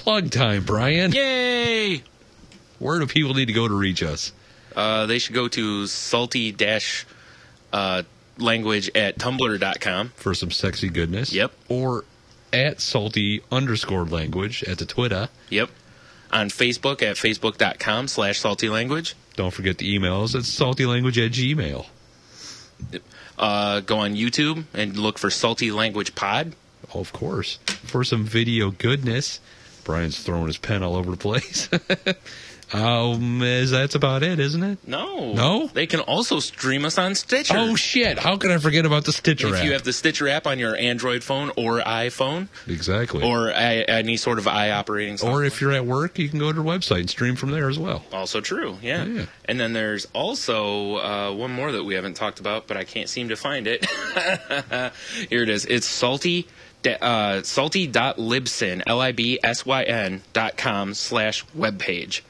Plug time, Brian. Yay! Where do people need to go to reach us? They should go to salty-language at tumblr.com. For some sexy goodness. Yep. Or at salty_language at the Twitter. Yep. On Facebook at facebook.com/saltylanguage. Don't forget the emails. It's saltylanguage@gmail. Go on YouTube and look for Salty Language Pod. Oh, of course. For some video goodness. Brian's throwing his pen all over the place. That's about it, isn't it? No. No? They can also stream us on Stitcher. Oh, shit. How can I forget about the Stitcher app? If you have the Stitcher app on your Android phone or iPhone. Exactly. Or any sort of operating software. Or if you're at work, you can go to our website and stream from there as well. Also true, yeah. And then there's also one more that we haven't talked about, but I can't seem to find it. Here it is. It's salty.libsyn, libsyn.com/webpage.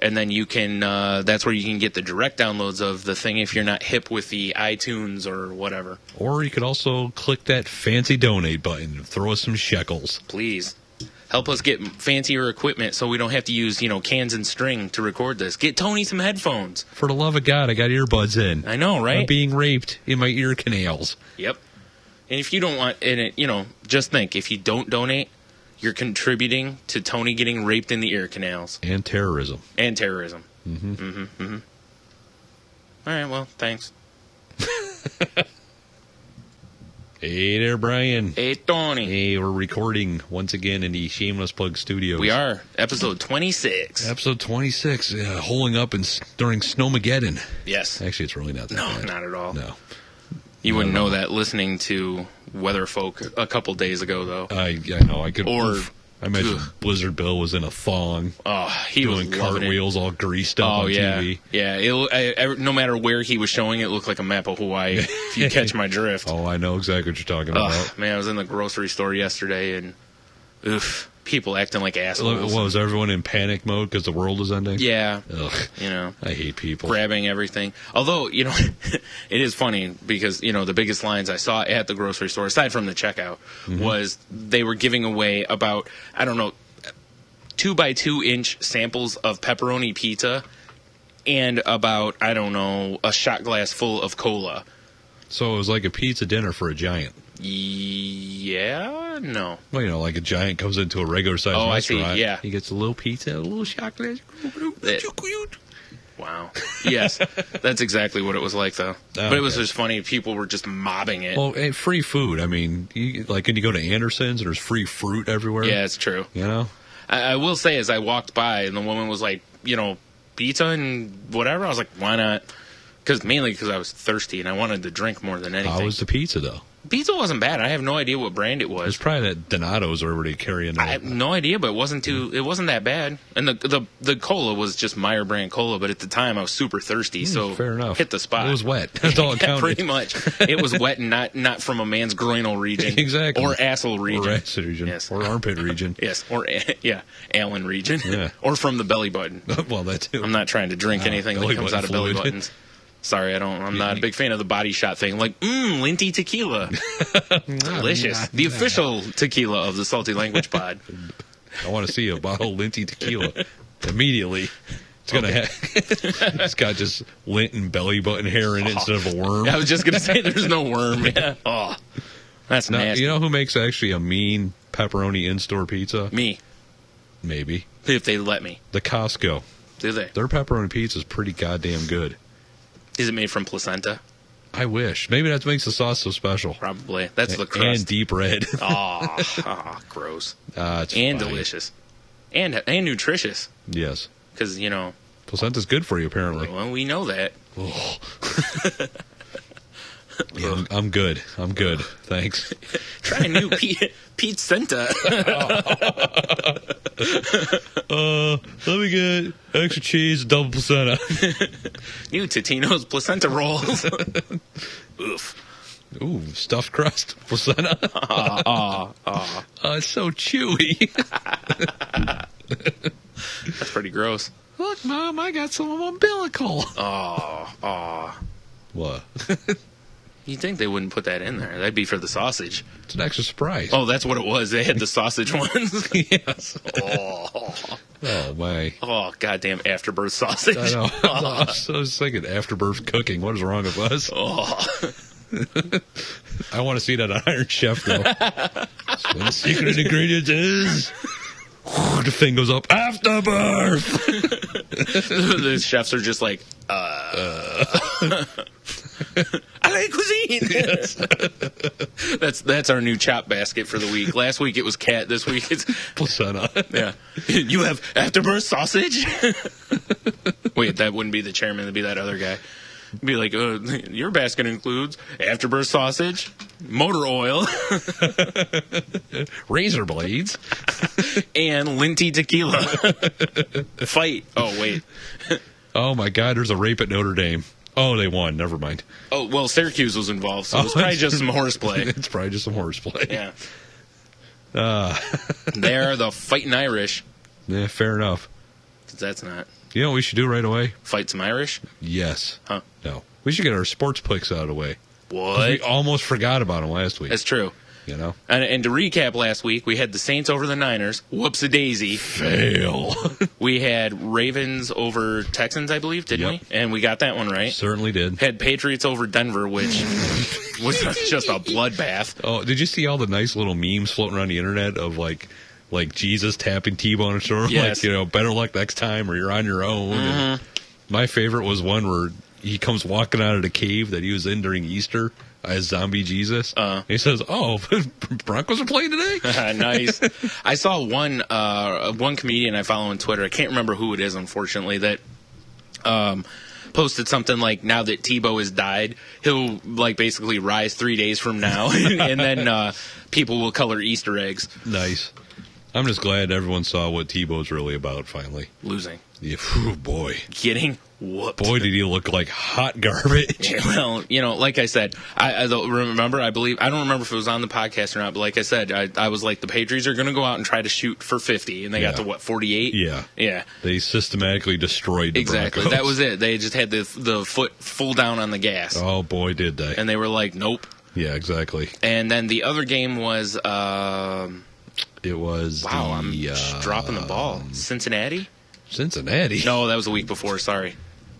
And then you can, that's where you can get the direct downloads of the thing if you're not hip with the iTunes or whatever. Or you could also click that fancy donate button and throw us some shekels. Please. Help us get fancier equipment so we don't have to use, cans and string to record this. Get Tony some headphones. For the love of God, I got earbuds in. I know, right? I'm being raped in my ear canals. Yep. And if you don't want, just think, if you don't donate, you're contributing to Tony getting raped in the ear canals. And terrorism. Mm-hmm. Mm-hmm. Mm-hmm. All right, well, thanks. Hey there, Brian. Hey, Tony. Hey, we're recording once again in the Shameless Plug Studios. We are. Episode 26. Episode 26, holing up during Snowmageddon. Yes. Actually, it's really not that bad. No, not at all. No. You wouldn't know that listening to Weatherfolk a couple days ago, though. I know. I could. I imagine Blizzard Bill was in a thong. Oh, he was doing cartwheels all greased up on TV. Yeah. No matter where he was showing it, looked like a map of Hawaii. If you catch my drift. Oh, I know exactly what you're talking about. Man, I was in the grocery store yesterday, and people acting like assholes. Was everyone in panic mode because the world is ending? Yeah. Ugh. I hate people. Grabbing everything. Although, it is funny because, the biggest lines I saw at the grocery store, aside from the checkout, was they were giving away about, 2 by 2 inch samples of pepperoni pizza and about, a shot glass full of cola. So it was like a pizza dinner for a giant. Yeah, no. Well, like a giant comes into a regular sized restaurant. I see, yeah. He gets a little pizza, a little shot glass. Wow. Yes, that's exactly what it was like, though. But it was just funny. People were just mobbing it. Well, free food. I mean, can you go to Anderson's and there's free fruit everywhere? Yeah, it's true. I will say, as I walked by and the woman was like, pizza and whatever, I was like, why not? Mainly because I was thirsty and I wanted to drink more than anything. How was the pizza, though? Pizza wasn't bad. I have no idea what brand it was. It's probably that Donato's or whatever they carry in there. I have no idea, but it wasn't that bad. And the cola was just Meyer brand cola, but at the time I was super thirsty, so fair enough. Hit the spot. It was wet. That's all it counted. Pretty much. It was wet and not from a man's groinal region. Exactly. Or asshole region. Or asshole region. Yes. Or armpit region. Yes. Or Allen region. Yeah. Or from the belly button. Well, that too. I'm not trying to drink anything that comes out of belly buttons. Sorry, I'm not a big fan of the body shot thing. Like, Linty tequila. Delicious. The official tequila of the Salty Language Pod. I want to see a bottle of Linty tequila immediately. It's gonna it's got just lint and belly button hair in it instead of a worm. I was just gonna say there's no worm. Yeah. Oh, that's nasty. You know who makes actually a mean pepperoni in-store pizza? Me. Maybe. If they let me. The Costco. Do they? Their pepperoni pizza is pretty goddamn good. Is it made from placenta? I wish. Maybe that makes the sauce so special. Probably. That's the crust. And deep red. Gross. It's and fine. Delicious. And nutritious. Yes. Because, placenta's good for you, apparently. Well, we know that. Yeah, I'm good. Thanks. Try a new Pete-centa. Let me get extra cheese, double placenta. New Totino's placenta rolls. Oof. Ooh, stuffed crust placenta. It's so chewy. That's pretty gross. Look, Mom, I got some umbilical. Oh. What? You'd think they wouldn't put that in there. That'd be for the sausage. It's an extra surprise. Oh, that's what it was. They had the sausage ones. Yes. Oh, Oh, my. oh, goddamn afterbirth sausage. I know. I was thinking afterbirth cooking. What is wrong with us? Oh. I want to see that on Iron Chef, though. That's what the secret ingredient is. The thing goes up, afterbirth. The chefs are just like, I like cuisine. Yes. That's our new chop basket for the week. Last week it was cat. This week it's Placenta. yeah. You have afterbirth sausage. Wait, that wouldn't be the chairman. It'd be that other guy. It'd be like, your basket includes afterbirth sausage, motor oil, Razor blades. and Linty tequila. Fight. Oh wait. Oh, my God. There's a rape at Notre Dame. Oh, they won. Never mind. Oh well, Syracuse was involved, so it's probably just some horseplay. It's probably just some horseplay. Yeah. They're the Fighting Irish. Yeah, fair enough. That's not. You know what we should do right away? Fight some Irish? Yes. Huh. No. We should get our sports picks out of the way. 'Cause What? we almost forgot about them last week. That's true. You know? And to recap last week, we had the Saints over the Niners. Whoops-a-daisy. Fail. We had Ravens over Texans, I believe, didn't Yep. we? And we got that one right. Certainly did. Had Patriots over Denver, which was just a bloodbath. Oh, did you see all the nice little memes floating around the internet of like Jesus tapping T-Bone on the shoulder? Yes. Like, better luck next time or you're on your own. And my favorite was one where he comes walking out of the cave that he was in during Easter as zombie Jesus. He says, "Oh, Broncos are playing today?" Nice. I saw one comedian I follow on Twitter. I can't remember who it is, unfortunately, that posted something like, now that Tebow has died, he'll like basically rise 3 days from now, and then people will color Easter eggs. Nice. I'm just glad everyone saw what Tebow's really about finally. Losing. Yeah, phew, boy. Getting whooped. Boy, did he look like hot garbage. Well, like I said, I don't remember, I don't remember if it was on the podcast or not, but like I said, I was like, the Patriots are going to go out and try to shoot for 50, and they got to, 48? Yeah. Yeah. They systematically destroyed the Exactly. Broncos. That was it. They just had the foot full down on the gas. Oh, boy, did they. And they were like, nope. Yeah, exactly. And then the other game was, It was I'm dropping the ball. Cincinnati? Cincinnati. No, that was the week before. Sorry.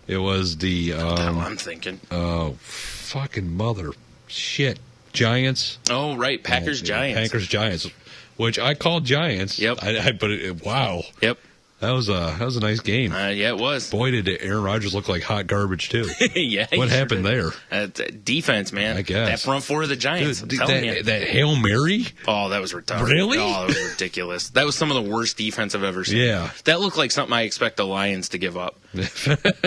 It was the I'm thinking. oh, fucking mother shit. Giants. Oh, right. Packers, Giants. Packers Giants, which I called Giants. Yep. But wow. Yep. That was a nice game. Yeah, it was. Boy, did Aaron Rodgers look like hot garbage too. Yeah. What happened there? Defense, man. I guess. That front four of the Giants. I'm telling you. that Hail Mary? Oh, that was retarded. Really? Oh, that was ridiculous. That was some of the worst defense I've ever seen. Yeah. That looked like something I expect the Lions to give up.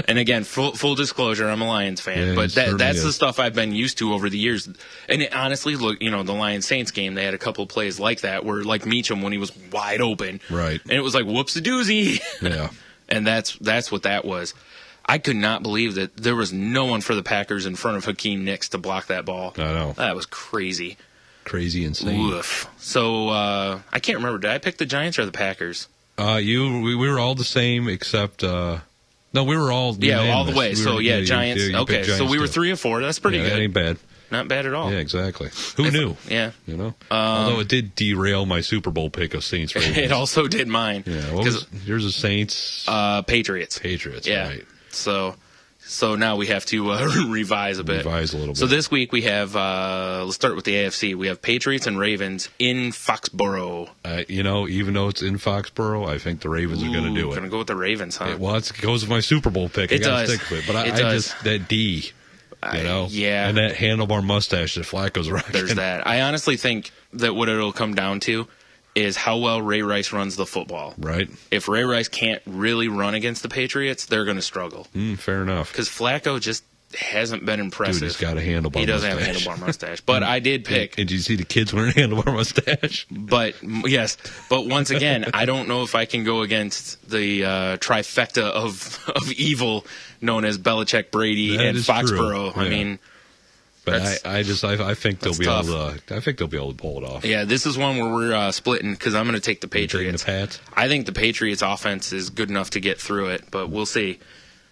And again, full disclosure, I'm a Lions fan, Yeah, but certainly that's is. the stuff I've been used to over the years. And it, honestly, look, the Lions Saints game, they had a couple of plays like that where, like Meacham, when he was wide open, Right. and it was like whoops a doozy. Yeah. And that's what that was. I could not believe that there was no one for the Packers in front of Hakeem Nicks to block that ball. I know. That was crazy. Crazy insane. Oof. So I can't remember. Did I pick the Giants or the Packers? We were all the same except no, we were all All the unanimous. way. So Giants. You Okay, picked so Giants we were too. 3 or 4. That's pretty That good. ain't bad. Not bad at all. Yeah, exactly. Who knew? Yeah. Although it did derail my Super Bowl pick of Saints. Ravens. It also did mine. Yeah. What was yours? Is Saints. Patriots. Patriots. Yeah. Right. So now we have to revise a bit. Revise a little bit. So this week we have, let's start with the AFC. We have Patriots and Ravens in Foxborough. Even though it's in Foxborough, I think the Ravens are going to do it. Going to go with the Ravens, huh? It goes with my Super Bowl pick. I It got to does. stick with it. But It I does. just, that D, yeah. And that handlebar mustache that Flacco's rocking. There's that. I honestly think that what it'll come down to is how well Ray Rice runs the football. Right. If Ray Rice can't really run against the Patriots, they're going to struggle. Fair enough. Because Flacco just hasn't been impressive. Dude, he's got a handlebar He doesn't have a mustache. handlebar mustache. But I did pick. And did you see the kids wearing a handlebar mustache? But yes, but once again, I don't know if I can go against the trifecta of evil known as Belichick, Brady, That and is true. Foxborough. I Yeah. mean, But That's- I think they'll that's be tough. able to. I think they'll be able to pull it off. yeah, this is one where we're splitting because I'm going to take the Taking Patriots. the Pats. I think the Patriots offense is good enough to get through it, but we'll see.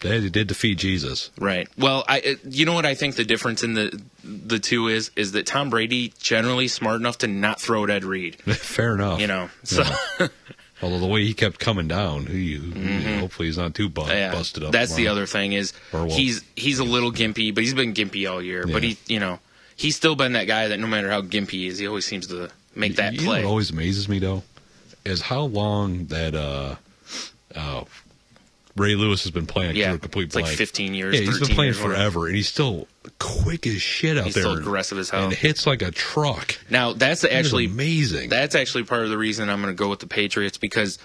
They did defeat Jesus. Right. Well, you know what I think the difference in the two is that Tom Brady generally smart enough to not throw at Ed Reed. Fair enough. So. Yeah. Although the way he kept coming down, hopefully he's not too busted up. That's tomorrow. the other thing is he's a little gimpy, but he's been gimpy all year. Yeah. But he's still been that guy that no matter how gimpy he is, he always seems to make that play. What always amazes me though is how long that Ray Lewis has been playing. Yeah, a complete it's like 15 years. Yeah, he's been playing forever, and he's still quick as shit out there. He's still aggressive as hell. And hits like a truck. Now, that's actually amazing. That's actually part of the reason I'm going to go with the Patriots, because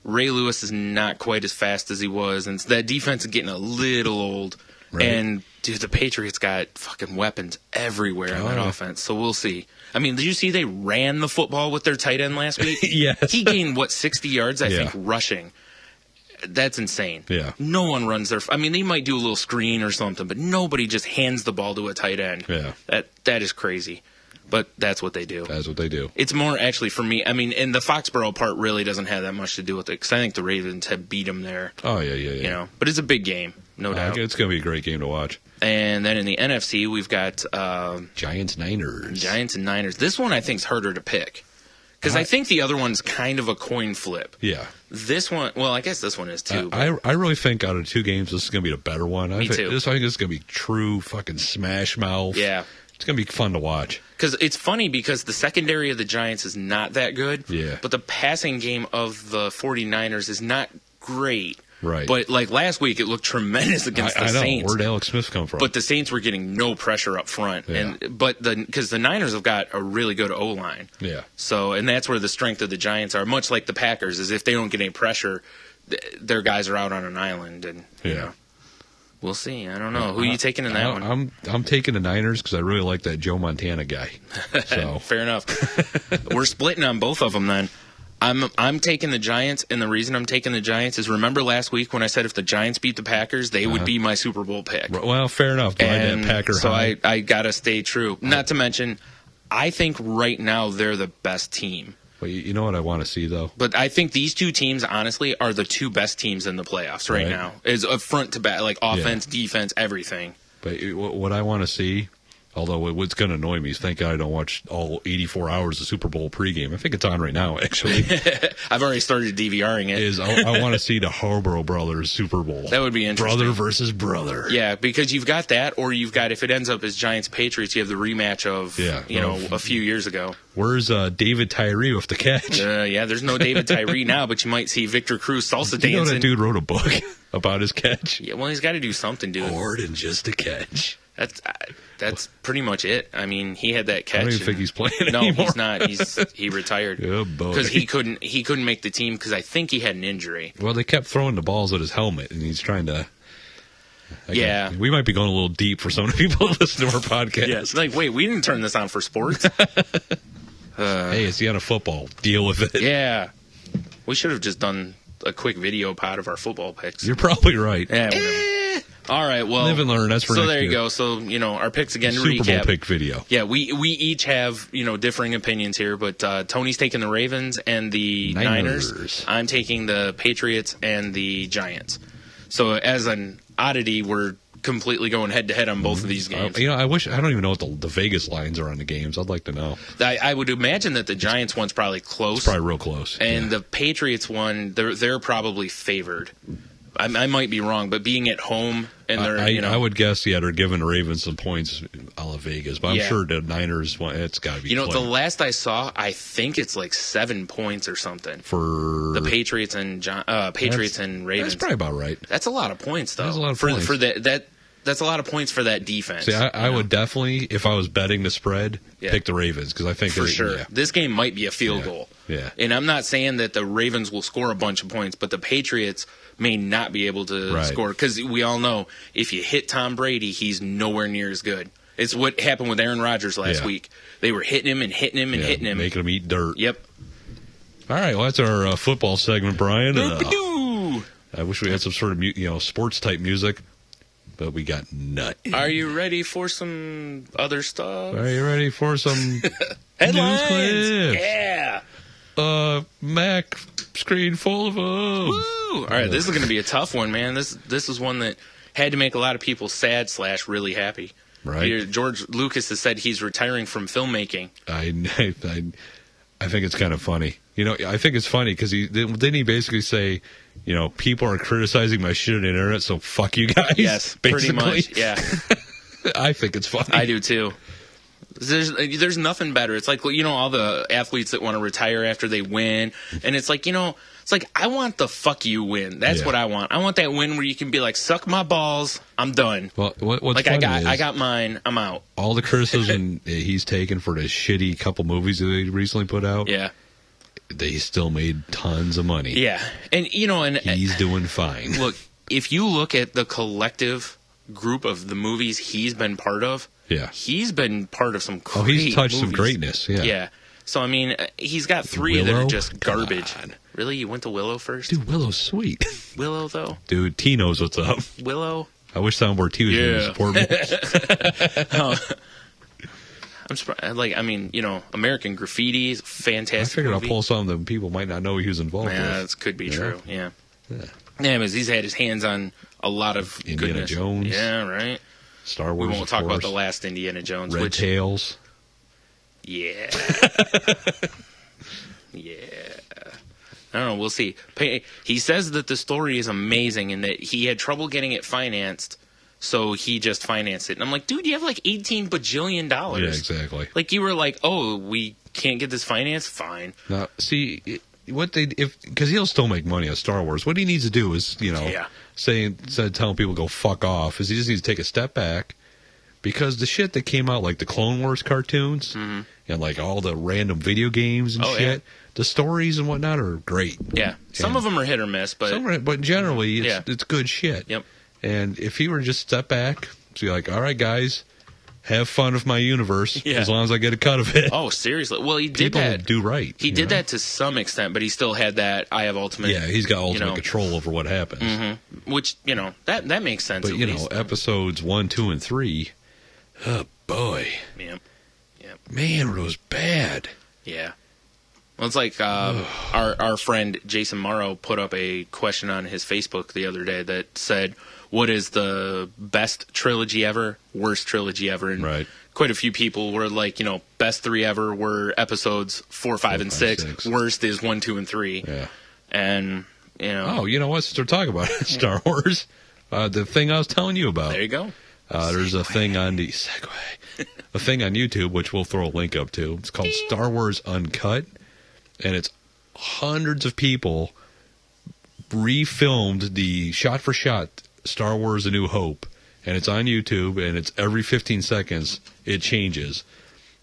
Ray Lewis is not quite as fast as he was, and that defense is getting a little old. Right. And, dude, the Patriots got fucking weapons everywhere on that offense, so we'll see. I mean, did you see they ran the football with their tight end last week? Yes. He gained, 60 yards, I think, rushing. That's insane. Yeah. No one runs their... I mean, they might do a little screen or something, but nobody just hands the ball to a tight end. Yeah. That is crazy. But that's what they do. That's what they do. It's more, actually, for me... I mean, and the Foxborough part really doesn't have that much to do with it, because I think the Ravens have beat them there. Oh, yeah. But it's a big game, no doubt. It's going to be a great game to watch. And then in the NFC, we've got... Giants-Niners. Giants and Niners. This one, I think, is harder to pick. Because I think the other one's kind of a coin flip. Yeah. This one, well, I guess this one is too. I really think out of two games, this is going to be the better one. Me too. I think this is going to be true fucking smash mouth. Yeah. It's going to be fun to watch. Because it's funny because the secondary of the Giants is not that good. Yeah. But the passing game of the 49ers is not great. Right. But like last week, it looked tremendous against the Saints. Where'd Alex Smith come from? But the Saints were getting no pressure up front. Yeah. Because the Niners have got a really good O-line. Yeah. So, and that's where the strength of the Giants are. Much like the Packers, is if they don't get any pressure, their guys are out on an island. And we'll see. I don't know. Who are you taking in that one? I'm taking the Niners because I really like that Joe Montana guy. So fair enough. We're splitting on both of them then. I'm taking the Giants, and the reason I'm taking the Giants is, remember last week when I said if the Giants beat the Packers, they would be my Super Bowl pick. Well, fair enough. And so I got to stay true. Not to mention, I think right now they're the best team. Well, you know what I want to see, though? But I think these two teams, honestly, are the two best teams in the playoffs right now. Is a front to back, like offense, defense, everything. But what I want to see... Although what's going to annoy me is thank God I don't watch all 84 hours of Super Bowl pregame. I think it's on right now, actually. I've already started DVRing it. I want to see the Harborough Brothers Super Bowl. That would be interesting. Brother versus brother. Yeah, because you've got that, or you've got, if it ends up as Giants-Patriots, you have the rematch of, a few years ago. Where's David Tyree with the catch? There's no David Tyree now, but you might see Victor Cruz salsa dancing. You know that dude wrote a book about his catch? Yeah, well, he's got to do something, dude. More than just a catch. That's pretty much it. I mean, he had that catch. I don't even think he's playing anymore. No, he's not. He retired. Oh, boy. Because he couldn't make the team because I think he had an injury. Well, they kept throwing the balls at his helmet, and he's trying to... Yeah. We might be going a little deep for some of the people that listen to our podcast. Yeah, it's like, wait, we didn't turn this on for sports. Hey, it's the end of football. Deal with it. Yeah. We should have just done a quick video pod of our football picks. You're probably right. Yeah, whatever. All right, well, live and learn. That's for so next there you year. go. So our picks again. To Super recap. Bowl pick video. Yeah, we each have differing opinions here, but Tony's taking the Ravens and the Niners. I'm taking the Patriots and the Giants. So as an oddity, we're completely going head to head on both of these games. I don't even know what the Vegas lines are on the games. I'd like to know. I would imagine that the Giants one's probably close. It's probably real close. And the Patriots one, they're probably favored. I might be wrong, but being at home and they're I would guess they're giving the Ravens some points a la Vegas, but I'm sure the Niners it's got to be. The last I saw, I think it's like 7 points or something for the Patriots and Ravens. That's probably about right. That's a lot of points, though. That's a lot of points for that. That's a lot of points for that defense. See, I would definitely, if I was betting the spread, pick the Ravens because I think for sure this game might be a field goal. Yeah, and I'm not saying that the Ravens will score a bunch of points, but the Patriots may not be able to score because we all know if you hit Tom Brady, he's nowhere near as good. It's what happened with Aaron Rodgers last week. They were hitting him and hitting him and hitting him, making him eat dirt. Yep. All right, well that's our football segment, Brian. I wish we had some sort of sports type music. But we got nothing. Are you ready for some other stuff? Are you ready for some headlines? News clips? Yeah. Mac screen full of them. Woo! All right, this is going to be a tough one, man. This is one that had to make a lot of people sad / really happy. Right. Here, George Lucas has said he's retiring from filmmaking. I think it's kind of funny. You know, I think it's funny because didn't he basically say, you know, people are criticizing my shit on the internet, so fuck you guys. Yes, basically. pretty much. Yeah, I think it's funny. I do too. There's nothing better. It's like, you know, all the athletes that want to retire after they win, and it's like, you know, it's like, I want the fuck you win. That's what I want. I want that win where you can be like, suck my balls, I'm done. Well, what's like, funny I got mine, I'm out. All the criticism he's taken for the shitty couple movies that he recently put out. Yeah. They still made tons of money. Yeah. And, you know, and he's doing fine. Look, if you look at the collective group of the movies he's been part of, he's been part of some great he's touched movies. some greatness. Yeah. So, I mean, he's got 3 that are just garbage. God. Really? You went to Willow first? Dude, Willow's sweet. Willow, though? Dude, T knows what's up. Willow? I wish Soundboard T was here to support me. I'm surprised. Like, I mean, you know, American Graffiti is fantastic. I figured movie. I'll pull something that people might not know he was involved with. That could be true. Yeah. But he's had his hands on a lot of Indiana goodness. Jones. Yeah, right. Star Wars. We won't talk about the last Indiana Jones. Red Tails. Yeah. Yeah. I don't know. We'll see. He says that the story is amazing and that he had trouble getting it financed, so he just financed it. And I'm like, dude, you have like $18 bajillion. Yeah, exactly. Like, you were like, oh, we can't get this financed? Fine. Now, see, because he'll still make money on Star Wars. What he needs to do is, you know, instead of telling people go fuck off, is he just needs to take a step back. Because the shit that came out, like the Clone Wars cartoons and like all the random video games and shit, the stories and whatnot are great. Yeah, some of them are hit or miss, but generally it's good shit. Yep. And if he were to just step back, be like, all right, guys, have fun with my universe as long as I get a cut of it. Oh, seriously? Well, he did People that. do right. He did that to some extent, but he still had that I have ultimate. Yeah, he's got ultimate control over what happens. Which, you know, that makes sense. But, you know, episodes 1, 2, and 3, oh, boy. Yep. Man, it was bad. Yeah. Well, it's like our friend Jason Morrow put up a question on his Facebook the other day that said, what is the best trilogy ever, worst trilogy ever? And quite a few people were like, you know, best 3 ever were episodes 4, 5, and 6. Worst is 1, 2, and 3. Yeah. And, you know. Oh, you know what? Since we're talking about Star Wars, the thing I was telling you about. There you go. There's a thing on the a thing on YouTube, which we'll throw a link up to. It's called Star Wars Uncut, and it's hundreds of people refilmed the shot-for-shot Star Wars A New Hope, and it's on YouTube, and it's every 15 seconds it changes.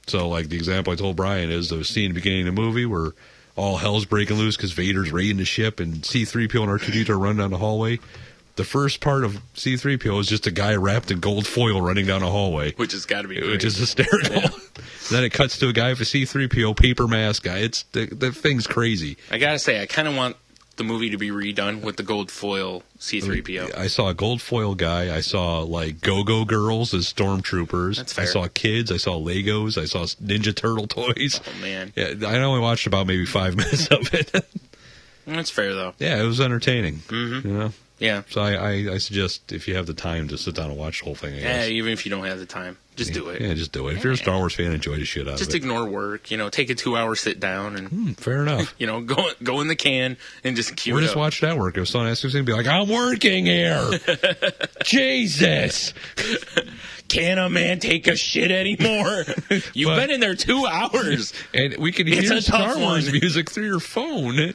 So, like, the example I told Brian is the scene at the beginning of the movie where all hell's breaking loose because Vader's raiding the ship and C-3PO and R2-D2 are running down the hallway. The first part of C-3PO is just a guy wrapped in gold foil running down a hallway. Which has got to be great. Which is hysterical. Yeah. Then it cuts to a guy with a C-3PO paper mask guy. It's the thing's crazy. I got to say, I kind of want the movie to be redone with the gold foil C-3PO. I saw a gold foil guy. I saw, like, Go-Go girls as stormtroopers. That's fair. I saw kids. I saw Legos. I saw Ninja Turtle toys. Oh, man. Yeah, I only watched about maybe 5 minutes of it. That's fair, though. Yeah, it was entertaining. Mm-hmm. You know? Yeah. So I suggest if you have the time to sit down and watch the whole thing. I guess. Yeah, even if you don't have the time, just do it. Yeah, just do it. If you're a Star Wars fan, enjoy the shit out of it. Just ignore work. You know, take a 2-hour sit down and. Fair enough. You know, go in the can and just cue it up. Or just watch that work. If someone asks you, be like, "I'm working here." Jesus. Can a man take a shit anymore? You've been in there 2 hours. And we can hear Star Wars music through your phone.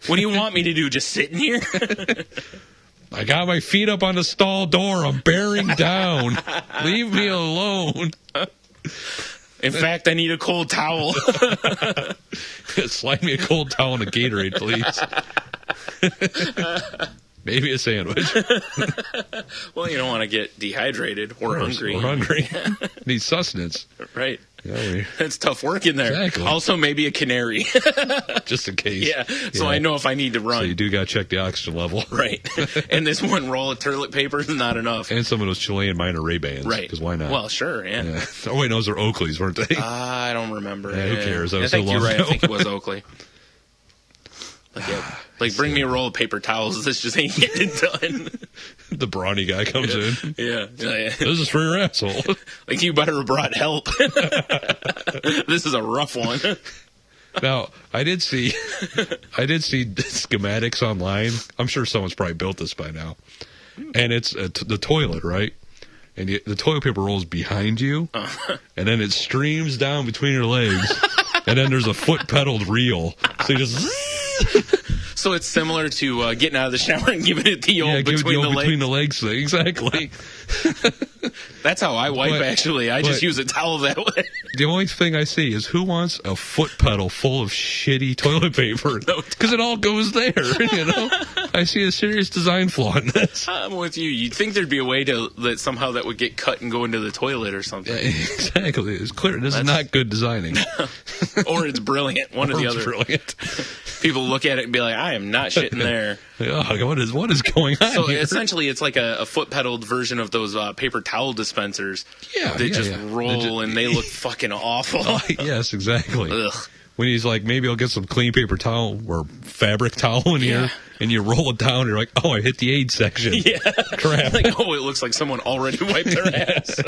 What do you want me to do? Just sit in here? I got my feet up on the stall door. I'm bearing down. Leave me alone. In fact, I need a cold towel. Slide me a cold towel and a Gatorade, please. Maybe a sandwich. Well, you don't want to get dehydrated or hungry. Or hungry. Need sustenance. Right. Yeah, it's tough work in there. Exactly. Also, maybe a canary. Just in case. Yeah, so I know if I need to run. So you do got to check the oxygen level. Right. And this one roll of toilet paper is not enough. And some of those Chilean minor Ray-Bans. Right. Because why not? Well, sure, yeah. Oh, wait, no, those are Oakleys, weren't they? I don't remember. Yeah, who cares? That was I think so long you're right. ago. I think it was Oakley. Like bring me a roll of paper towels. This just ain't getting done. The brawny guy comes in. Yeah. This is for your asshole. Like, you better have brought help. This is a rough one. Now, I did see schematics online. I'm sure someone's probably built this by now. And it's the toilet, right? And the toilet paper rolls behind you, and then it streams down between your legs, and then there's a foot-pedaled reel. So you just... So it's similar to getting out of the shower and giving it the old between the legs thing. Exactly. That's how I wipe, actually. I just use a towel that way. The only thing I see is who wants a foot pedal full of shitty toilet paper? Because it all goes there, you know? I see a serious design flaw in this. I'm with you. You'd think there'd be a way that somehow that would get cut and go into the toilet or something. Yeah, exactly. It's clear. This is not good designing. Or it's brilliant. One or the other. Brilliant. People look at it and be like, I am not shitting there. Oh, what is going on So here? essentially, it's like a foot-pedaled version of those paper towel dispensers. Yeah, They just roll and they look fucking awful. Yes, exactly. Ugh. When he's like, maybe I'll get some clean paper towel or fabric towel in here, and you roll it down, and you're like, oh, I hit the AIDS section. Yeah. Crap. Like, oh, it looks like someone already wiped their ass.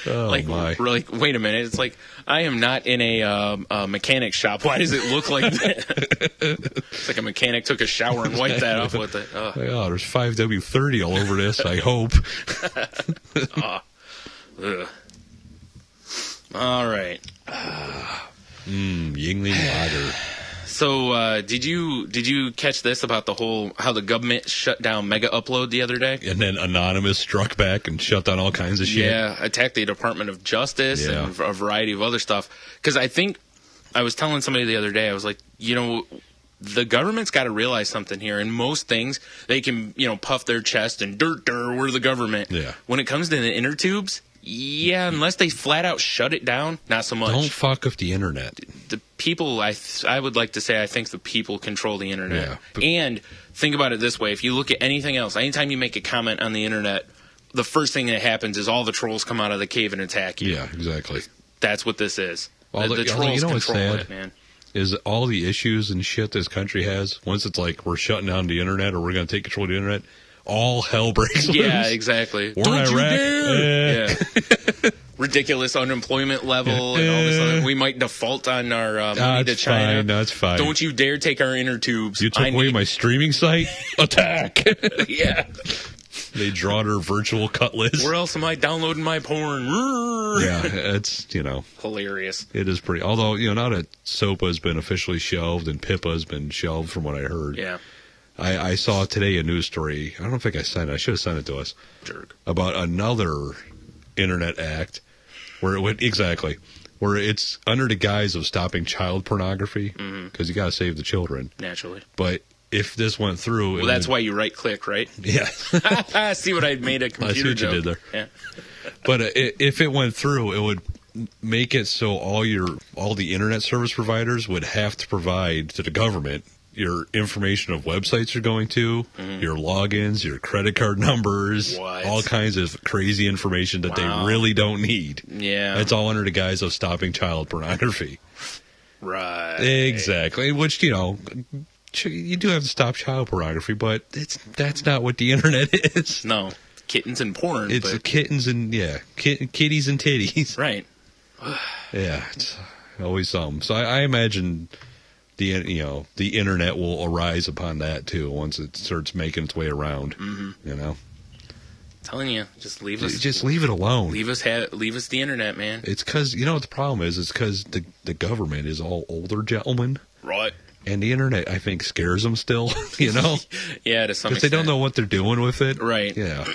Oh, like, my. we're like, wait a minute. It's like, I am not in a mechanic shop. Why does it look like that? It's like a mechanic took a shower and wiped that off with it. Oh, there's 5W30 all over this, I hope. Ugh. All right. Yingling Lager. So, did you catch this about how the government shut down Mega Upload the other day? And then Anonymous struck back and shut down all kinds of shit. Yeah, attacked the Department of Justice and a variety of other stuff. Because I think I was telling somebody the other day, I was like, the government's got to realize something here. In most things, they can, puff their chest and we're the government. Yeah. When it comes to the inner tubes, unless they flat out shut it down, not so much. Don't fuck with the internet. The people, I would like to say, I think the people control the internet. Yeah, and think about it this way: if you look at anything else, anytime you make a comment on the internet, the first thing that happens is all the trolls come out of the cave and attack you. Yeah, exactly. That's what this is. The trolls what's control sad it, man. Is all the issues and shit this country has, once it's like we're shutting down the internet or we're going to take control of the internet, all hell breaks loose. Yeah, exactly. Don't you dare! Yeah. Ridiculous unemployment level and all this other. We might default on our money to China. No, it's fine. Don't you dare take our inner tubes. You took away my streaming site? Attack! Yeah. They draw their virtual cutlass. Where else am I downloading my porn? Yeah, it's, hilarious. It is pretty. Although, now that SOPA has been officially shelved and PIPA has been shelved from what I heard. Yeah. I saw today a news story. I don't think I sent it. I should have sent it to us. Jerk. About another Internet Act where it's under the guise of stopping child pornography because you got to save the children. Naturally. But if this went through... Well, that's why you right-click, right? Yeah. See what I made a computer I see what joke. you did there. Yeah. But if it went through, it would make it so all the internet service providers would have to provide to the government your information of websites you're going to, your logins, your credit card numbers, all kinds of crazy information that they really don't need. Yeah. It's all under the guise of stopping child pornography. Right. Exactly. Which, you do have to stop child pornography, but that's not what the internet is. No. Kittens and porn. It's kittens and, kitties and titties. Right. Yeah, it's always something. So I imagine the internet will arise upon that too once it starts making its way around. Telling you, just leave us. Just leave it alone. Leave us the internet, man. It's because what the problem is. It's because the government is all older gentlemen, right? And the internet, I think, scares them still. Yeah, to some extent. Because they don't know what they're doing with it. Right. Yeah.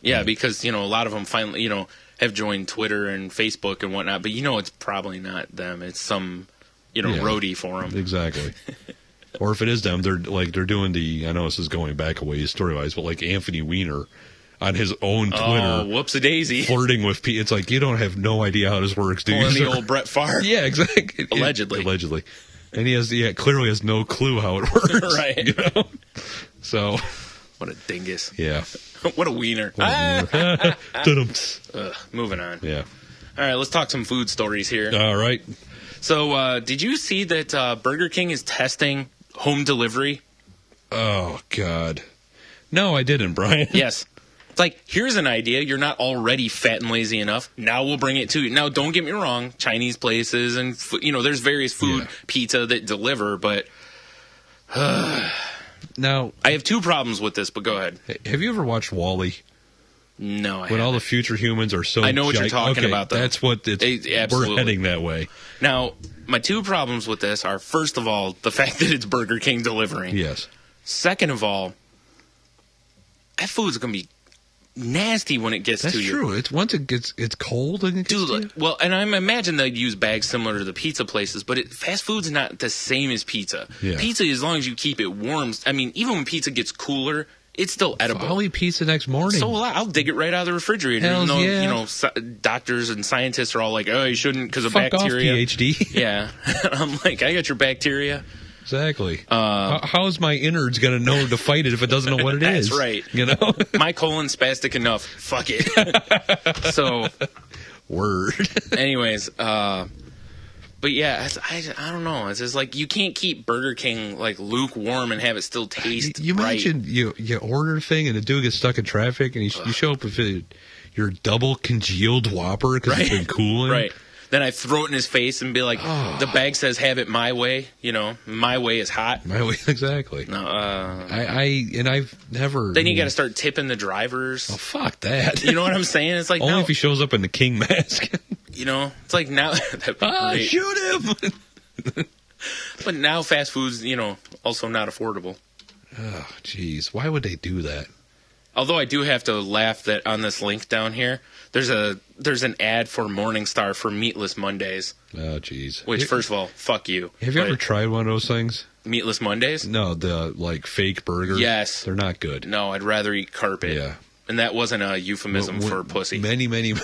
Yeah, because a lot of them finally have joined Twitter and Facebook and whatnot, but it's probably not them. It's some roadie for them. Exactly. Or if it is them, they're doing I know this is going back a ways story-wise, but like Anthony Weiner on his own Twitter. Oh, whoopsie-daisy. Flirting with people. It's like, you don't have no idea how this works, do you? Pulling the old Brett Favre. Yeah, exactly. Allegedly. And he clearly has no clue how it works. Right. So. What a dingus. Yeah. What a wiener. Moving on. Yeah. All right, let's talk some food stories here. All right. So, did you see that Burger King is testing home delivery? Oh, God. No, I didn't, Brian. Yes. It's like, here's an idea. You're not already fat and lazy enough. Now we'll bring it to you. Now, don't get me wrong. Chinese places and, there's various food, pizza that deliver, but... Now... I have two problems with this, but go ahead. Have you ever watched WALL-E? No, I When all the future humans are so... I know what you're talking about, though. That's what we're heading that way. Now, my two problems with this are, first of all, the fact that it's Burger King delivering. Yes. Second of all, that food's going to be nasty when it gets to you. That's true. It's once it gets cold and it gets to you. Well, and I imagine they'd use bags similar to the pizza places, but fast food's not the same as pizza. Yeah. Pizza, as long as you keep it warm, I mean, even when pizza gets cooler, it's still edible. I'll eat pizza next morning. So I'll dig it right out of the refrigerator. Hells even though, yeah. Doctors and scientists are all like, oh, you shouldn't because of Fuck bacteria. off, PhD. Yeah. I'm like, I got your bacteria. Exactly. How's my innards going to know to fight it if it doesn't know what it is? That's right. You know? My colon's spastic enough. Fuck it. So. Word. Anyways, but yeah, I don't know. It's just like you can't keep Burger King like lukewarm and have it still taste You right. mentioned you order a thing and the dude gets stuck in traffic and you show up with your double congealed Whopper because it's been cooling. Right. Then I throw it in his face and be like, the bag says have it my way. My way is hot. My way, exactly. No, I've never... Then you got to start tipping the drivers. Oh, fuck that. You know what I'm saying? It's like only now, if he shows up in the king mask. It's like now... Shoot him! But now fast food's, also not affordable. Oh, jeez. Why would they do that? Although I do have to laugh that on this link down here, there's an ad for Morningstar for Meatless Mondays. Oh, jeez. Which, first of all, fuck you. Have you ever tried one of those things? Meatless Mondays? No, the fake burgers. Yes. They're not good. No, I'd rather eat carpet. Yeah. And that wasn't a euphemism for pussy. Many.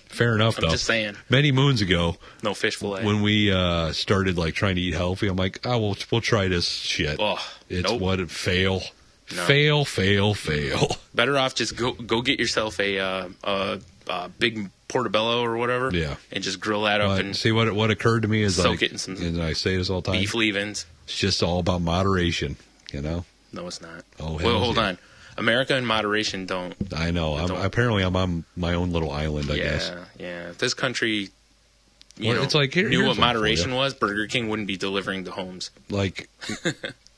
Fair enough, though. I'm just saying. Many moons ago. No fish fillet. When we started trying to eat healthy, I'm like, we'll try this shit. Oh, It's fail. No. Fail. Better off just go get yourself a big portobello or whatever. Yeah. And just grill that up and see what occurred to me is soak it in some and I say this all the time. beef leavings. It's just all about moderation, No, it's not. Oh, well, hold on. America and moderation don't. I know. Apparently, I'm on my own little island. I guess. Yeah. If this country, it's like knew what moderation was, Burger King wouldn't be delivering to homes. Like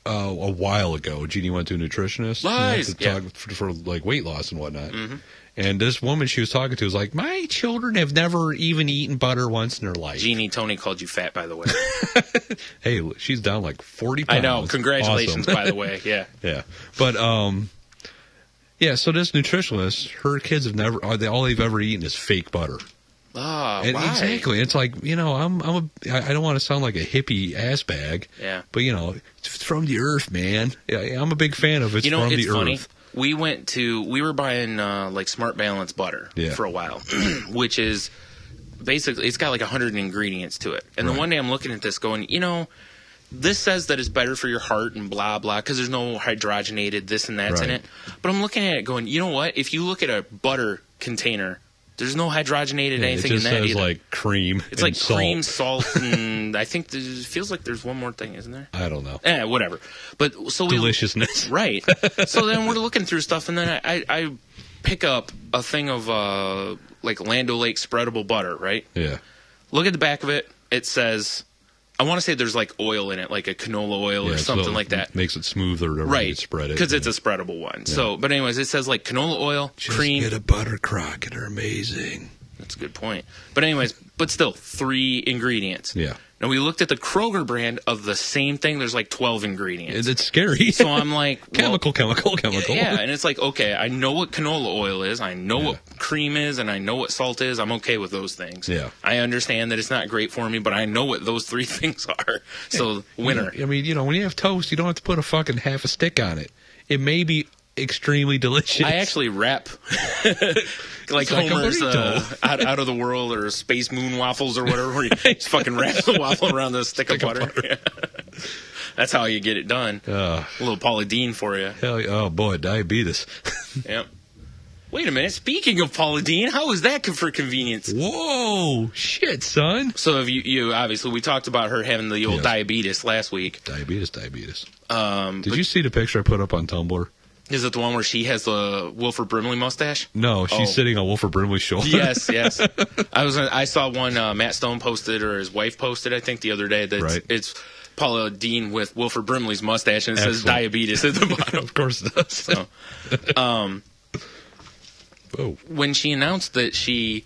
a while ago, Jeannie went to a nutritionist. Lies. To talk for weight loss and whatnot. Mm-hmm. And this woman she was talking to was like, my children have never even eaten butter once in their life. Jeannie, Tony called you fat, by the way. Hey, she's down like 40 pounds. I know. Congratulations, awesome. by the way. Yeah. Yeah. But, yeah, so this nutritionist, her kids have all they've ever eaten is fake butter. Why? Exactly. It's like, I don't want to sound like a hippie ass bag. Yeah. But, it's from the earth, man. Yeah, I'm a big fan of it's from the funny. earth. We were buying Smart Balance butter for a while, which is basically, it's got like 100 ingredients to it. And then one day I'm looking at this going, this says that it's better for your heart and blah, blah, because there's no hydrogenated this and that's in it. But I'm looking at it going, you know what? If you look at a butter container, there's no hydrogenated anything in that either. It just says like cream It's like salt. Cream, salt, and I think it feels like there's one more thing, isn't there? I don't know. Whatever. But so deliciousness. Right. So then we're looking through stuff, and then I pick up a thing of Land O'Lakes spreadable butter, right? Yeah. Look at the back of it. It says, I want to say there's like oil in it, like a canola oil or something like that. Makes it smoother to right. spread it. Because it's a spreadable one. Yeah. So, but anyways, it says like canola oil, cream. Just get a butter crock, and they're amazing. That's a good point. But anyways, but still, 3 ingredients. Yeah. Now, we looked at the Kroger brand of the same thing. There's like 12 ingredients. It's scary. So I'm like... chemical. Yeah, and it's like, okay, I know what canola oil is. I know what cream is, and I know what salt is. I'm okay with those things. Yeah. I understand that it's not great for me, but I know what those 3 things are. So, winner. I mean, when you have toast, you don't have to put a fucking half a stick on it. It may be extremely delicious. I actually wrap... like Homer's out of the world or Space Moon waffles or whatever, where you just fucking wrap the waffle around the stick of butter. Yeah. That's how you get it done. A little Paula Deen for you. Hell, oh boy, diabetes. Yep. Wait a minute. Speaking of Paula Deen, how is that for convenience? Whoa, shit, son. So have you obviously, we talked about her having the old diabetes last week. Diabetes. Did you see the picture I put up on Tumblr? Is it the one where she has the Wilford Brimley mustache? No, she's sitting on Wilford Brimley's shoulder. Yes. I saw one Matt Stone posted, or his wife posted, I think, the other day. That it's Paula Deen with Wilford Brimley's mustache, and it says diabetes at the bottom. Of course it does. So, when she announced that she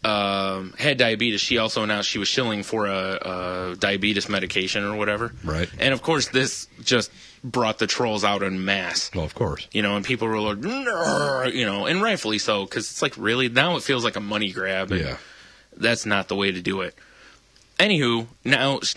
had diabetes, she also announced she was shilling for a diabetes medication or whatever. Right. And of course, this just brought the trolls out en masse. Well, of course. And people were like, and rightfully so, because it's like, really, now it feels like a money grab. And that's not the way to do it. Anywho,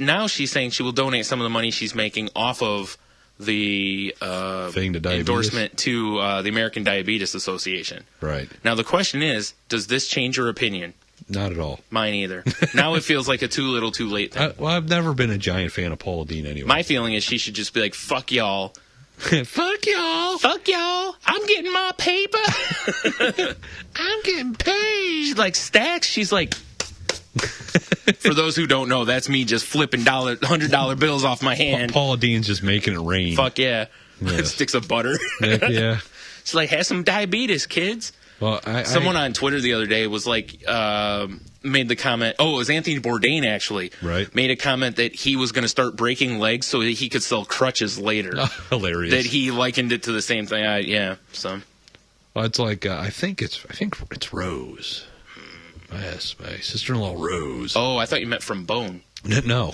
now she's saying she will donate some of the money she's making off of the endorsement to the American Diabetes Association. Right. Now, the question is, does this change your opinion? Not at all. Mine either. Now it feels like a too little, too late thing. I've never been a giant fan of Paula Deen anyway. My feeling is she should just be like, fuck y'all. Fuck y'all. Fuck y'all. I'm getting my paper. I'm getting paid. She's like, Stacks, she's like... For those who don't know, that's me just flipping $100 bills off my hand. Paula Deen's just making it rain. Fuck yeah. Yes. Sticks of butter. Heck yeah. She's like, have some diabetes, kids. Well, someone on Twitter the other day was like, made the comment. Oh, it was Anthony Bourdain actually. Right. Made a comment that he was going to start breaking legs so that he could sell crutches later. Oh, hilarious. That he likened it to the same thing. So. Well, it's like I think it's Rose. Yes, my sister-in-law Rose. Oh, I thought you meant from Bone. No.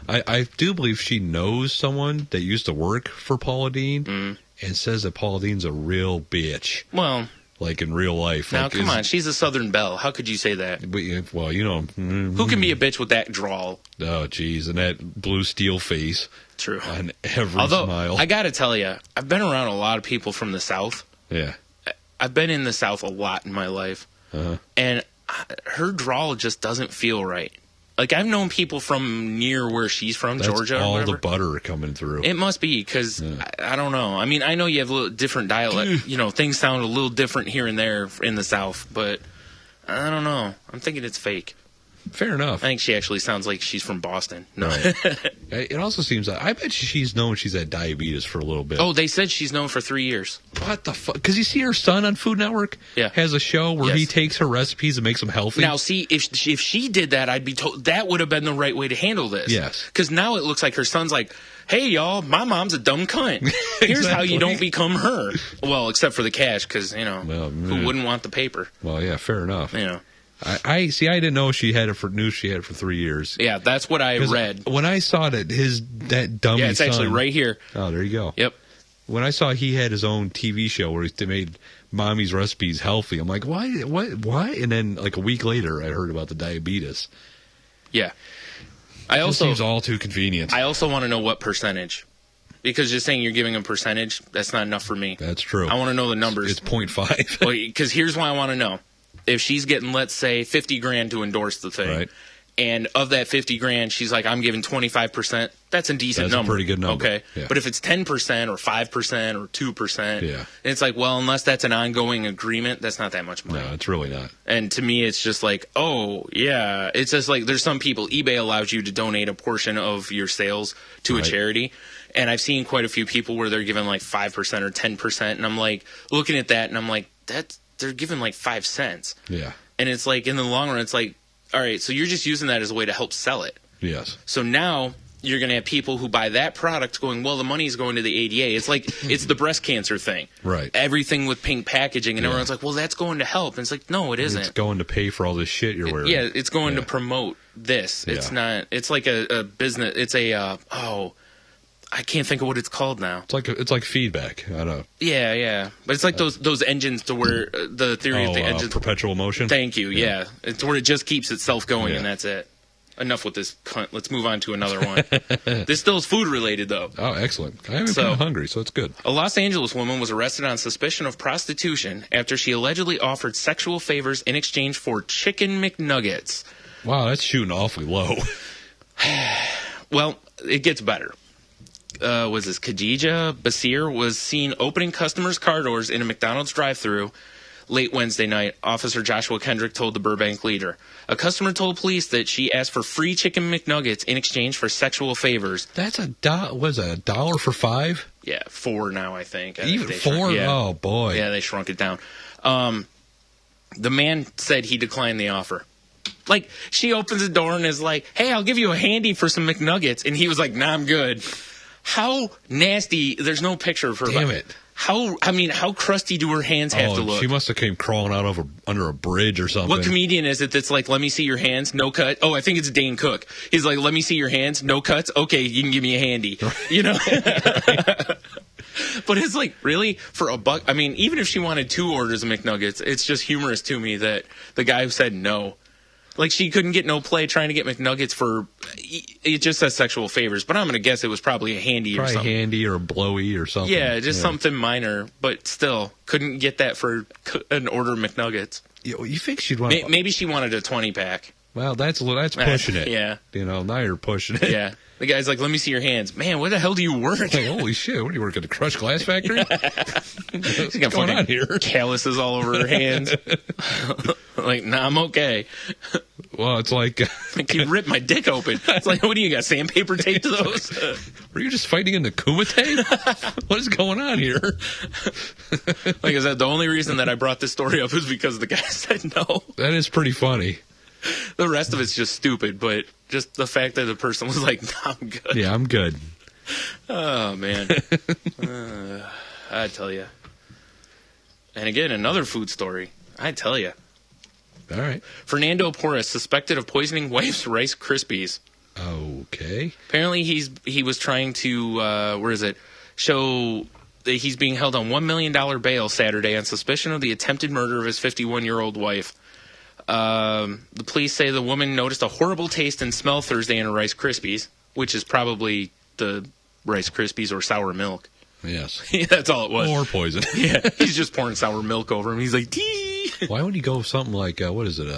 I do believe she knows someone that used to work for Paula Deen and says that Paula Deen's a real bitch. Well, like in real life. Now, come on. She's a Southern belle. How could you say that? Well, Who can be a bitch with that drawl? Oh, geez. And that blue steel face. True. On every smile. I got to tell you, I've been around a lot of people from the South. Yeah. I've been in the South a lot in my life. And her drawl just doesn't feel right. Like, I've known people from near where she's from, Georgia or whatever. All the butter coming through. It must be, because I don't know. I mean, I know you have a little different dialect. Things sound a little different here and there in the South, but I don't know. I'm thinking it's fake. Fair enough. I think she actually sounds like she's from Boston. No. Right. It also seems that I bet she's known she's had diabetes for a little bit. Oh, they said she's known for 3 years. What the fuck? Because you see her son on Food Network has a show where he takes her recipes and makes them healthy. Now, see, if she did that, I'd be told that would have been the right way to handle this. Yes. Because now it looks like her son's like, hey, y'all, my mom's a dumb cunt. Here's how you don't become her. Well, except for the cash, because, who wouldn't want the paper? Well, yeah, fair enough. I see. I didn't know she had it for 3 years. Yeah, that's what I read. When I saw that that dummy. Yeah, it's actually right here. Oh, there you go. Yep. When I saw he had his own TV show where they made mommy's recipes healthy, I'm like, why? Why? And then like a week later, I heard about the diabetes. Yeah. It seems all too convenient. I also want to know what percentage. Because just saying you're giving a percentage, that's not enough for me. That's true. I want to know the numbers. It's 0.5. Well, because here's why I want to know. If she's getting, let's say, $50,000 to endorse the thing, right. And of that $50,000, she's like, I'm giving 25%. That's a decent number. That's a pretty good number. Okay. Yeah. But if it's 10% or 5% or 2%, and it's like, well, unless that's an ongoing agreement, that's not that much money. No, it's really not. And to me, it's just like, oh, yeah. It's just like there's some people, eBay allows you to donate a portion of your sales to a charity. And I've seen quite a few people where they're giving like 5% or 10%. And I'm like, looking at that, and I'm like, they're giving like 5 cents. Yeah. And it's like, in the long run, it's like, all right, so you're just using that as a way to help sell it. Yes. So now you're going to have people who buy that product going, well, the money's going to the ADA. It's like, it's the breast cancer thing. Right. Everything with pink packaging, and everyone's like, well, that's going to help. And it's like, no, it isn't. It's going to pay for all this shit you're wearing. Yeah, it's going to promote this. It's not, it's like a business, it's a, I can't think of what it's called now. It's like feedback. I don't know. Yeah. But it's like those engines to where the theory of the engines. Perpetual motion? Thank you, yeah. It's where it just keeps itself going, and that's it. Enough with this cunt. Let's move on to another one. This still is food related, though. Oh, excellent. I'm kind of hungry, so it's good. A Los Angeles woman was arrested on suspicion of prostitution after she allegedly offered sexual favors in exchange for chicken McNuggets. Wow, that's shooting awfully low. Well, it gets better. Was this Khadija Basir was seen opening customers' car doors in a McDonald's drive-thru, Late Wednesday night, Officer Joshua Kendrick told the Burbank Leader, a customer told police that she asked for free chicken McNuggets in exchange for sexual favors. That's $1 for 5? Yeah, 4 now, I think. Even 4? Yeah. Oh, boy. Yeah, they shrunk it down. The man said he declined the offer. Like, she opens the door and is like, hey, I'll give you a handy for some McNuggets. And he was like, nah, I'm good. How nasty. There's no picture of her. Damn it. How crusty do her hands have to look? She must have came crawling out under a bridge or something. What comedian is it that's like, let me see your hands, no cut? Oh, I think it's Dane Cook. He's like, let me see your hands, no cuts? Okay, you can give me a handy. You know? But it's like, really? For $1? I mean, even if she wanted 2 orders of McNuggets, it's just humorous to me that the guy who said no. Like, she couldn't get no play trying to get McNuggets for, it just says sexual favors, but I'm going to guess it was probably a handy or something. Probably handy or a blowy or something. Yeah, just something minor, but still, couldn't get that for an order of McNuggets. You think she'd want... Maybe she wanted a 20-pack. Well, that's pushing it. Yeah. You know, now you're pushing it. Yeah. The guy's like, let me see your hands. Man, where the hell do you work? Like, holy shit, what do you work at the Crush Glass Factory? What's got going on here? Calluses all over her hands. Like, nah, I'm okay. Well, it's like... Like, you ripped my dick open. It's like, what do you got, sandpaper tape to those? Were you just fighting in the Kumite? What is going on here? Like I said, the only reason that I brought this story up is because the guy said no. That is pretty funny. The rest of it's just stupid, but just the fact that the person was like, nah, I'm good. Yeah, I'm good. Oh, man. I tell you. And again, another food story. I tell you. All right. Fernando Porras suspected of poisoning wife's Rice Krispies. Okay. Apparently he was trying to, show that he's being held on $1 million bail Saturday on suspicion of the attempted murder of his 51-year-old wife. The police say the woman noticed a horrible taste and smell Thursday in her Rice Krispies, which is probably the Rice Krispies or sour milk. Yes. Yeah, that's all it was. Or poison. Yeah, he's just pouring sour milk over him. He's like, tee. Why would he go with something like, what is it?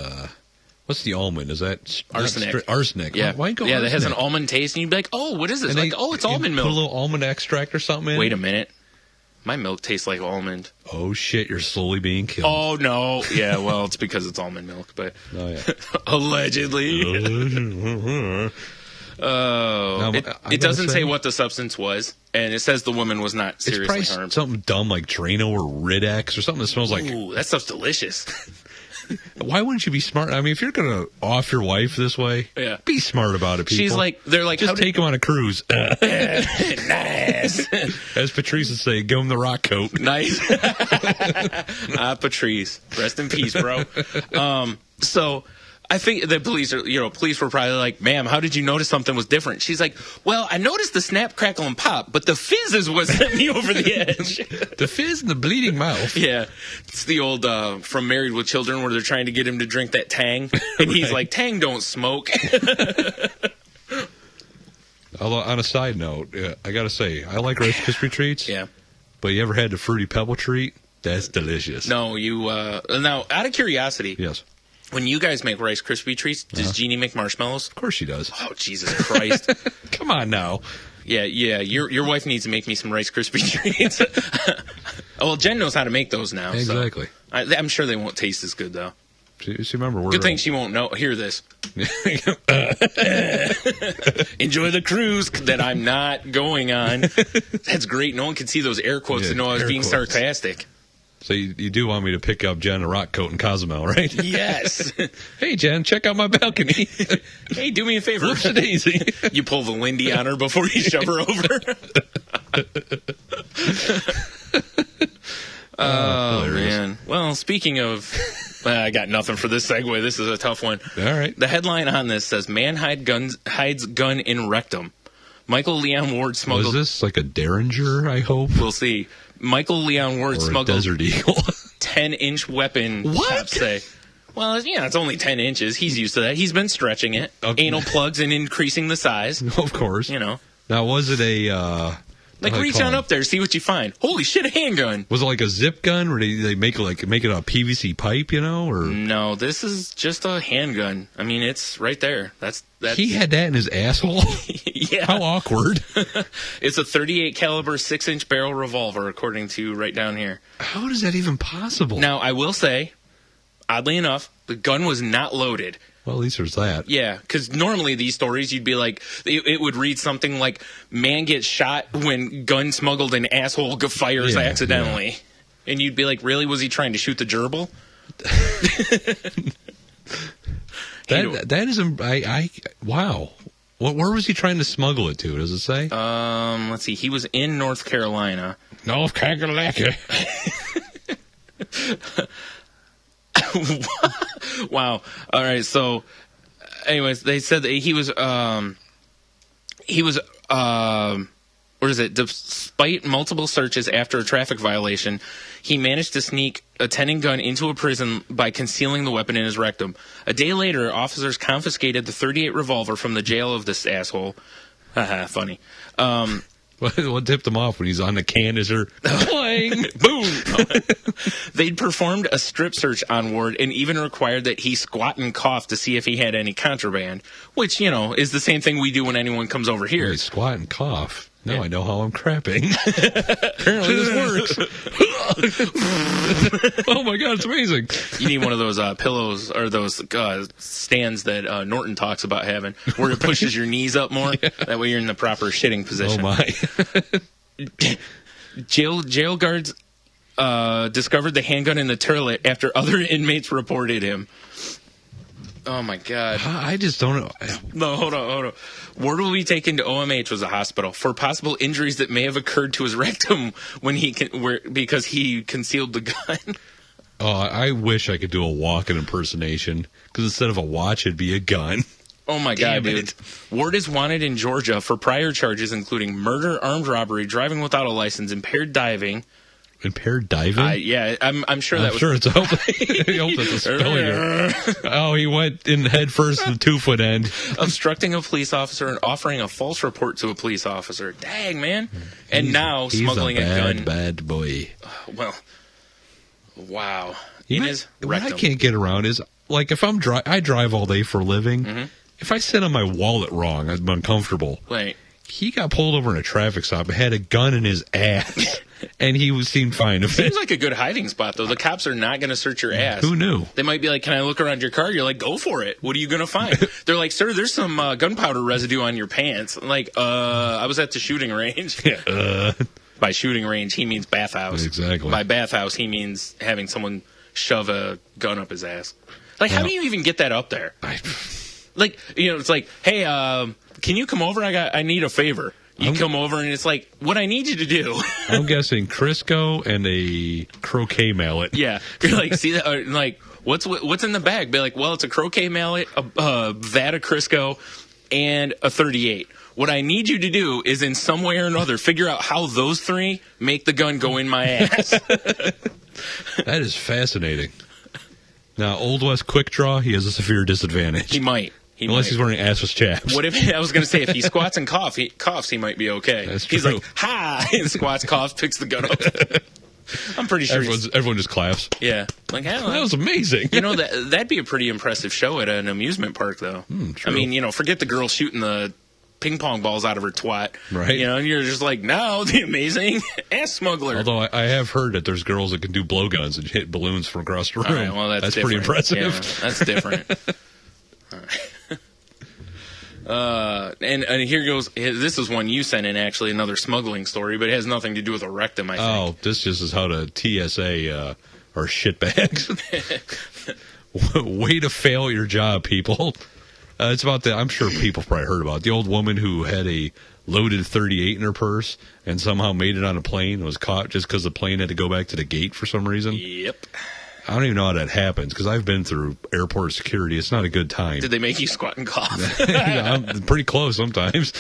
What's the almond? Is that arsenic? Arsenic. Yeah. Why go yeah, arsenic? that has an almond taste, and you'd be like, oh, what is this? Like, it's almond milk. Put a little almond extract or something in. Wait a minute. My milk tastes like almond. Oh, shit, you're slowly being killed. Oh, no. Yeah, well, it's because it's almond milk, but... Oh, yeah. Allegedly. Oh. It doesn't say what the substance was, and it says the woman was not seriously harmed. Something dumb like Drano or Rid-X or something that smells like... Ooh, that stuff's delicious. Why wouldn't you be smart? I mean, if you're going to off your wife this way, be smart about it, people. She's like, they're like... Just take him on a cruise. Nice. As Patrice would say, give him the rock coat. Nice. Patrice. Rest in peace, bro. So... I think the police were probably like, ma'am, how did you notice something was different? She's like, well, I noticed the snap, crackle, and pop, but the fizz is what sent me over the edge. The fizz and the bleeding mouth. Yeah. It's the old from Married with Children where they're trying to get him to drink that Tang. And he's like, Tang don't smoke. Although, on a side note, I got to say, I like Rice Krispie treats. Yeah. But you ever had the Fruity Pebble treat? That's delicious. No, now, out of curiosity. Yes. When you guys make Rice Krispie treats, does Jeannie make marshmallows? Of course she does. Oh, Jesus Christ. Come on now. Yeah, your wife needs to make me some Rice Krispie treats. Well, Jen knows how to make those now. Exactly. So I'm sure they won't taste as good, though. Just remember, good thing she won't hear this. Enjoy the cruise that I'm not going on. That's great. No one can see those air quotes to know I was being sarcastic. So you do want me to pick up Jen a rock coat in Cozumel, right? Yes. Hey, Jen, check out my balcony. Hey, do me a favor. Whoops a daisy. You pull the Lindy on her before you shove her over. Oh, man. Well, speaking of... I got nothing for this segue. This is a tough one. All right. The headline on this says, man hides gun in rectum. Michael Leon Ward smuggled... Was this like a Derringer, I hope? We'll see. Michael Leon Ward smuggled a Desert Eagle. 10-inch weapon. What? Cops say. Well, yeah, it's only 10 inches. He's used to that. He's been stretching it. Okay. Anal plugs and increasing the size. Of course. You know. Now, was it a Like, reach on up there, see what you find. Holy shit, a handgun. Was it like a zip gun where they make it a PVC pipe, or? No, this is just a handgun. I mean, it's right there. That's He had that in his asshole? Yeah. How awkward. It's a .38 caliber 6-inch barrel revolver, according to right down here. How is that even possible? Now, I will say, oddly enough, the gun was not loaded. Well, at least there's that. Yeah, because normally these stories, you'd be like, it would read something like, man gets shot when gun smuggled in asshole fires accidentally. Yeah. And you'd be like, really? Was he trying to shoot the gerbil? That is, wow. Where was he trying to smuggle it to? Does it say? Let's see. He was in North Carolina. North Carolina. Wow. All right. So, anyways, they said that he was, what is it? Despite multiple searches after a traffic violation, he managed to sneak a 10 gun into a prison by concealing the weapon in his rectum. A day later, officers confiscated the .38 revolver from the jail of this asshole. Haha, funny. What tipped him off when he's on the canister? Clang! Boom! They'd performed a strip search on Ward and even required that he squat and cough to see if he had any contraband, which, is the same thing we do when anyone comes over here. Wait, squat and cough. Now I know how I'm crapping. Apparently this works. Oh my God, it's amazing. You need one of those pillows or those stands that Norton talks about having where it pushes your knees up more. Yeah. That way you're in the proper shitting position. Oh my. Jail guards discovered the handgun in the toilet after other inmates reported him. Oh, my God. I just don't know. No, hold on. Ward will be taken to OMH, was a hospital, for possible injuries that may have occurred to his rectum because he concealed the gun. Oh, I wish I could do a walk-in impersonation, because instead of a watch, it'd be a gun. Oh, my God, dude. Ward is wanted in Georgia for prior charges, including murder, armed robbery, driving without a license, impaired diving. Impaired diving? Yeah, I'm sure that was... I'm sure I hope that's a spelling error. Oh, he went in head first to the 2-foot end. Obstructing a police officer and offering a false report to a police officer. Dang, man. And now smuggling a gun. Bad boy. Well, wow. What I can't get around is, like, if I drive all day for a living. Mm-hmm. If I sit on my wallet wrong, I'm uncomfortable. Right. He got pulled over in a traffic stop and had a gun in his ass, and he seemed fine. Seems like a good hiding spot, though. The cops are not going to search your ass. Who knew? They might be like, can I look around your car? You're like, go for it. What are you going to find? They're like, sir, there's some gunpowder residue on your pants. I'm like, I was at the shooting range. By shooting range, he means bathhouse. Exactly. By bathhouse, he means having someone shove a gun up his ass. Like, how do you even get that up there? Like, it's like, hey, can you come over? I need a favor. You come over, and it's like, what I need you to do. I'm guessing Crisco and a croquet mallet. Yeah. You're like, see that? Or like, what's in the bag? Be like, well, it's a croquet mallet, a vat of Crisco, and a .38. What I need you to do is, in some way or another, figure out how those three make the gun go in my ass. That is fascinating. Now, Old West Quick Draw, he has a severe disadvantage. He might. Unless he's wearing assless chaps. What if I was going to say if he squats and coughs, he might be okay. That's true. He's like, ha! And squats, coughs, picks the gun up. I'm pretty sure. Everyone just claps. Yeah, like that was amazing. That'd be a pretty impressive show at an amusement park, though. True. I mean, forget the girl shooting the ping pong balls out of her twat. Right. And you're just like, now the amazing ass smuggler. Although I have heard that there's girls that can do blowguns and hit balloons from across the room. All right, well, that's pretty impressive. Yeah, that's different. All right. And here goes. This is one you sent in, actually, another smuggling story, but it has nothing to do with a rectum, I think. Oh, this just is how to TSA are shitbags. Way to fail at your job, people. It's about I'm sure people probably heard about it. The old woman who had a loaded .38 in her purse and somehow made it on a plane and was caught just because the plane had to go back to the gate for some reason. Yep. I don't even know how that happens because I've been through airport security. It's not a good time. Did they make you squat and cough? I'm pretty close sometimes.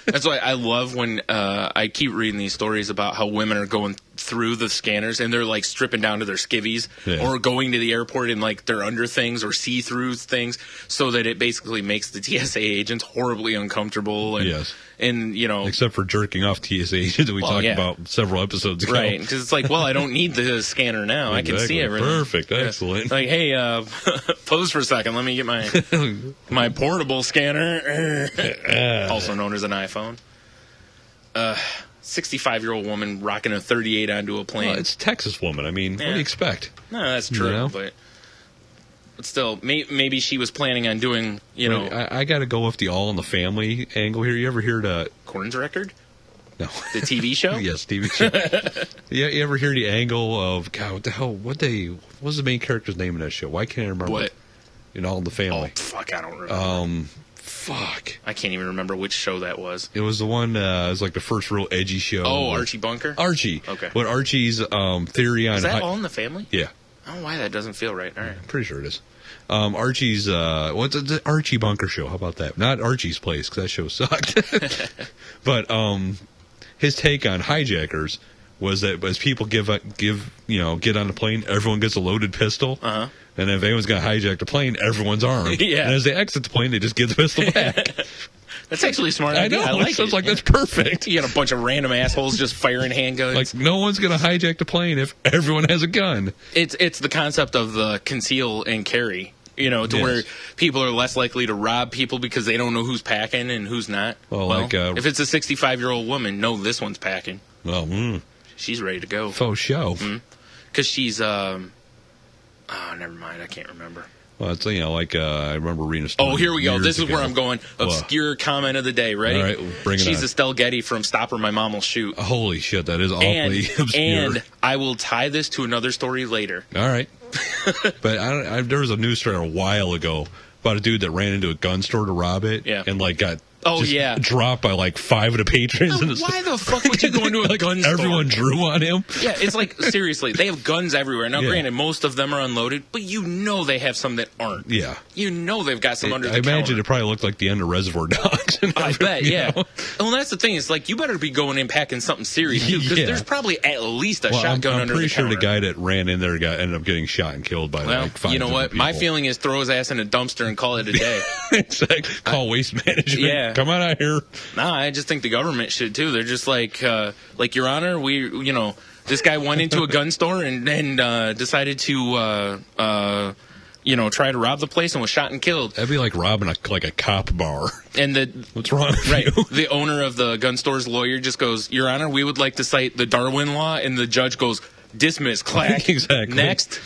That's why I love when I keep reading these stories about how women are going through the scanners and they're like stripping down to their skivvies or going to the airport in like they're under things or see-through things, so that it basically makes the TSA agents horribly uncomfortable. And, and you know, except for jerking off TSA agents that we talked about several episodes ago. Right, because it's like, well, I don't need the scanner now. I can see everything. Perfect, excellent. Like, hey, pose for a second. Let me get my portable scanner, also known as an iPhone. 65-year-old woman rocking a 38 onto a plane. Well, it's a Texas woman. I mean, what do you expect? No, that's true. You know? But still, maybe she was planning on doing, you know. I got to go with the All in the Family angle here. You ever hear the Corn's Record? No. The TV show? Yes, TV show. Yeah, you ever hear the angle of, God, what the hell, what was the main character's name in that show? Why can't I remember? What? In All in the Family. Oh, fuck, I don't remember. Fuck. I can't even remember which show that was. It was the one, it was like the first real edgy show. Oh, Archie Bunker? Archie. Okay. But Archie's theory on... Is that All in the Family? Yeah. I don't know why that doesn't feel right. All right. I'm pretty sure it is. Archie's, what's the Archie Bunker show? How about that? Not Archie's Place, because that show sucked. But his take on hijackers was that as people get on the plane, everyone gets a loaded pistol. Uh-huh. And if anyone's going to hijack the plane, everyone's armed. Yeah. And as they exit the plane, they just give the pistol back. That's actually a smart I idea. know. I like Sounds it. like that's perfect. You got a bunch of random assholes just firing handguns. Like, no one's going to hijack the plane if everyone has a gun. It's the concept of the conceal and carry. You know, to where people are less likely to rob people because they don't know who's packing and who's not. Well, like, if it's a 65-year-old woman, no, this one's packing. Well, she's ready to go. Faux show. Because she's, never mind. I can't remember. Well, it's, I remember reading a story. Oh, here we go. This is ago. where I'm going. Obscure comment of the day. Ready? All right, bring it She's on. Estelle Getty from Stop or My Mom Will Shoot. Holy shit, that is awfully obscure. And I will tie this to another story later. All right. But there was a news story a while ago about a dude that ran into a gun store to rob it and got dropped by like 5 of the patrons. Why the fuck would you go into a gun store? Everyone drew on him. Yeah, it's like, seriously, they have guns everywhere. Now, granted, most of them are unloaded, but they have some that aren't. Yeah. They've got some under the counter. I imagine it probably looked like the end of Reservoir Dogs. I bet, yeah. Well, that's the thing. It's like, you better be going in packing something serious, too, because there's probably at least a shotgun under the counter. I'm pretty sure the guy that ran in there ended up getting shot and killed by like 5 you know what? people. My feeling is throw his ass in a dumpster and call it a day. Exactly. Call waste management. Yeah. Come on out here. Nah, I just think the government should too. They're just like Your Honor, this guy went into a gun store and decided to, try to rob the place and was shot and killed. That'd be like robbing a cop bar. And what's wrong with you? The owner of the gun store's lawyer just goes, Your Honor, we would like to cite the Darwin law, and the judge goes, dismiss, clack. Exactly. Next.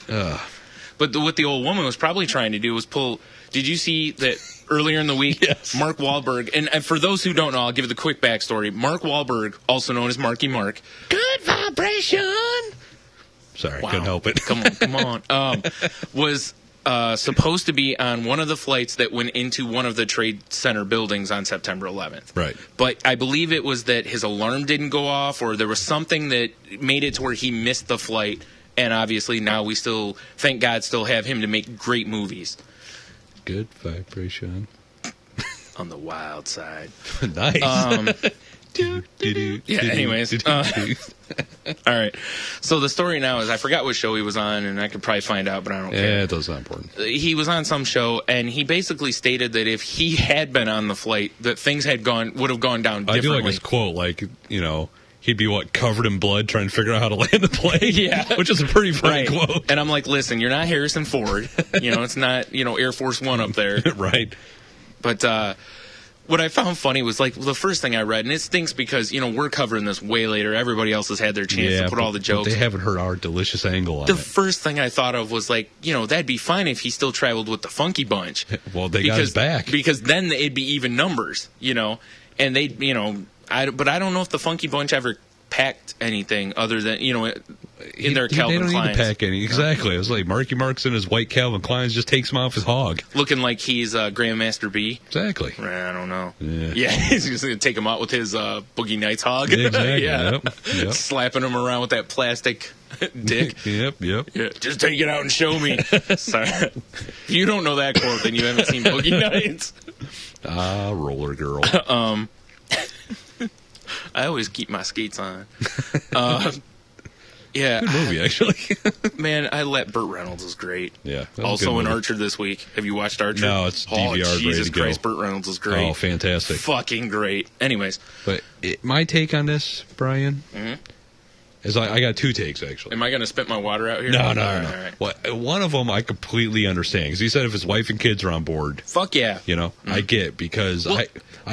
But what the old woman was probably trying to do was pull. Did you see that earlier in the week? Yes. Mark Wahlberg, and for those who don't know, I'll give the quick backstory. Mark Wahlberg, also known as Marky Mark. Good vibration. Sorry, couldn't help it. Come on. Was supposed to be on one of the flights that went into one of the Trade Center buildings on September 11th. Right. But I believe it was that his alarm didn't go off, or there was something that made it to where he missed the flight. And obviously now we still, thank God, still have him to make great movies. Good vibration. On the wild side. Nice. Yeah, anyways. All right. So the story now is, I forgot what show he was on, and I could probably find out, but I don't care. Yeah, that's not important. He was on some show, and he basically stated that if he had been on the flight, that things would have gone down differently. I do like his quote, he'd be, covered in blood trying to figure out how to land the plane? Yeah. Which is a pretty funny quote. And I'm like, listen, you're not Harrison Ford. It's not, Air Force One up there. Right. But what I found funny was, the first thing I read, and it stinks because, we're covering this way later. Everybody else has had their chance to put all the jokes. But they haven't heard our delicious angle on it. The first thing I thought of was, that'd be fine if he still traveled with the Funky Bunch. Well, they got his back. Because then it'd be even numbers, and they, but I don't know if the Funky Bunch ever packed anything other than, in their Calvin Kleins. They don't need to pack any. Exactly. It was like Marky Mark's in his white Calvin Kleins, just takes him off his hog. Looking like he's Grandmaster B. Exactly. I don't know. Yeah, he's just going to take him out with his Boogie Nights hog. Exactly. Yeah. Yep. Slapping him around with that plastic dick. Yep. Yeah. Just take it out and show me. Sorry. If you don't know that quote, then you haven't seen Boogie Nights. Roller girl. I always keep my skates on. Yeah. Good movie, actually. Man, Burt Reynolds is great. Yeah. Also in Archer this week. Have you watched Archer? No, it's DVR. Oh, Jesus ready to Christ, go. Burt Reynolds is great. Oh, fantastic. Fucking great. Anyways. But my take on this, Brian, is I got two takes, actually. Am I going to spit my water out here? No. All right. Well, one of them I completely understand, because he said if his wife and kids are on board. Fuck yeah. You know, I get, because I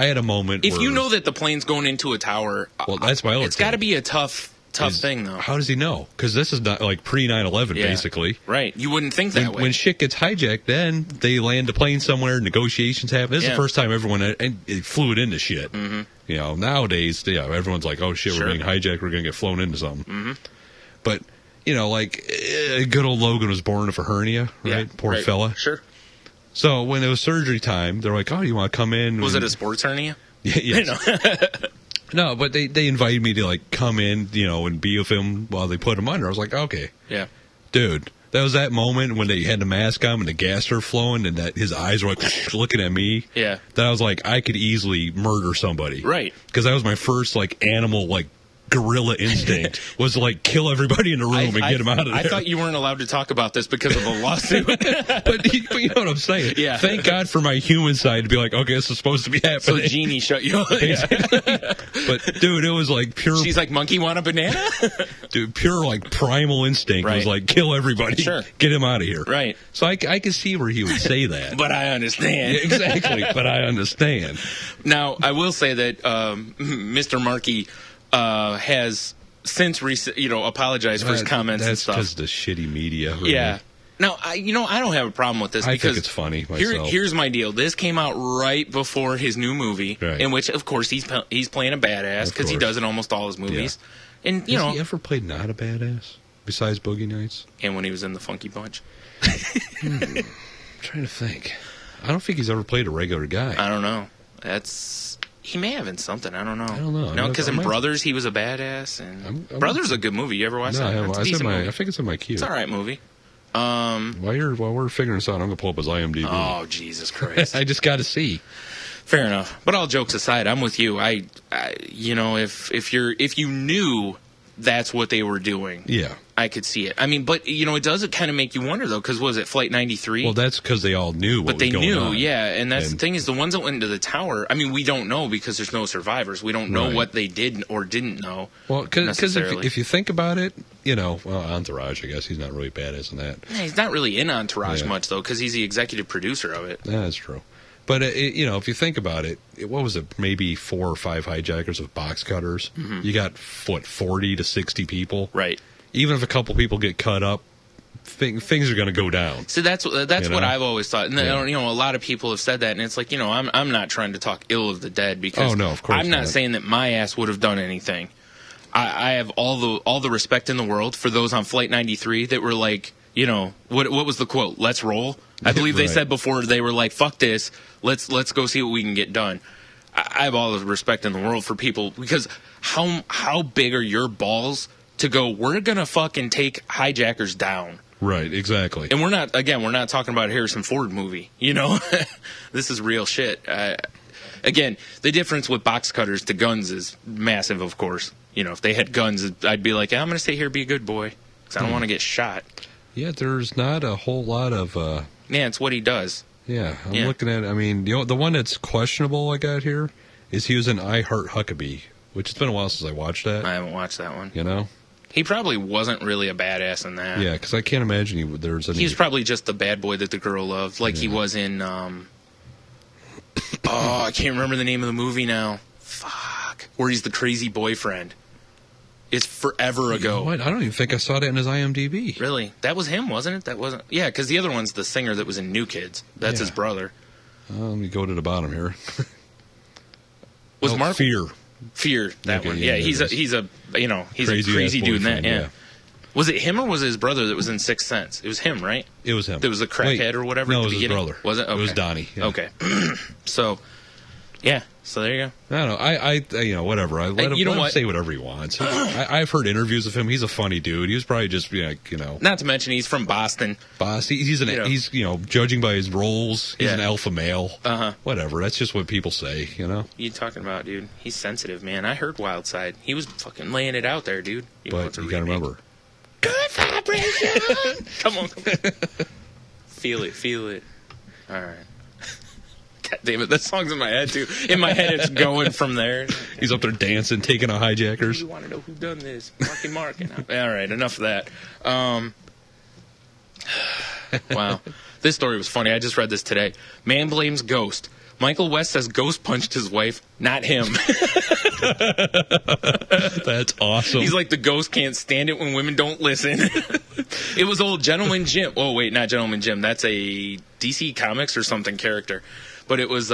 had a moment if where... you know that the plane's going into a tower... Well, that's my other It's got to be a tough thing, though. How does he know? Because this is not like pre 9/11, basically. Right. You wouldn't think that way. When shit gets hijacked, then they land the plane somewhere, negotiations happen. This is the first time everyone it flew it into shit. Mm-hmm. You know, nowadays, everyone's like, oh shit, we're being hijacked, we're going to get flown into something. Mm-hmm. But, you know, like, good old Logan was born with a hernia, right? Poor fella. Sure. So when it was surgery time, they're like, oh, you want to come in? Was it a sports hernia? Yes. No, but they invited me to, like, come in, you know, and be with him while they put him under. I was like, okay. Yeah. Dude, that was that moment when they had the mask on and the gas started flowing and that his eyes were, like, looking at me. Yeah. That I was like, I could easily murder somebody. Right. Because that was my first, like, animal, like, gorilla instinct was to, like, kill everybody in the room and get them out of there. I thought you weren't allowed to talk about this because of a lawsuit. but you know what I'm saying? Yeah. Thank God for my human side to be like, okay, this is supposed to be happening. So Jeannie shut you up. But, dude, it was like pure... She's like, monkey want a banana? Dude, pure, like, primal instinct was like, kill everybody. Sure. Get him out of here. Right. So I could see where he would say that. But I understand. Yeah, exactly. But I understand. Now, I will say that Mr. Markey... has since apologized for his comments and stuff. That's because the shitty media. Really. Yeah. Now, I don't have a problem with this. I because think it's funny myself. Here's my deal. This came out right before his new movie, in which, of course, he's playing a badass because he does in almost all his movies. Yeah. And Has he ever played not a badass besides Boogie Nights? And when he was in the Funky Bunch. I'm trying to think. I don't think he's ever played a regular guy. I don't know. He may have in something. I don't know. No, because in Brothers he was a badass. And Brothers is a good movie. You ever watch that? No, I think it's in my queue. It's all right movie. While we're figuring this out, I'm gonna pull up his IMDb. Oh, Jesus Christ! I just got to see. Fair enough. But all jokes aside, I'm with you. If you knew that's what they were doing, I could see it. I mean, but it does kind of make you wonder though, because was it Flight 93? Well, that's because they all knew what was going on. Yeah, and that's the thing is the ones that went into the tower. I mean, we don't know because there's no survivors. We don't know what they did or didn't know. Well, because if you think about it, Entourage, I guess he's not really badass in that. Yeah, he's not really in Entourage much though, because he's the executive producer of it. Yeah, that's true. But if you think about it, what was it? Maybe 4 or 5 hijackers with box cutters. Mm-hmm. You got 40 to 60 people. Right. Even if a couple people get cut up, things are going to go down. So that's what I've always thought. And a lot of people have said that, and it's like, I'm not trying to talk ill of the dead because of course I'm not saying that my ass would have done anything. I have all the respect in the world for those on Flight 93 that were like, what was the quote? Let's roll. I believe they said before they were like, fuck this. Let's go see what we can get done. I have all the respect in the world for people because how big are your balls to go, we're going to fucking take hijackers down. Right, exactly. And we're not talking about a Harrison Ford movie, This is real shit. Again, the difference with box cutters to guns is massive, of course. If they had guns, I'd be like, I'm going to stay here, be a good boy, because I don't want to get shot. Yeah, there's not a whole lot of... Yeah, it's what he does. Yeah, I'm looking at it. I mean, the one that's questionable I got here is he was in I Heart Huckabee, which it's been a while since I watched that. I haven't watched that one. He probably wasn't really a badass in that. Yeah, because I can't imagine there's any... He was probably just the bad boy that the girl loved, like he was in... I can't remember the name of the movie now. Fuck. Where he's the crazy boyfriend. It's forever ago. What? I don't even think I saw that in his IMDb. Really? That was him, wasn't it? That wasn't... Yeah, because the other one's the singer that was in New Kids. That's his brother. Let me go to the bottom here. Was Mark... Fear, that one. Yeah, he's a crazy dude in that. Yeah. Was it him or was it his brother that was in Sixth Sense? It was him, right? It was him. It was a crackhead or whatever. No, at it the was beginning. His brother. Was it? Okay. It was Donnie. Yeah. Okay. So, Yeah, so there you go. I don't know. I you know, whatever. I let him say whatever he wants. I've heard interviews of him. He's a funny dude. He was probably just, like, you know. Not to mention he's from Boston. He's you know, judging by his roles, he's an alpha male. Whatever. That's just what people say, you know. What are you talking about, dude? He's sensitive, man. I heard Wild Side. He was fucking laying it out there, dude. But you gotta remember. Good vibration. Come on. Feel it. All right. God damn it, that song's in my head, too. In my head, it's going from there. He's up there dancing, taking on hijackers. You want to know who done this? Marky. All right, enough of that. Wow. This story was funny. I just read this today. Man blames ghost. Michael West says ghost punched his wife, not him. That's awesome. He's like, the ghost can't stand it when women don't listen. It was old Gentleman Jim. Oh, wait, not Gentleman Jim. That's a DC Comics or something character. But it was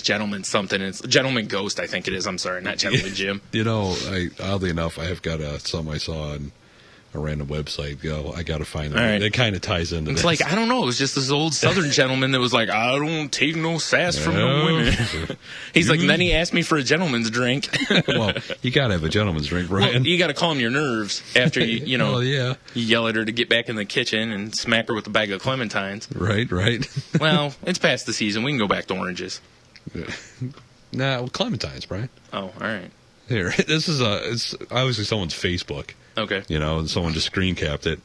Gentleman something. It's Gentleman Ghost, I think it is. I'm sorry, not Gentleman Jim. You know, oddly enough, I have got something I saw on a random website. I got to find that. Right. It kind of ties into it's this. Like, I don't know. It was just this old Southern gentleman that was like, I don't take no sass from no women. He's like, and then he asked me for a gentleman's drink. Well, you got to have a gentleman's drink, Brian. Well, you got to calm your nerves after you know, well, yeah. You yell at her to get back in the kitchen and smack her with a bag of clementines. Right. Well, it's past the season. We can go back to oranges. Nah, clementines, Brian. Oh, all right. Here, this is it's obviously someone's Facebook. Okay. You know, someone just screen capped it.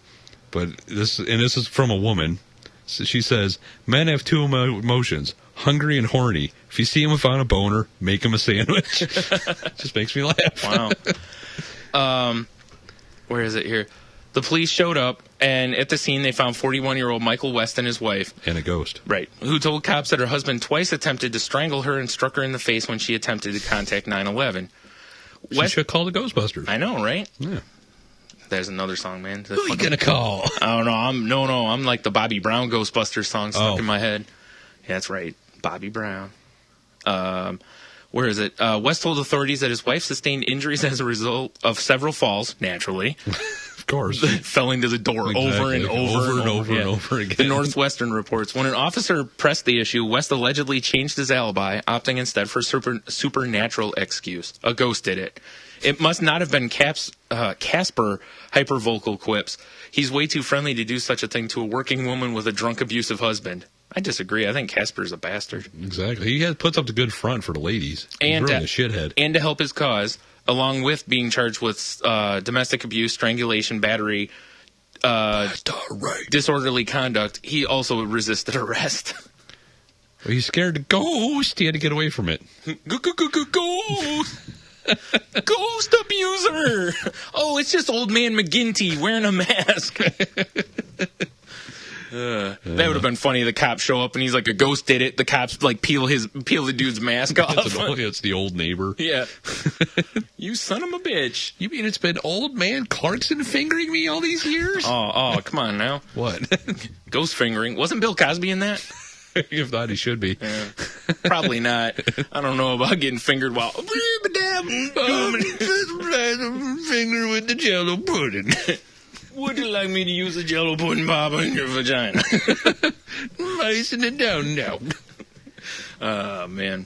But this is from a woman. So she says, men have two emotions, hungry and horny. If you see him without a boner, make him a sandwich. Just makes me laugh. Wow. Where is it here? The police showed up, and at the scene, they found 41-year-old Michael West and his wife. And a ghost. Right. Who told cops that her husband twice attempted to strangle her and struck her in the face when she attempted to contact 911. She should call the Ghostbusters. I know, right? Yeah. There's another song, man. Who are you gonna call? I don't know. I'm like the Bobby Brown Ghostbusters song stuck in my head. Yeah, that's right. Bobby Brown. Where is it? West told authorities that his wife sustained injuries as a result of several falls, naturally. Of course. Fell into the door over and over again. The Northwestern reports. When an officer pressed the issue, West allegedly changed his alibi, opting instead for a supernatural excuse. A ghost did it. It must not have been Casper hypervocal quips. He's way too friendly to do such a thing to a working woman with a drunk, abusive husband. I disagree. I think Casper's a bastard. Exactly. He puts up the good front for the ladies. He's really a shithead. And to help his cause, along with being charged with domestic abuse, strangulation, battery, disorderly conduct, he also resisted arrest. Well, he's scared of ghost. He had to get away from it. Ghost! Ghost abuser! Oh, it's just old man McGinty wearing a mask. That would have been funny. The cops show up and he's like, a ghost did it. The cops like peel the dude's mask off. It's the old neighbor. Yeah. You son of a bitch. You mean it's been old man Clarkson fingering me all these years? Oh, come on now. What? Ghost fingering. Wasn't Bill Cosby in that? If not, he should be. Yeah. Probably not. I don't know about getting fingered while finger with the Jello pudding. Would you like me to use a Jello pudding, Bob, in your vagina? Icing it down now. Oh, man.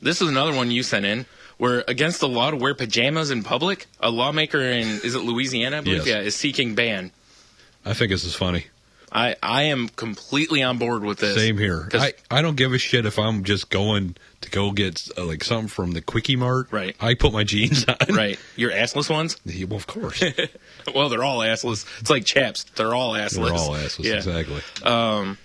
This is another one you sent in. Where against the law to wear pajamas in public, a lawmaker in, is it Louisiana, I believe? Yes. Yeah, is seeking ban. I think this is funny. I am completely on board with this. Same here. I don't give a shit if I'm just going to go get like something from the Quickie Mart. Right. I put my jeans on. Right. Your assless ones? Yeah, well, of course. Well, they're all assless. It's like chaps. They're all assless. They're all assless, yeah. Exactly. The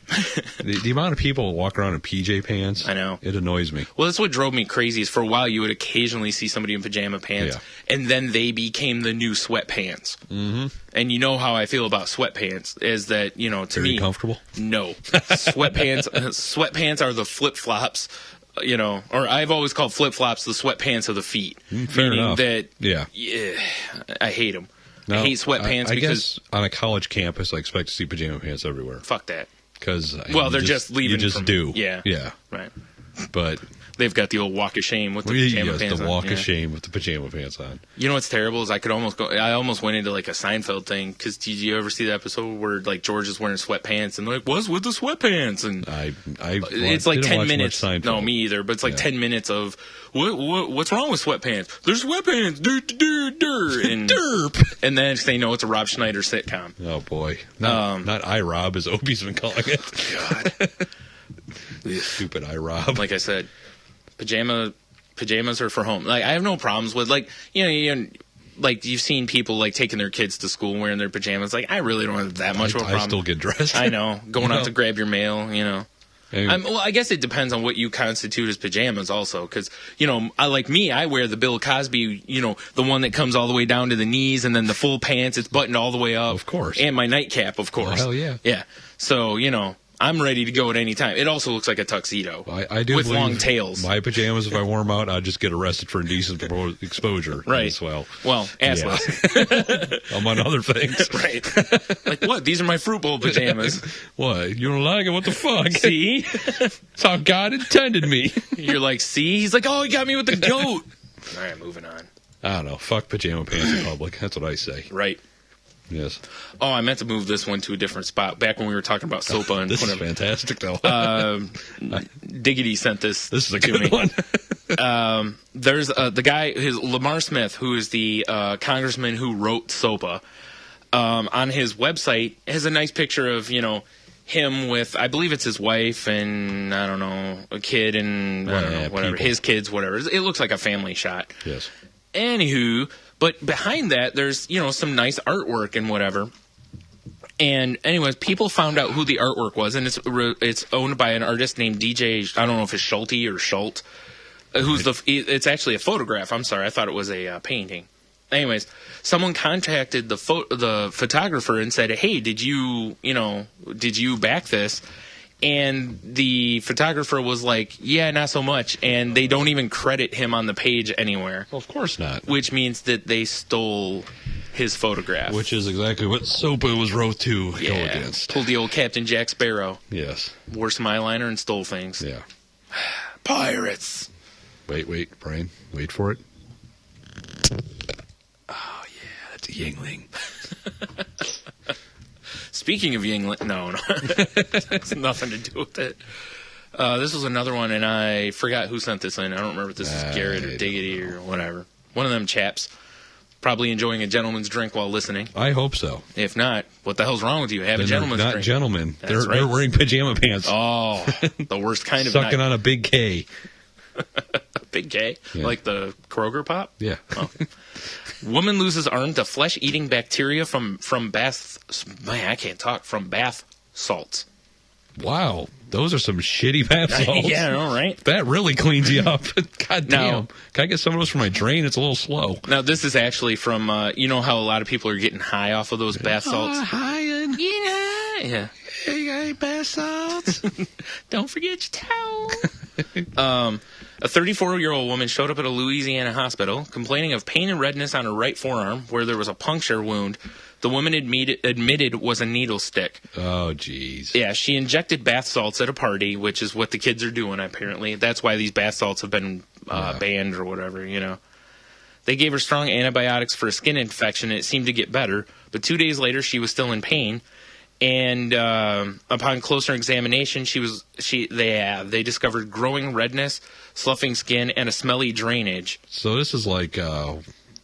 amount of people who walk around in PJ pants, I know. It annoys me. Well, that's what drove me crazy is for a while you would occasionally see somebody in pajama pants, and then they became the new sweatpants. Mm-hmm. And you know how I feel about sweatpants is that, you know, to Very me... comfortable? No. Sweatpants are the flip-flops, you know, or I've always called flip-flops the sweatpants of the feet. Fair enough. That, yeah, I hate them. No, I hate sweatpants I because... guess on a college campus, I expect to see pajama pants everywhere. Fuck that. Because well, they're just leaving. You just do. Yeah. Yeah. Right. But They've got the old walk of shame with the pajama pants the on. walk of shame with the pajama pants on. You know what's terrible is I almost went into like a Seinfeld thing, because did you ever see the episode where like George is wearing sweatpants and they're like, what's with the sweatpants? And it's like 10 minutes. No, me either, but it's like 10 minutes of what's wrong with sweatpants? There's sweatpants. And derp. And then they know it's a Rob Schneider sitcom. Oh boy. Not iRob, as Opie's been calling it. God. Stupid iRob. Like I said, pajamas are for home. Like, I have no problems with, like, like you've seen people like taking their kids to school wearing their pajamas. Like, I really don't have that much of a problem. I still get dressed. I know, going out to grab your mail. Hey. Well, I guess it depends on what you constitute as pajamas, also, because I wear the Bill Cosby, the one that comes all the way down to the knees, and then the full pants. It's buttoned all the way up, of course, and my nightcap, of course. Hell yeah, yeah. So I'm ready to go at any time. It also looks like a tuxedo. I do with long tails. My pajamas, if I wore them out, I'd just get arrested for indecent exposure. Right. As well. Well, assless. Yeah. Among other things. Right. Like, what? These are my fruit bowl pajamas. What? You don't like it? What the fuck? See? That's how God intended me. You're like, see? He's like, oh, he got me with the goat. All right, moving on. I don't know. Fuck pajama pants in public. That's what I say. Right. Yes. Oh, I meant to move this one to a different spot. Back when we were talking about SOPA and this is fantastic, though. Diggity sent this. This is a good one. There's the guy, Lamar Smith, who is the congressman who wrote SOPA. On his website has a nice picture of him with, I believe it's his wife and I don't know, a kid and whatever, his kids, whatever. It looks like a family shot. Yes. Anywho. But behind that, there's, some nice artwork and whatever. And anyways, people found out who the artwork was, and it's owned by an artist named DJ, I don't know if it's Schulte or Schult, it's actually a photograph. I'm sorry, I thought it was a painting. Anyways, someone contacted the photographer and said, hey, did you back this? And the photographer was like, yeah, not so much. And they don't even credit him on the page anywhere. Well, of course not. Which means that they stole his photograph. Which is exactly what SOPA was wrote to go against. Pulled the old Captain Jack Sparrow. Yes. Wore some eyeliner and stole things. Yeah. Pirates. Wait, Brian. Wait for it. Oh, yeah, that's a Yingling. Speaking of Yingling, no. It's nothing to do with it. This was another one, and I forgot who sent this in. I don't remember if this is Garrett or Diggity or whatever. One of them chaps. Probably enjoying a gentleman's drink while listening. I hope so. If not, what the hell's wrong with you? Have a gentleman's drink. Not gentlemen. That's they're wearing pajama pants. Oh, the worst kind of Sucking on a big K. Big K? Yeah. Like the Kroger pop? Yeah. Oh. Woman loses arm to flesh-eating bacteria from bath... Man, I can't talk. From bath salts. Wow. Those are some shitty bath salts. Yeah, I know, right? That really cleans you up. God damn. Now, can I get some of those for my drain? It's a little slow. Now, this is actually from... you know how a lot of people are getting high off of those bath salts? High and... Yeah. Hey, you got any bath salts? Don't forget your towel. A 34-year-old woman showed up at a Louisiana hospital complaining of pain and redness on her right forearm where there was a puncture wound. The woman admitted was a needle stick. Oh, jeez. Yeah, she injected bath salts at a party, which is what the kids are doing, apparently. That's why these bath salts have been banned or whatever, They gave her strong antibiotics for a skin infection, and it seemed to get better. But 2 days later, she was still in pain. And upon closer examination, they discovered growing redness, sloughing skin, and a smelly drainage. So this is like,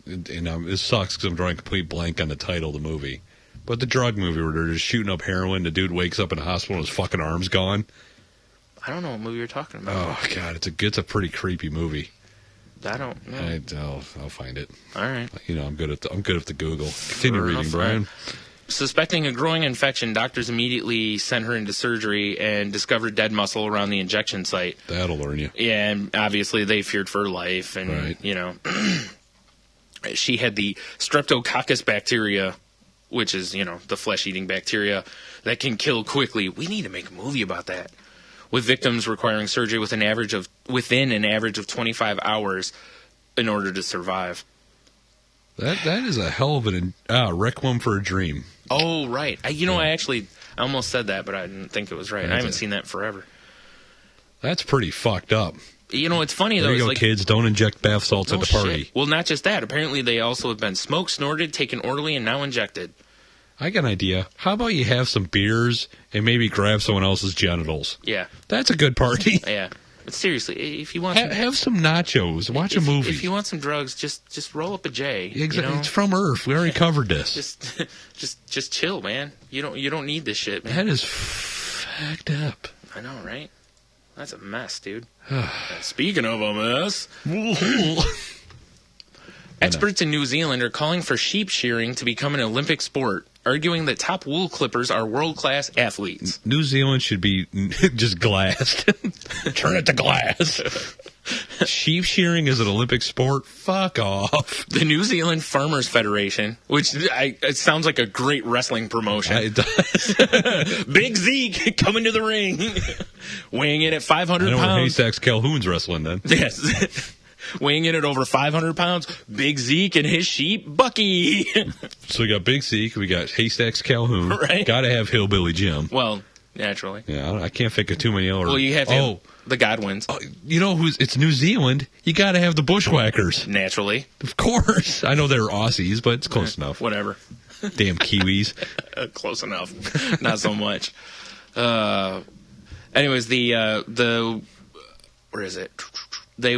this sucks because I'm drawing a complete blank on the title of the movie. But the drug movie where they're just shooting up heroin, the dude wakes up in the hospital and his fucking arm's gone. I don't know what movie you're talking about. Oh God, it's a pretty creepy movie. I don't know. I'll find it. All right. I'm good at the Google. Continue reading, Brian. Suspecting a growing infection, doctors immediately sent her into surgery and discovered dead muscle around the injection site. That'll learn you. Yeah, and obviously they feared for her life. And, she had the Streptococcus bacteria, which is, the flesh-eating bacteria that can kill quickly. We need to make a movie about that. With victims requiring surgery within an average of 25 hours in order to survive. That is a hell of an Requiem for a Dream. Oh, right. I almost said that, but I didn't think it was right. I haven't seen that forever. That's pretty fucked up. It's funny though. There you go, like, kids. Don't inject bath salts at the party. Shit. Well, not just that. Apparently, they also have been smoked, snorted, taken orally, and now injected. I got an idea. How about you have some beers and maybe grab someone else's genitals? Yeah. That's a good party. Yeah. But seriously, if you want have some nachos, watch a movie. If you want some drugs, just roll up a J. Exactly. It's from Earth. We already covered this. just chill, man. You don't need this shit, man. That is fucked up. I know, right? That's a mess, dude. Speaking of a mess, experts in New Zealand are calling for sheep shearing to become an Olympic sport, arguing that top wool clippers are world-class athletes. New Zealand should be just glassed. Turn it to glass. Sheep shearing is an Olympic sport? Fuck off. The New Zealand Farmers Federation, which it sounds like a great wrestling promotion. It does. Big Zeke coming to the ring, weighing in at 500 I know where pounds. Haystacks Calhoun's wrestling then. Yes. Weighing in at over 500 pounds, Big Zeke and his sheep, Bucky. So we got Big Zeke, we got Haystacks Calhoun. Right. Got to have Hillbilly Jim. Well, naturally. Yeah, I can't think of too many other. Well, you have to have the Godwins. You know who's? It's New Zealand. You got to have the Bushwhackers. Naturally. Of course. I know they're Aussies, but it's close enough. Whatever. Damn Kiwis. Close enough. Not so much. Anyways, the where is it? They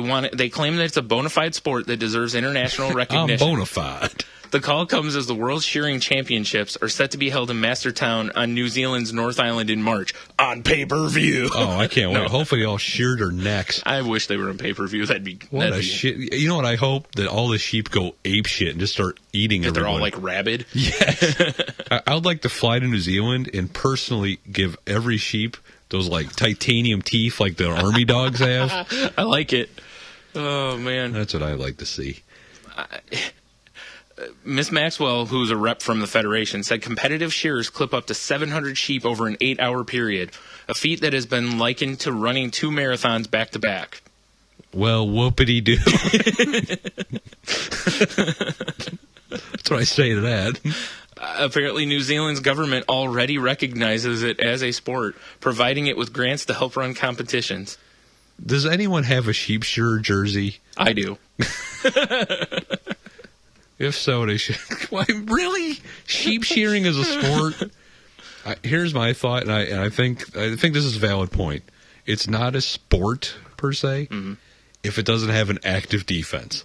claim that it's a bona fide sport that deserves international recognition. I'm bona fide. The call comes as the World Shearing Championships are set to be held in Mastertown on New Zealand's North Island in March on pay-per-view. Oh, I can't wait. Hopefully they all sheared their necks. I wish they were on pay-per-view. That'd be shit. You know what? I hope that all the sheep go ape shit and just start eating everyone. They're all like rabid? Yes. I would like to fly to New Zealand and personally give every sheep those like titanium teeth like the army dogs have. I like it. Oh, man. That's what I'd like to see. Miss Maxwell, who's a rep from the Federation, said competitive shearers clip up to 700 sheep over an 8-hour period, a feat that has been likened to running 2 marathons back-to-back. Well, whoopity-doo. That's what I say to that. Apparently, New Zealand's government already recognizes it as a sport, providing it with grants to help run competitions. Does anyone have a sheep shearer jersey? I do. If so, they should. Why, really? Sheep shearing is a sport? Here's my thought, and I think this is a valid point. It's not a sport, per se, if it doesn't have an active defense.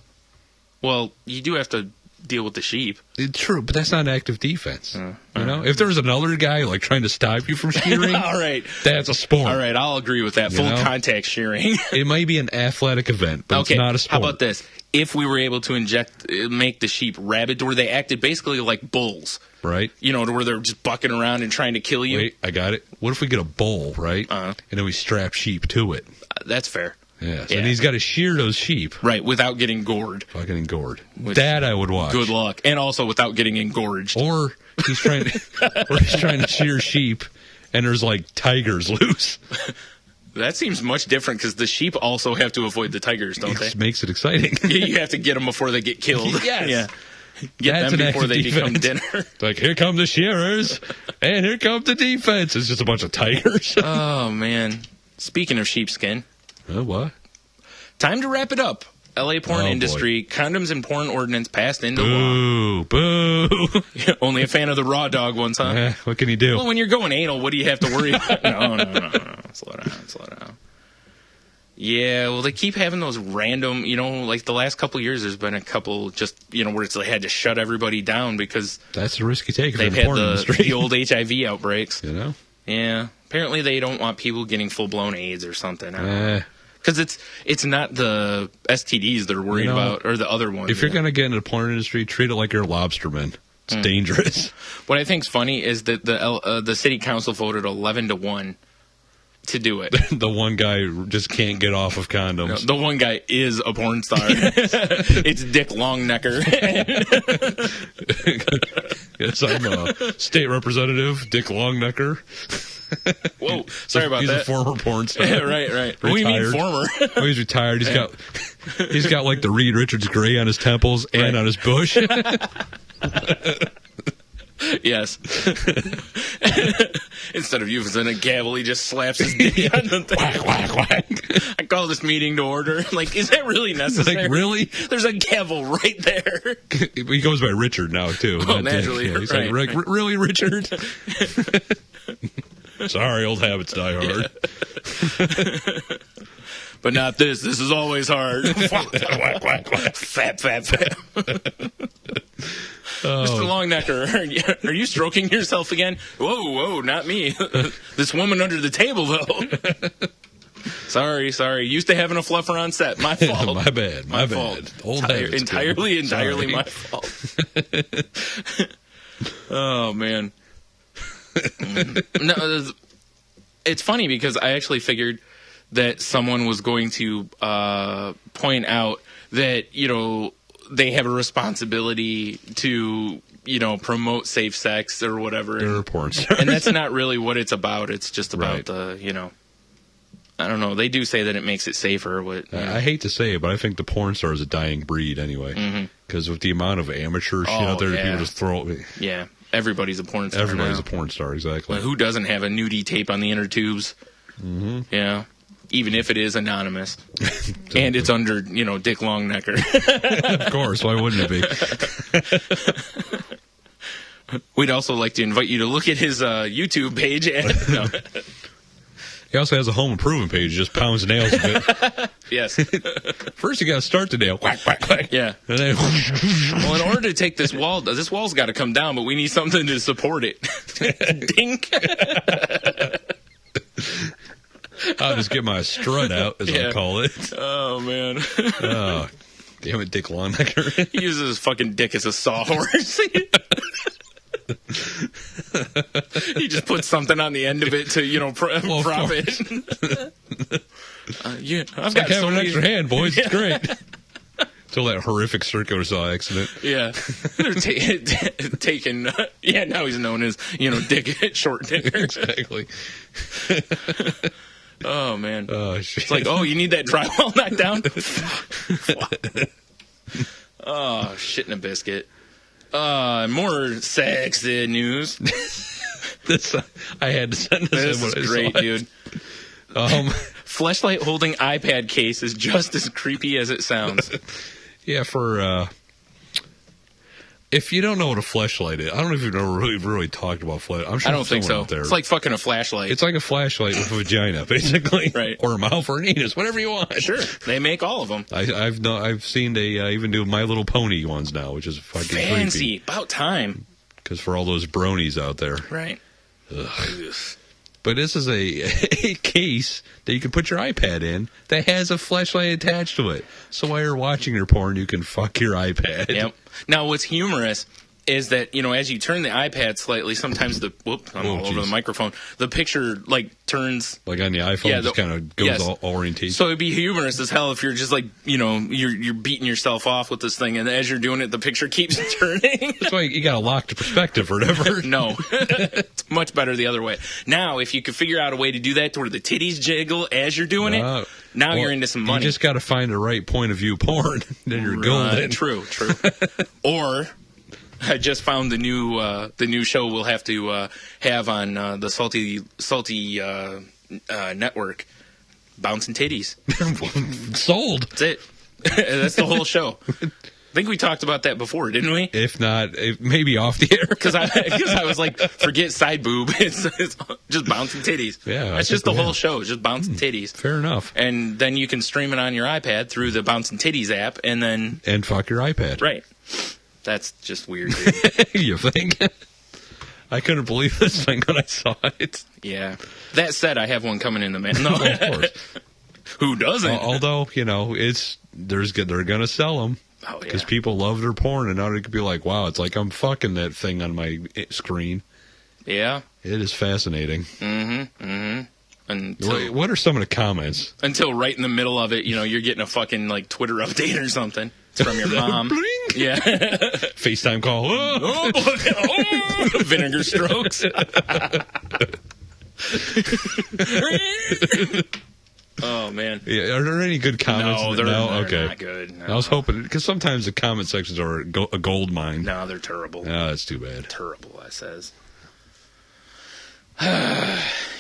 Well, you do have to deal with the sheep. It's true, but that's not an active defense. You know, if there's another guy like trying to stop you from shearing, all right, that's a sport. All right, I'll agree with that. Full contact shearing. It might be an athletic event, but okay, it's not a sport. How about this? If we were able to make the sheep rabid, to where they acted basically like bulls, right? You know, to where they're just bucking around and trying to kill you. Wait, I got it. What if we get a bull, right? And then we strap sheep to it. That's fair. Yes, and he's got to shear those sheep. Right, without getting gored. Without getting gored. That I would watch. Good luck. And also without getting engorged. Or he's trying to shear sheep, and there's like tigers loose. That seems much different because the sheep also have to avoid the tigers, don't they? It makes it exciting. You have to get them before they get killed. Yes. Yeah. Get them before they become dinner. Like, here come the shearers, and here come the defense. It's just a bunch of tigers. Oh, man. Speaking of sheepskin. What? Time to wrap it up. LA porn industry, boy. Condoms and porn ordinance passed into law. Boo. Only a fan of the raw dog ones, huh? What can you do? Well, when you're going anal, what do you have to worry about? No. Slow down. Yeah, well, they keep having those random, like the last couple of years, there's been a couple just, where they had to shut everybody down because that's a risk you take. They've had the old HIV outbreaks. Yeah. Apparently, they don't want people getting full-blown AIDS or something. Because it's not the STDs they're worried about, or the other ones. If you're going to get into the porn industry, treat it like you're a lobsterman. It's dangerous. What I think's funny is that the city council voted 11-1 to do it. The one guy just can't get off of condoms. No, the one guy is a porn star. It's Dick Longnecker. Yes, I'm a state representative, Dick Longnecker. Whoa, sorry about that. He's a former porn star. Right. Retired. What do you mean former? Oh, he's retired. He's got like the Reed Richards gray on his temples and on his bush. Yes. Instead of using a gavel, he just slaps his dick on the thing. Whack, whack, whack. I call this meeting to order. Like, is that really necessary? Like, really? There's a gavel right there. He goes by Richard now, too. Oh, naturally. Yeah, he's right, like, really, Richard? Sorry, old habits die hard. Yeah. But not this. This is always hard. Whack, whack, whack. Fap, fap, fap. Mr. Longnecker, are you stroking yourself again? Whoa, not me. This woman under the table, though. Sorry. Used to having a fluffer on set. My fault. My bad. Fault. Old habits. Entirely my fault. Oh, man. No, it's funny because I actually figured that someone was going to point out that, they have a responsibility to, promote safe sex or whatever. They're porn stars. And that's not really what it's about. It's just about I don't know. They do say that it makes it safer. I hate to say it, but I think the porn star is a dying breed anyway. Because with the amount of amateur shit out there that people just throw... Yeah. Everybody's a porn star. Everybody's a porn star, exactly. Well, who doesn't have a nudie tape on the inner tubes? Mm-hmm. Yeah. Even if it is anonymous. And it's under, Dick Longnecker. Of course. Why wouldn't it be? We'd also like to invite you to look at his YouTube page. He also has a home improvement page. Just pounds nails a bit. Yes. First, you got to start the nail. Whack, whack, whack. Yeah. And then... Well, in order to take this wall's got to come down, but we need something to support it. Dink. I'll just get my strut out, as I call it. Oh, man. Oh, damn it, Dick Longnecker. He uses his fucking dick as a sawhorse. He just puts something on the end of it to, prop it. I've got having an extra hand, boys. It's great. Until that horrific circular saw accident. Yeah. They're taking... now he's known as, Dick, Short Dicker. Exactly. Oh, man. Oh, shit. It's like, you need that drywall knocked down? Oh, shit in a biscuit. More sexy news. I had to send this in. This is great, dude. Fleshlight holding iPad case is just as creepy as it sounds. Yeah, if you don't know what a fleshlight is, I don't know if you've ever really talked about fleshlight. I'm sure I don't think so. It's like fucking a flashlight. It's like a flashlight with a vagina, basically. Right. Or a mouth or an anus, whatever you want. Sure. They make all of them. I've seen they even do My Little Pony ones now, which is fucking fancy. Creepy. About time. Because for all those bronies out there. Right. Ugh. But this is a case that you can put your iPad in that has a flashlight attached to it. So while you're watching your porn, you can fuck your iPad. Yep. Now, what's humorous is that, as you turn the iPad slightly, sometimes over the microphone, the picture, turns... Like on the iPhone, just kind of goes all orientation. So it'd be humorous as hell if you're just, you're beating yourself off with this thing, and as you're doing it, the picture keeps turning. That's why you got to lock the perspective or whatever. No. It's much better the other way. Now, if you could figure out a way to do that to where the titties jiggle as you're doing it, you're into some money. You just got to find the right point of view porn, then you're golden. True. Or... I just found the new show we'll have to have on the salty network, Bouncing Titties. Sold. That's it. That's the whole show. I think we talked about that before, didn't we? If not, maybe off the air. Because I was like, forget side boob. It's just Bouncing Titties. Yeah, that's just the whole show. It's just Bouncing Titties. Fair enough. And then you can stream it on your iPad through the Bouncing Titties app, and fuck your iPad. Right. That's just weird, dude. You think? I couldn't believe this thing when I saw it. Yeah. That said, I have one coming in the mail. No, of course. Who doesn't? Although, they're going to sell them. Oh, yeah. Because people love their porn, and now they could be like, wow, it's like I'm fucking that thing on my screen. Yeah. It is fascinating. Until, what are some of the comments? Until right in the middle of it, you're getting a fucking Twitter update or something. It's from your mom. Yeah. FaceTime call. Oh, vinegar strokes. Oh, man. Yeah, are there any good comments? No, they're okay. not good. No. I was hoping, because sometimes the comment sections are a gold mine. No, they're terrible. No, that's too bad. Terrible, I says.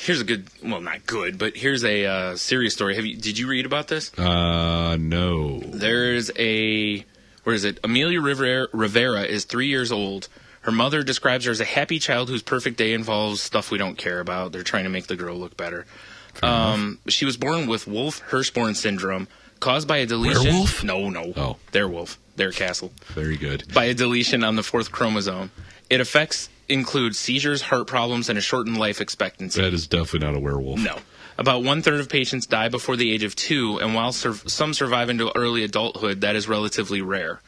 Here's a good, well, not good, but here's a serious story. Did you read about this? No. There's where is it? Amelia Rivera is 3 years old. Her mother describes her as a happy child whose perfect day involves stuff we don't care about. They're trying to make the girl look better. She was born with Wolff-Hirschborn syndrome, caused by a deletion. Werewolf? No. Oh. They're Wolf. They're Castle. Very good. By a deletion on the 4th chromosome. It include seizures, heart problems, and a shortened life expectancy. That is definitely not a werewolf. No. About 1/3 of patients die before the age of 2, and while some survive into early adulthood, that is relatively rare.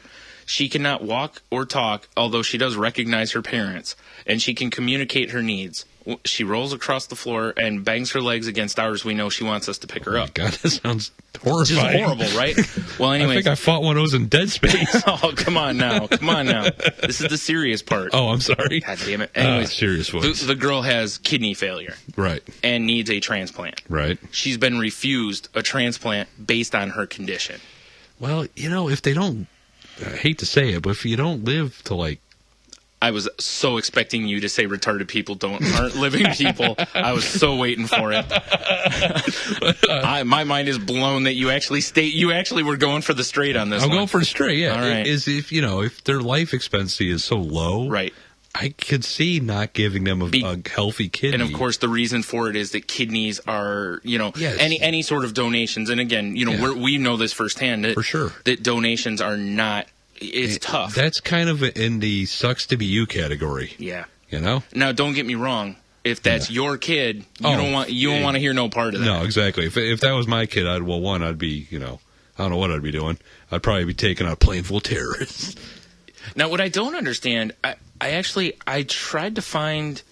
She cannot walk or talk, although she does recognize her parents, and she can communicate her needs. She rolls across the floor and bangs her legs against ours. We know she wants us to pick her up. God, that sounds horrifying. Just horrible, right? Well, anyway. I think I fought one of those in Dead Space. Oh, come on now. This is the serious part. Oh, I'm sorry. God damn it. Anyways, serious voice. The girl has kidney failure. Right. And needs a transplant. Right. She's been refused a transplant based on her condition. Well, if they don't, I hate to say it, but if you don't live to like, I was so expecting you to say retarded people aren't living people. I was so waiting for it. My mind is blown that you actually were going for the straight on this. I'm going for the straight, yeah. All right. Is if their life expectancy is so low, right. I could see not giving them a healthy kidney. And of course, the reason for it is that kidneys are, yes. any sort of donations. And again, we know this firsthand that, for sure, that donations are not. It's tough. That's kind of in the sucks to be you category. Yeah. Now, don't get me wrong. If that's your kid, you don't want to hear no part of that. No, exactly. If that was my kid, I'd be, I don't know what I'd be doing. I'd probably be taking out a plane full of terrorists. Now, what I don't understand, I tried to find.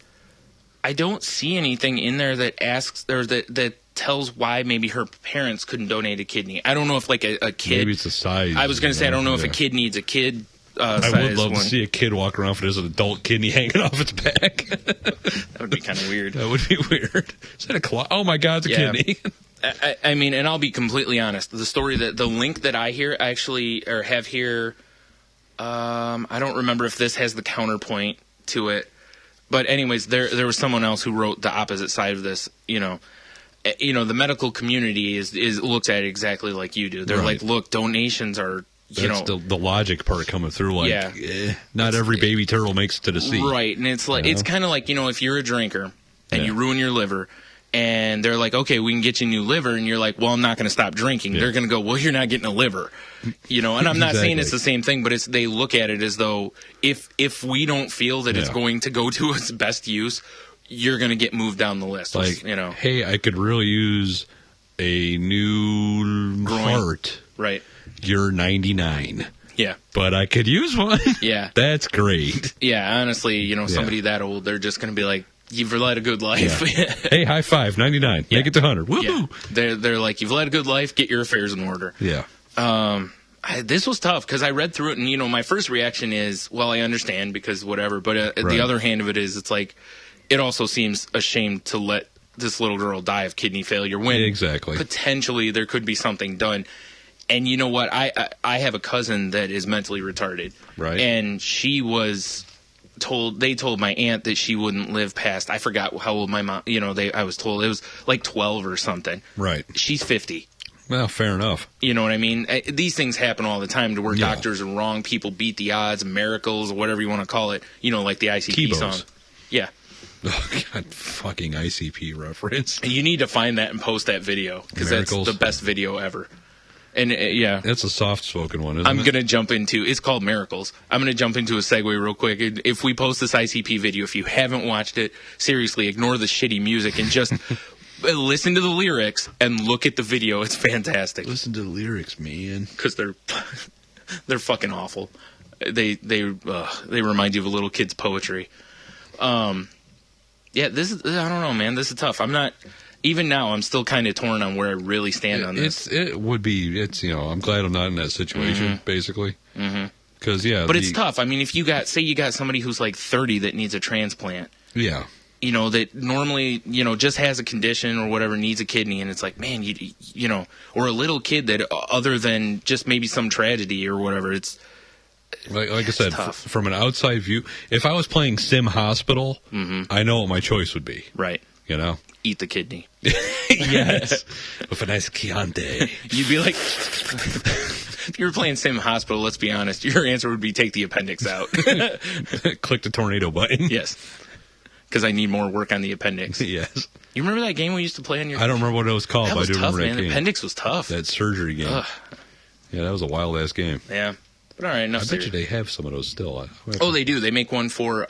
I don't see anything in there that asks or that tells why maybe her parents couldn't donate a kidney. I don't know if like a kid. Maybe it's the size. I was going to say I don't know if a kid needs a kid. I would love to see a kid walk around with an adult kidney hanging off its back. That would be kind of weird. That would be weird. Is that a claw? Oh my God, it's a kidney. I mean, and I'll be completely honest. The link that I have here. I don't remember if this has the counterpoint to it, but anyways, there was someone else who wrote the opposite side of this. The medical community is looks at it exactly like you do. They're like, look, donations are. That's the logic part coming through. Like, not every baby turtle makes it to the sea, right? And it's like it's kind of like if you're a drinker and you ruin your liver. And they're like, okay, we can get you a new liver. And you're like, well, I'm not going to stop drinking. Yeah. They're going to go, well, you're not getting a liver. And I'm not saying it's the same thing, but they look at it as though if we don't feel that it's going to go to its best use, you're going to get moved down the list. Like, hey, I could really use a new heart. Right. You're 99. Yeah. But I could use one. Yeah. That's great. Yeah, honestly, somebody that old, they're just going to be like, you've led a good life. Yeah. Hey, high five, 99. Make it to 100. Woohoo! Yeah. They're like, you've led a good life. Get your affairs in order. Yeah. This was tough because I read through it, and my first reaction is, well, I understand because whatever. But the other hand of it is, it's like, it also seems a shame to let this little girl die of kidney failure when potentially there could be something done. And you know what? I have a cousin that is mentally retarded, right? And she was. They told my aunt that she wouldn't live past, I forgot how old my mom, I was told it was like 12 or something. Right. She's 50. Well, fair enough. You know what I mean? These things happen all the time to where doctors are wrong, people beat the odds, miracles, or whatever you want to call it, like the ICP song. Yeah. Oh, God, fucking ICP reference. You need to find that and post that video because that's the best video ever. And that's a soft-spoken one, isn't it? I'm going to jump into, it's called Miracles. I'm going to jump into a segue real quick. If we post this ICP video, if you haven't watched it, seriously, ignore the shitty music and just listen to the lyrics and look at the video. It's fantastic. Listen to the lyrics, man. Because they're fucking awful. They remind you of a little kid's poetry. This is, I don't know, man. This is tough. I'm not... Even now, I'm still kind of torn on where I really stand on this. It would be, I'm glad I'm not in that situation, basically. Because, But it's tough. I mean, if you got somebody who's like 30 that needs a transplant. Yeah. you know, that normally, you know, just has a condition or whatever, needs a kidney, and it's like, man, you know, or a little kid that other than just maybe some tragedy or whatever, it's like I said, from an outside view, if I was playing Sim Hospital, I know what my choice would be. Right. You know? Eat the kidney. Yes. With a nice Chianti. You'd be like, if you were playing Sim Hospital, let's be honest, your answer would be take the appendix out. Click the tornado button. Yes. Because I need more work on the appendix. Yes. You remember that game we used to play on your... I don't remember what it was called, but I do tough, remember man. that game. Appendix was tough. That surgery game. Ugh. Yeah, that was a wild-ass game. Yeah. But all right, enough. I bet you they have some of those still. Oh, they do. They make one for...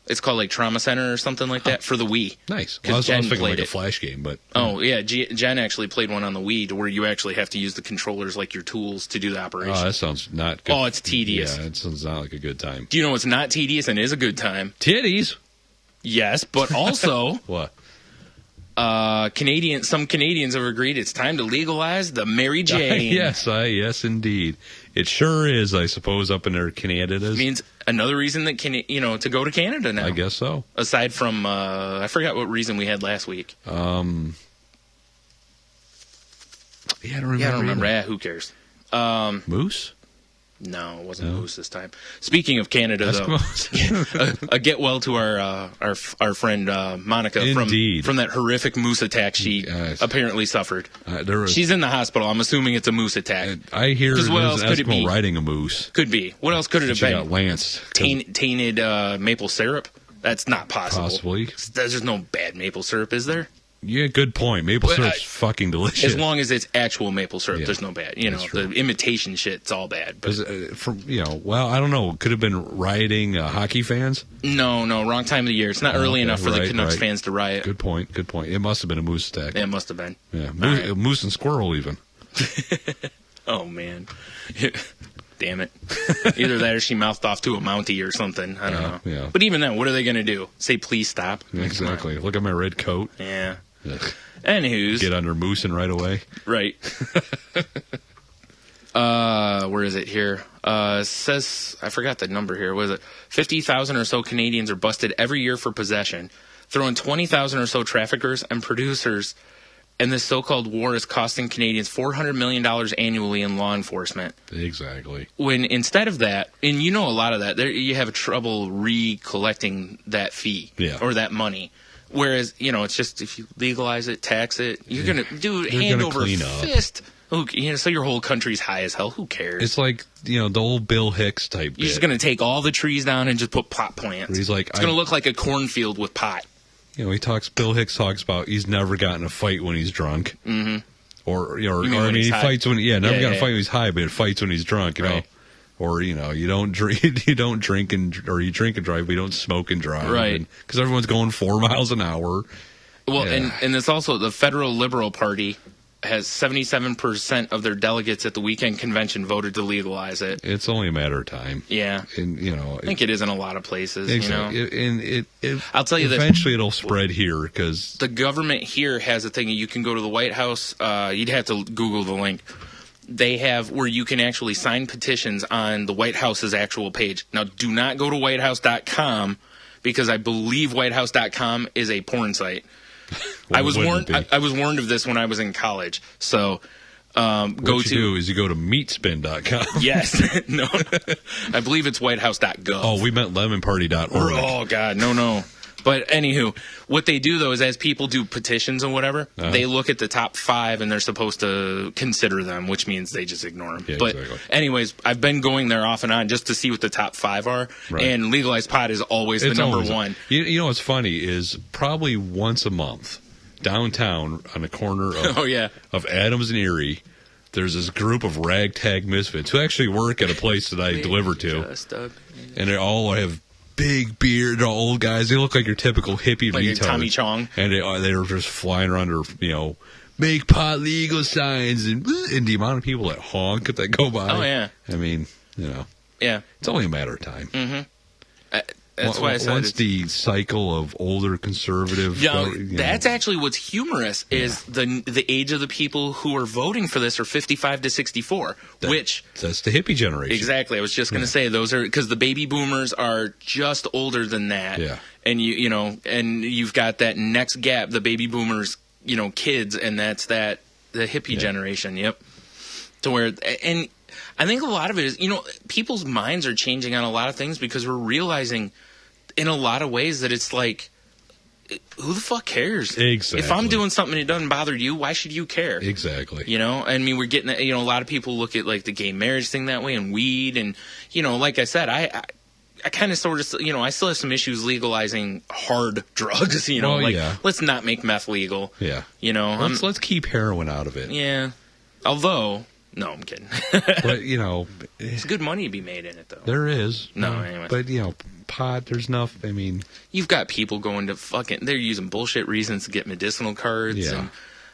it's called like Trauma Center or something like that for the Wii. Nice. Well, I was thinking like a Flash game, but... Oh, yeah. Jen actually played one on the Wii to where you actually have to use the controllers like your tools to do the operation. Oh, that sounds not good. Oh, it's tedious. Yeah, it sounds not like a good time. Do you know what's not tedious and is a good time? Titties. Yes, but also... What? Some Canadians have agreed it's time to legalize the Mary Jane. Yes, indeed. It sure is, I suppose, up in their Canada. Means another reason that to go to Canada now. I guess so. Aside from, I forgot what reason we had last week. Yeah, I don't remember. Yeah, I don't remember. Yeah, who cares? Moose? No, it wasn't Moose this time. Speaking of Canada, though, a get well to our friend Monica from that horrific moose attack she apparently suffered. She's in the hospital. I'm assuming it's a moose attack. I hear there's an Eskimo riding a moose. Could be. What else could it have been? Got lanced. Tainted maple syrup? That's not possible. Possibly. There's no bad maple syrup, is there? Yeah, good point. Maple syrup's fucking delicious. As long as it's actual maple syrup, there's no bad. You know, the imitation shit's all bad. But I don't know. Could have been rioting hockey fans. No, wrong time of the year. It's not early enough for the Canucks fans to riot. Good point. It must have been a moose attack. It must have been. Yeah, moose and squirrel even. Oh man. Damn it. Either that or she mouthed off to a Mountie or something. I don't know. Yeah. But even then, what are they going to do? Say, please stop? Exactly. Look at my red coat. Yeah. Anywho's. Get under moosing right away. Right. Where is it here? Says, I forgot the number here. What is it? 50,000 or so Canadians are busted every year for possession, throwing 20,000 or so traffickers and producers. And this so-called war is costing Canadians $400 million annually in law enforcement. Exactly. When instead of that, and you know a lot of that, you have trouble recollecting that fee or that money. Whereas, it's just if you legalize it, tax it, you're going to do hand over fist. So your whole country's high as hell. Who cares? It's like, the old Bill Hicks type You're just going to take all the trees down and just put pot plants. He's like, it's going to look like a cornfield with pot. Bill Hicks talks about he's never gotten a fight when he's drunk. Mm-hmm. Or he fights when, never got a fight when he's high, but it fights when he's drunk, you know. Or, you don't drink, you drink and drive, but you don't smoke and drive. Right. Because everyone's going 4 miles an hour. Well, and it's also the federal Liberal Party has 77% of their delegates at the weekend convention voted to legalize it. It's only a matter of time. Yeah. And, I think it is in a lot of places, Exactly. And I'll tell you this. Eventually it'll spread here because... The government here has a thing. You can go to the White House. You'd have to Google the link. They have where you can actually sign petitions on the White House's actual page. Now, do not go to whitehouse.com because I believe whitehouse.com is a porn site. I was warned of this when I was in college. So what you go to meatspin.com. Yes. No. I believe it's whitehouse.gov. Oh, we meant lemonparty.org. Oh, God. No. But anywho, what they do, though, is as people do petitions and whatever, they look at the top 5 and they're supposed to consider them, which means they just ignore them. Yeah, but anyways, I've been going there off and on just to see what the top 5 are. Right. And legalized pot is always the number one. You know what's funny is probably once a month downtown on the corner of Adams and Erie, there's this group of ragtag misfits who actually work at a place that I deliver to. And they all have big beard, old guys. They look like your typical hippie like retards. Tommy Chong. And they're just flying around their, make pot legal signs and the amount of people that honk that go by. Oh, yeah. I mean, Yeah. It's only a matter of time. Mm-hmm. That's why I said once the cycle of older conservative. That's actually what's humorous is the age of the people who are voting for this are 55 to 64, that's the hippie generation. Exactly. I was just going to say those are because the baby boomers are just older than that. Yeah. And and you've got that next gap, the baby boomers, kids, and that's the hippie generation. Yep. To where, and I think a lot of it is, people's minds are changing on a lot of things because we're realizing in a lot of ways that it's like, who the fuck cares? Exactly. If I'm doing something that doesn't bother you, why should you care? Exactly. I mean, we're getting, a lot of people look at like the gay marriage thing that way and weed. And, like I said, I kind of sort of, I still have some issues legalizing hard drugs, let's not make meth legal. Yeah. Let's keep heroin out of it. Yeah. Although, no, I'm kidding. But, it's good money to be made in it, though. There is. No, anyway. But, pot, there's enough. I mean, you've got people going to they're using bullshit reasons to get medicinal cards. Yeah. And,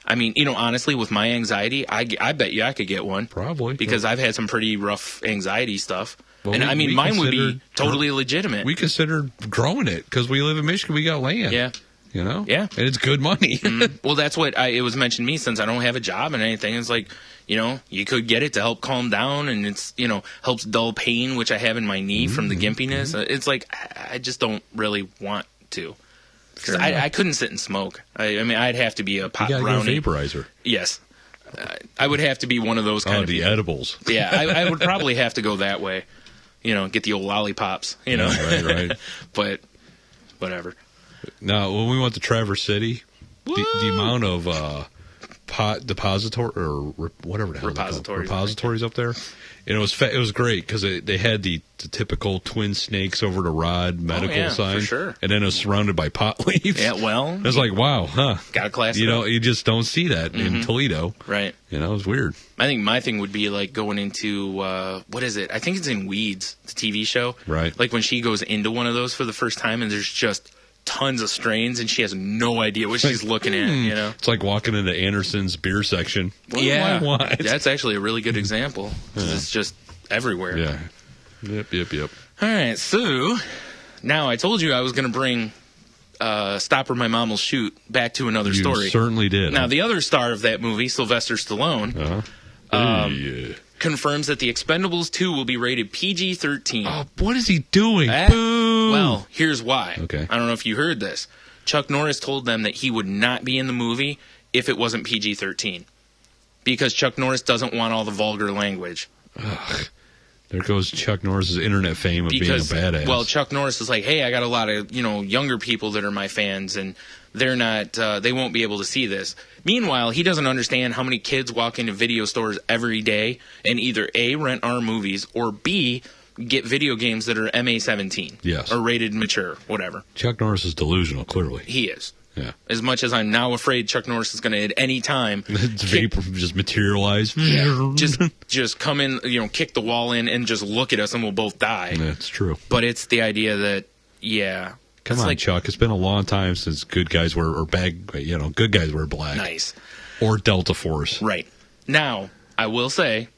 I mean, honestly, with my anxiety, I bet you I could get one. Probably. Because I've had some pretty rough anxiety stuff. Well, and mine would be totally legitimate. We considered growing it because we live in Michigan. We got land. Yeah. Yeah. And it's good money. Well, that's what it was mentioned to me since I don't have a job and anything. It's like, you could get it to help calm down and it's, helps dull pain, which I have in my knee from the gimpiness. It's like, I just don't really want to. Because I couldn't sit and smoke. I mean, I'd have to be a pot brownie. Get a vaporizer. Yes. I would have to be one of those kind of the people. edibles. Yeah, I would probably have to go that way. Get the old lollipops, Right. But whatever. Now, when we went to Traverse City, the amount of pot depository or whatever the hell repositories up there, it was great because they had the typical twin snakes over the rod medical sign, for sure. And then it was surrounded by pot leaves. Yeah, well, it was like, wow, huh? Got a class. You just don't see that in Toledo, right? It was weird. I think my thing would be like going into what is it? I think it's in Weeds, the TV show, right? Like when she goes into one of those for the first time, and there's just tons of strains, and she has no idea what she's looking at. It's like walking into Anderson's beer section. What do I want? That's actually a really good example because it's just everywhere. Yeah. Yep. All right, so now I told you I was going to bring Stop or My Mom Will Shoot back to another story. You certainly did. Now, the other star of that movie, Sylvester Stallone, confirms that The Expendables 2 will be rated PG-13. Oh, what is he doing? Boo! Well, here's why. Okay. I don't know if you heard this. Chuck Norris told them that he would not be in the movie if it wasn't PG-13. Because Chuck Norris doesn't want all the vulgar language. Ugh. There goes Chuck Norris's internet fame of being a badass. Well, Chuck Norris is like, hey, I got a lot of, younger people that are my fans, and they're not, they won't be able to see this. Meanwhile, he doesn't understand how many kids walk into video stores every day and either A, rent our movies, or B, get video games that are MA-17. Yes. Or rated mature, whatever. Chuck Norris is delusional, clearly. He is. Yeah. As much as I'm now afraid Chuck Norris is going to at any time just materialize. Yeah, just come in, kick the wall in and just look at us and we'll both die. That's true. But it's the idea that, Come on, Chuck. It's been a long time since good guys wear black. Nice. Or Delta Force. Right. Now, I will say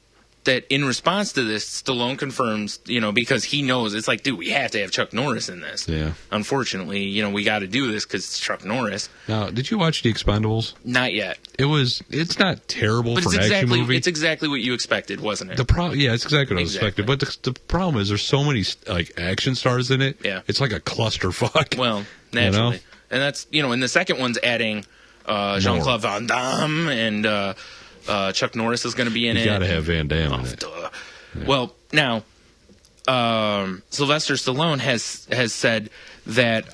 that in response to this, Stallone confirms, because he knows, it's like, dude, we have to have Chuck Norris in this. Yeah. Unfortunately, we got to do this because it's Chuck Norris. Now, did you watch The Expendables? Not yet. It's not terrible but for an action movie. It's exactly what you expected, wasn't it? It's exactly what I expected. But the problem is there's so many action stars in it. Yeah. It's like a clusterfuck. Well, naturally. And that's, and the second one's adding Jean-Claude Van Damme and Chuck Norris is going to be in it. You got to have Van Damme in it. Yeah. Well, now, Sylvester Stallone has said that,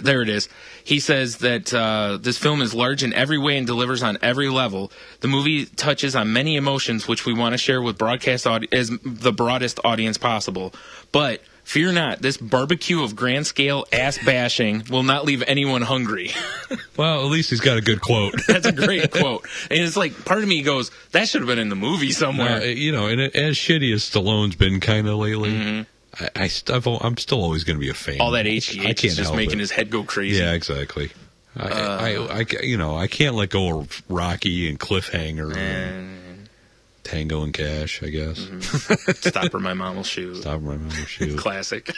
there it is. He says that this film is large in every way and delivers on every level. The movie touches on many emotions which we want to share with as the broadest audience possible. But fear not, this barbecue of grand scale ass bashing will not leave anyone hungry. Well, at least he's got a good quote. That's a great quote. And it's like, part of me goes, that should have been in the movie somewhere. And as shitty as Stallone's been kind of lately, I'm still always going to be a fan. All that HGH is just making his head go crazy. Yeah, exactly. I can't let go of Rocky and Cliffhanger and Tango and Cash, I guess. Stop or My Mom Will Shoot. Stop or My Mom Will Shoot. Classic.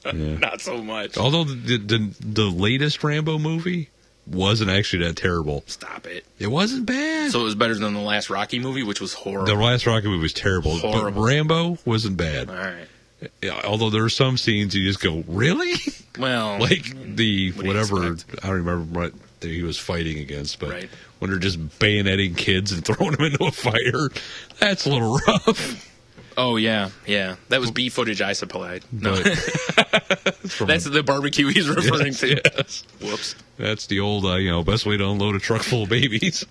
Yeah. Not so much. Although the latest Rambo movie wasn't actually that terrible. Stop it. It wasn't bad. So it was better than the last Rocky movie, which was horrible. The last Rocky movie was terrible. Horrible. But Rambo wasn't bad. All right. Yeah, although there are some scenes you just go, really? Well, like the what do you whatever, expect? I don't remember what he was fighting against, but Right. when they're just bayoneting kids and throwing them into a fire, that's a little rough. Oh, yeah. That was B footage I supplied. No, But that's the barbecue he's referring to. Yes. Whoops. That's the old, best way to unload a truck full of babies.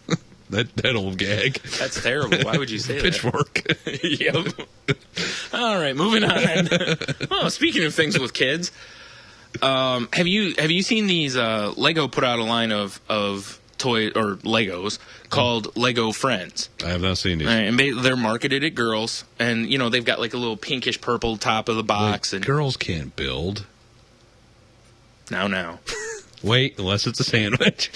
that old gag. That's terrible. Why would you say Pitchfork. that? Yep. All right, moving on. Oh, speaking of things with kids, have you seen these? Lego put out a line of toy or Legos called Lego Friends. I have not seen these. And they're marketed at girls, and they've got like a little pinkish purple top of the box. Wait, And girls can't build. now, Wait, unless it's a sandwich.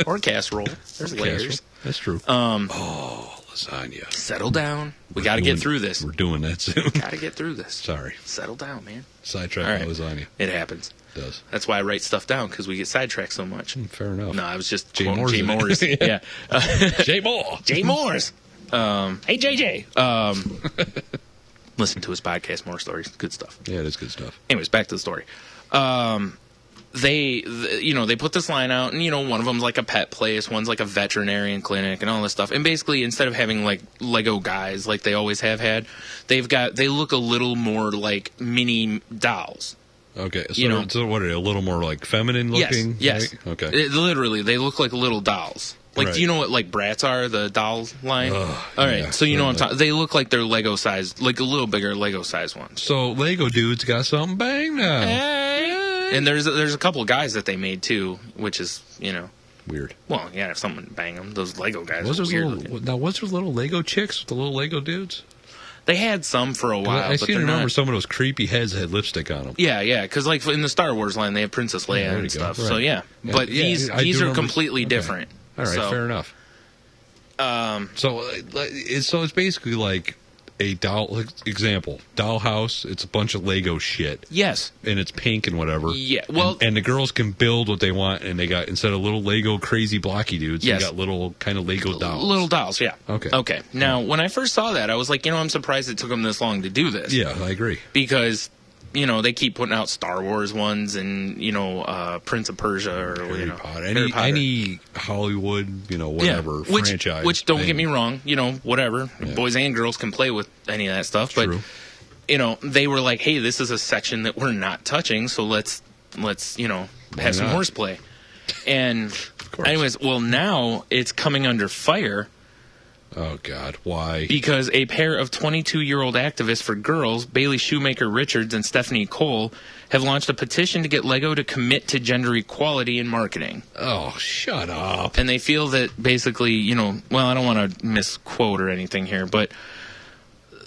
or casserole. There's layers. That's true. Lasagna. Settle down. We got to get through this. We're doing that soon. Got to get through this. Sorry. Settle down, man. Sidetrack All right. lasagna. It happens. It does. That's why I write stuff down, because we get sidetracked so much. Fair enough. No, I was just Jay quoting Moore's Jay in it. Moore's. Yeah. Jay Moore. Jay Moore's. Hey, JJ. Listen to his podcast, More Stories. Good stuff. Yeah, it is good stuff. Anyways, back to the story. They put this line out, and one of them's like a pet place, one's like a veterinarian clinic, and all this stuff. And basically, instead of having like Lego guys like they always have had, they look a little more like mini dolls. Okay, so what are they? A little more like feminine looking? Yes. Right? Okay. Literally, they look like little dolls. Like, Right. do you know what like Bratz are? The dolls line. Ugh, All right, yeah, so you know what I'm certainly. talking. They look like they're Lego size, like a little bigger Lego size ones. So Lego dude's got something bang now. Hey. And there's a couple guys that they made too, which is Weird. well, yeah, if someone bang them, those Lego guys Was are there weird. looking. was there little Lego chicks with the little Lego dudes? They had some for a while, I but seem to they're remember not. some of those creepy heads that had lipstick on them. Yeah, because like in the Star Wars line, they have Princess Leia there you and go, stuff. right. So yeah, Yeah, but yeah, these I do are remember- completely okay. different. All right, So, fair enough. So it's basically like a dollhouse. It's a bunch of Lego shit, Yes. and it's pink and whatever. Yeah, well- and the girls can build what they want, and they got, instead of little Lego crazy blocky dudes, Yes. they got little kind of Lego dolls. Little dolls, yeah. Okay. Okay. Now, when I first saw that, I was like, I'm surprised it took them this long to do this. Yeah, I agree. Because, they keep putting out Star Wars ones and, Prince of Persia or, Harry Potter. Harry Potter. Any Hollywood, whatever franchise. Which don't thing. get me wrong, whatever. Yeah. Boys and girls can play with any of that stuff. True. But, they were like, hey, this is a section that we're not touching, so let's have some not? horseplay. And, course. anyways, well, now it's coming under fire. Oh God, why? Because a pair of 22-year-old activists for girls, Bailey Shoemaker Richards and Stephanie Cole, have launched a petition to get Lego to commit to gender equality in marketing. Oh, shut up. And they feel that basically, well, I don't want to misquote or anything here, but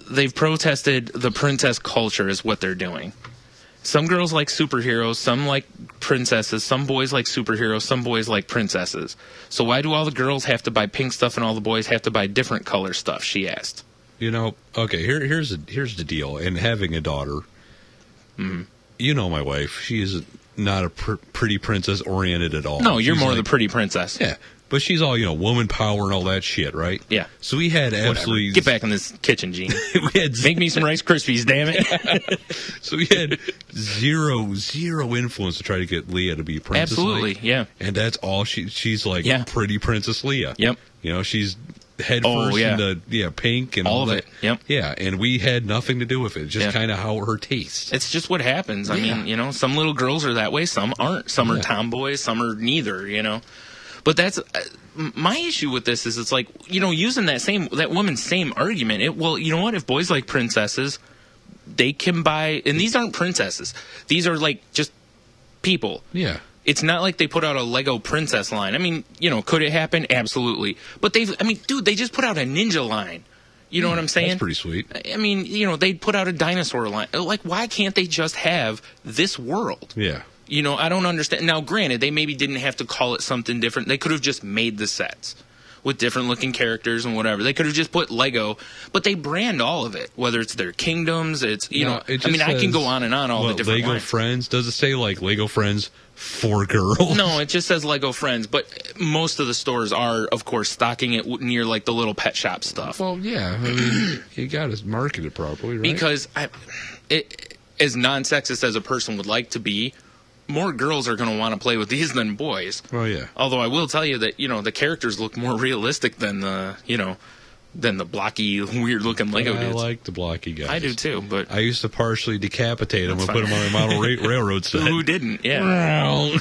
they've protested the princess culture is what they're doing. Some girls like superheroes, some like princesses, some boys like superheroes, some boys like princesses. So why do all the girls have to buy pink stuff and all the boys have to buy different color stuff, she asked. Okay, here's the deal. And having a daughter, my wife, she is not a pretty princess oriented at all. No, you're She's more like, the pretty princess. Yeah, but she's all, woman power and all that shit, right? Yeah. So we had Whatever. absolutely... Get back in this kitchen, Gene. we had Make me some Rice Krispies, damn it. So we had zero influence to try to get Leah to be princess. Absolutely, yeah. And that's all she's like, Yeah. pretty Princess Leia. Yep. She's head Oh, first yeah. into pink and All of that. it, yep. Yeah, and we had nothing to do with it. Just Yeah. kind of how her taste. It's just what happens. I Yeah. mean, some little girls are that way, some aren't. Some are Yeah. tomboys, some are neither, But that's my issue with this is it's like, using that woman's same argument. Well, you know what? If boys like princesses, they can buy, and these aren't princesses. These are like just people. Yeah. It's not like they put out a Lego princess line. I mean, could it happen? Absolutely. But they just put out a ninja line. You know what I'm saying? That's pretty sweet. I mean, they put out a dinosaur line. Like, why can't they just have this world? Yeah. I don't understand. Now, granted, they maybe didn't have to call it something different. They could have just made the sets. with different looking characters and whatever. They could have just put Lego, but they brand all of it, whether it's their kingdoms, it's, I mean, I can go on and on all the different Lego lines. Friends? Does it say, like, Lego Friends for girls? No, it just says Lego Friends, but most of the stores are, of course, stocking it near, like, the little pet shop stuff. Well, yeah. I mean, you got to market it properly, right? Because as non-sexist as a person would like to be, more girls are going to want to play with these than boys. Oh, yeah. Although I will tell you that, the characters look more realistic than the blocky, weird-looking Lego dudes. I like the blocky guys. I do, too, but... I used to partially decapitate them and put them on a model railroad set. Who didn't? Yeah. Well,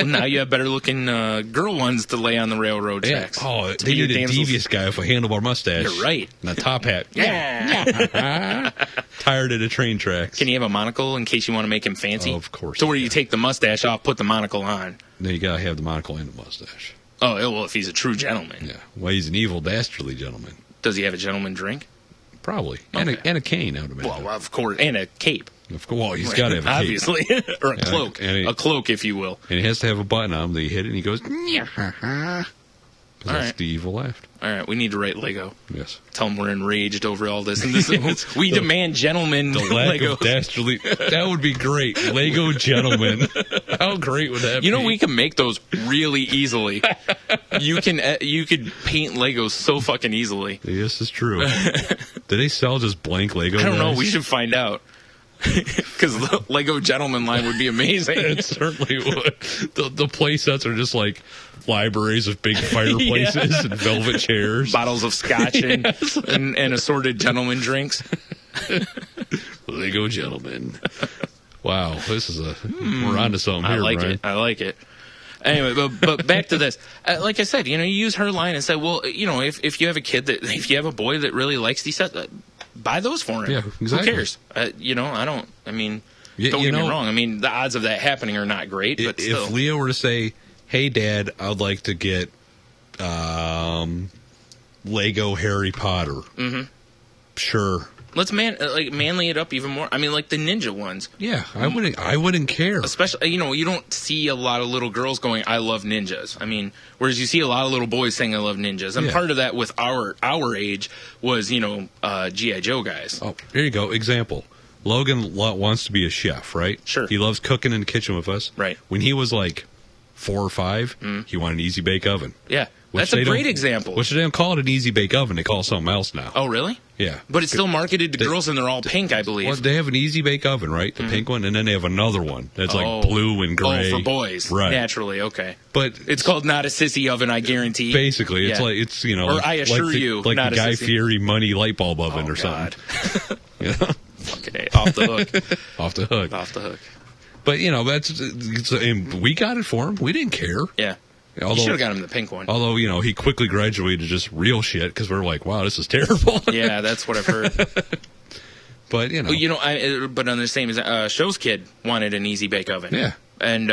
now you have better-looking girl ones to lay on the railroad tracks. Oh, they need a devious guy with a handlebar mustache. You're right. And a top hat. Yeah. Tired of the train tracks. Can you have a monocle in case you want to make him fancy? Oh, of course. So where you take the mustache off, put the monocle on. No, you got to have the monocle and the mustache. Oh, well, if he's a true gentleman. Yeah. Well, he's an evil, dastardly gentleman. Does he have a gentleman drink? Probably. Okay. And a cane, I would imagine. Well, of course. And a cape. Well, he's got to have a cape. Obviously. Or a cloak. A cloak, if you will. And he has to have a button on him that you hit it and he goes, because that's the evil laugh. All right, we need to write Lego. Yes. Tell them we're enraged over all this. And we demand gentlemen the lack of dastardly. That would be great. Lego gentlemen. How great would that be? We can make those really easily. You could paint Legos so fucking easily. Yes, it's true. Do they sell just blank Lego? I don't know. We should find out. Because the Lego gentleman line would be amazing. It certainly would. The play sets are just like libraries of big fireplaces and velvet chairs. Bottles of scotch and assorted gentleman drinks. Lego gentleman. Wow, this is we're onto something here, Brian. I like it. Anyway, but back to this. Like I said, you use her line and say, well, if you have a kid if you have a boy that really likes these sets, buy those for him. Yeah, exactly. Who cares? Don't get me wrong. I mean, the odds of that happening are not great, but still. If Leo were to say, hey, Dad, I'd like to get Lego Harry Potter. Mm-hmm. Sure. Let's manly it up even more. I mean, like the ninja ones. Yeah, I wouldn't care. Especially, you don't see a lot of little girls going, I love ninjas. I mean, whereas you see a lot of little boys saying, I love ninjas. And part of that with our age was, G.I. Joe guys. Oh, here you go. Example. Logan wants to be a chef, right? Sure. He loves cooking in the kitchen with us. Right. When he was like 4 or 5, he wanted an easy bake oven. Yeah. That's a great example. Which they don't call it an easy bake oven. They call it something else now. Oh, really? Yeah. But it's still marketed to girls, and they're all pink, I believe. Well, they have an easy bake oven, right? The pink one, and then they have another one that's like blue and gray. Oh, for boys. Right. Naturally, okay. But it's called Not a Sissy Oven, I guarantee. Basically, it's or I assure you, like not the Guy Sissy. Fieri money light bulb oven or something. Okay, off the hook. Off the hook. Off the hook. But, and we got it for him. We didn't care. Yeah. You should have got him the pink one. Although, he quickly graduated to just real shit because we're like, wow, this is terrible. Yeah, that's what I've heard. But, but on the same as Show's kid wanted an easy bake oven. Yeah. And,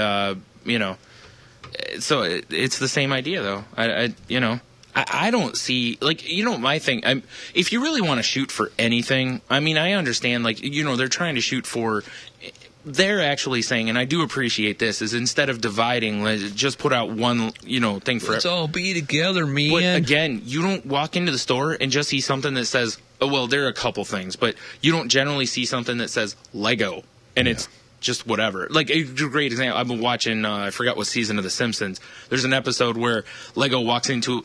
so it's the same idea, though. I don't see, my thing, if you really want to shoot for anything, I mean, I understand, they're trying to shoot for, they're actually saying, and I do appreciate this, is instead of dividing, just put out one, thing for Let's all be together, man. But again, you don't walk into the store and just see something that says, oh, well, there are a couple things, but you don't generally see something that says Lego, and it's just whatever. Like, a great example, I've been watching, I forgot what season of The Simpsons. There's an episode where Lisa walks into a